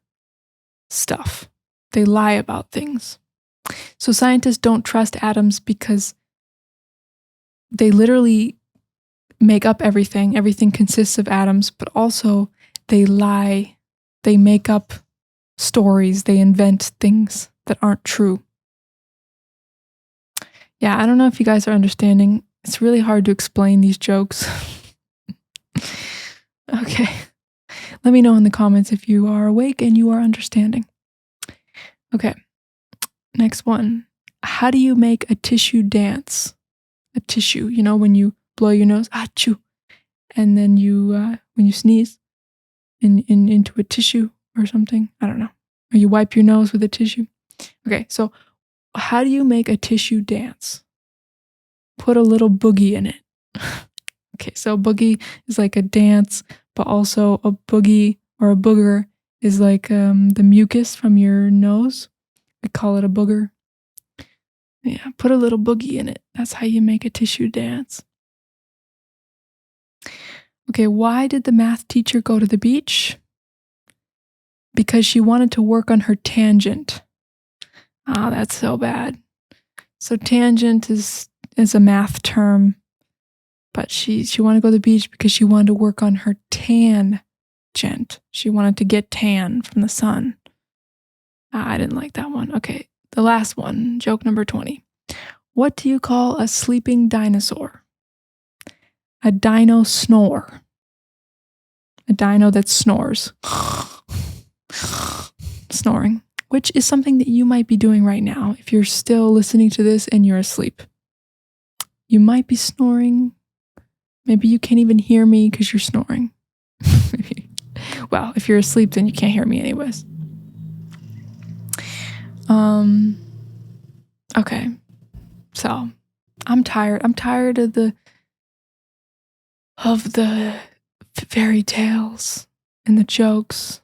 stuff. They lie about things. So scientists don't trust atoms because they literally make up everything. Everything consists of atoms, but also they lie. They make up stories. They invent things that aren't true. Yeah, I don't know if you guys are understanding. It's really hard to explain these jokes. Okay. Let me know in the comments if you are awake and you are understanding. Okay. Next one. How do you make a tissue dance? A tissue, when you blow your nose, achoo, and then when you sneeze into a tissue or something, I don't know. Or you wipe your nose with a tissue. Okay, so how do you make a tissue dance? Put a little boogie in it. Okay, so boogie is like a dance, but also a boogie or a booger is like the mucus from your nose. We call it a booger. Yeah, put a little boogie in it. That's how you make a tissue dance. Okay, why did the math teacher go to the beach? Because she wanted to work on her tangent. Ah, that's so bad. So tangent is a math term, but she wanted to go to the beach because she wanted to work on her tangent. She wanted to get tan from the sun. I didn't like that one. Okay, the last one, joke number 20. What do you call a sleeping dinosaur? A dino snore. A dino that snores. Snoring. Which is something that you might be doing right now if you're still listening to this and you're asleep. You might be snoring. Maybe you can't even hear me because you're snoring. Well, if you're asleep, then you can't hear me anyways. Okay. So, I'm tired. I'm tired of the fairy tales and the jokes.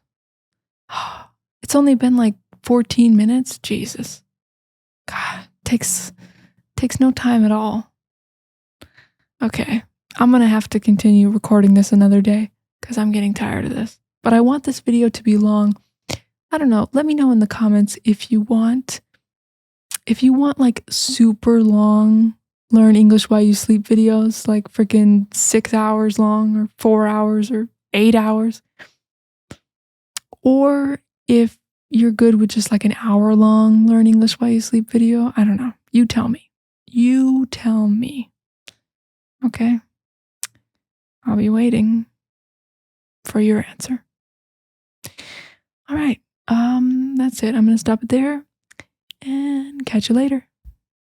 It's only been like 14 minutes. Jesus. God, takes no time at all. Okay. I'm going to have to continue recording this another day because I'm getting tired of this. but I want this video to be long. I don't know. Let me know in the comments if you want like super long learn English while you sleep videos, like freaking 6 hours long or 4 hours or 8 hours. Or if you're good with just like an hour long learn English while you sleep video. I don't know. You tell me. You tell me. Okay? I'll be waiting for your answer. All right. That's it. I'm going to stop it there and catch you later.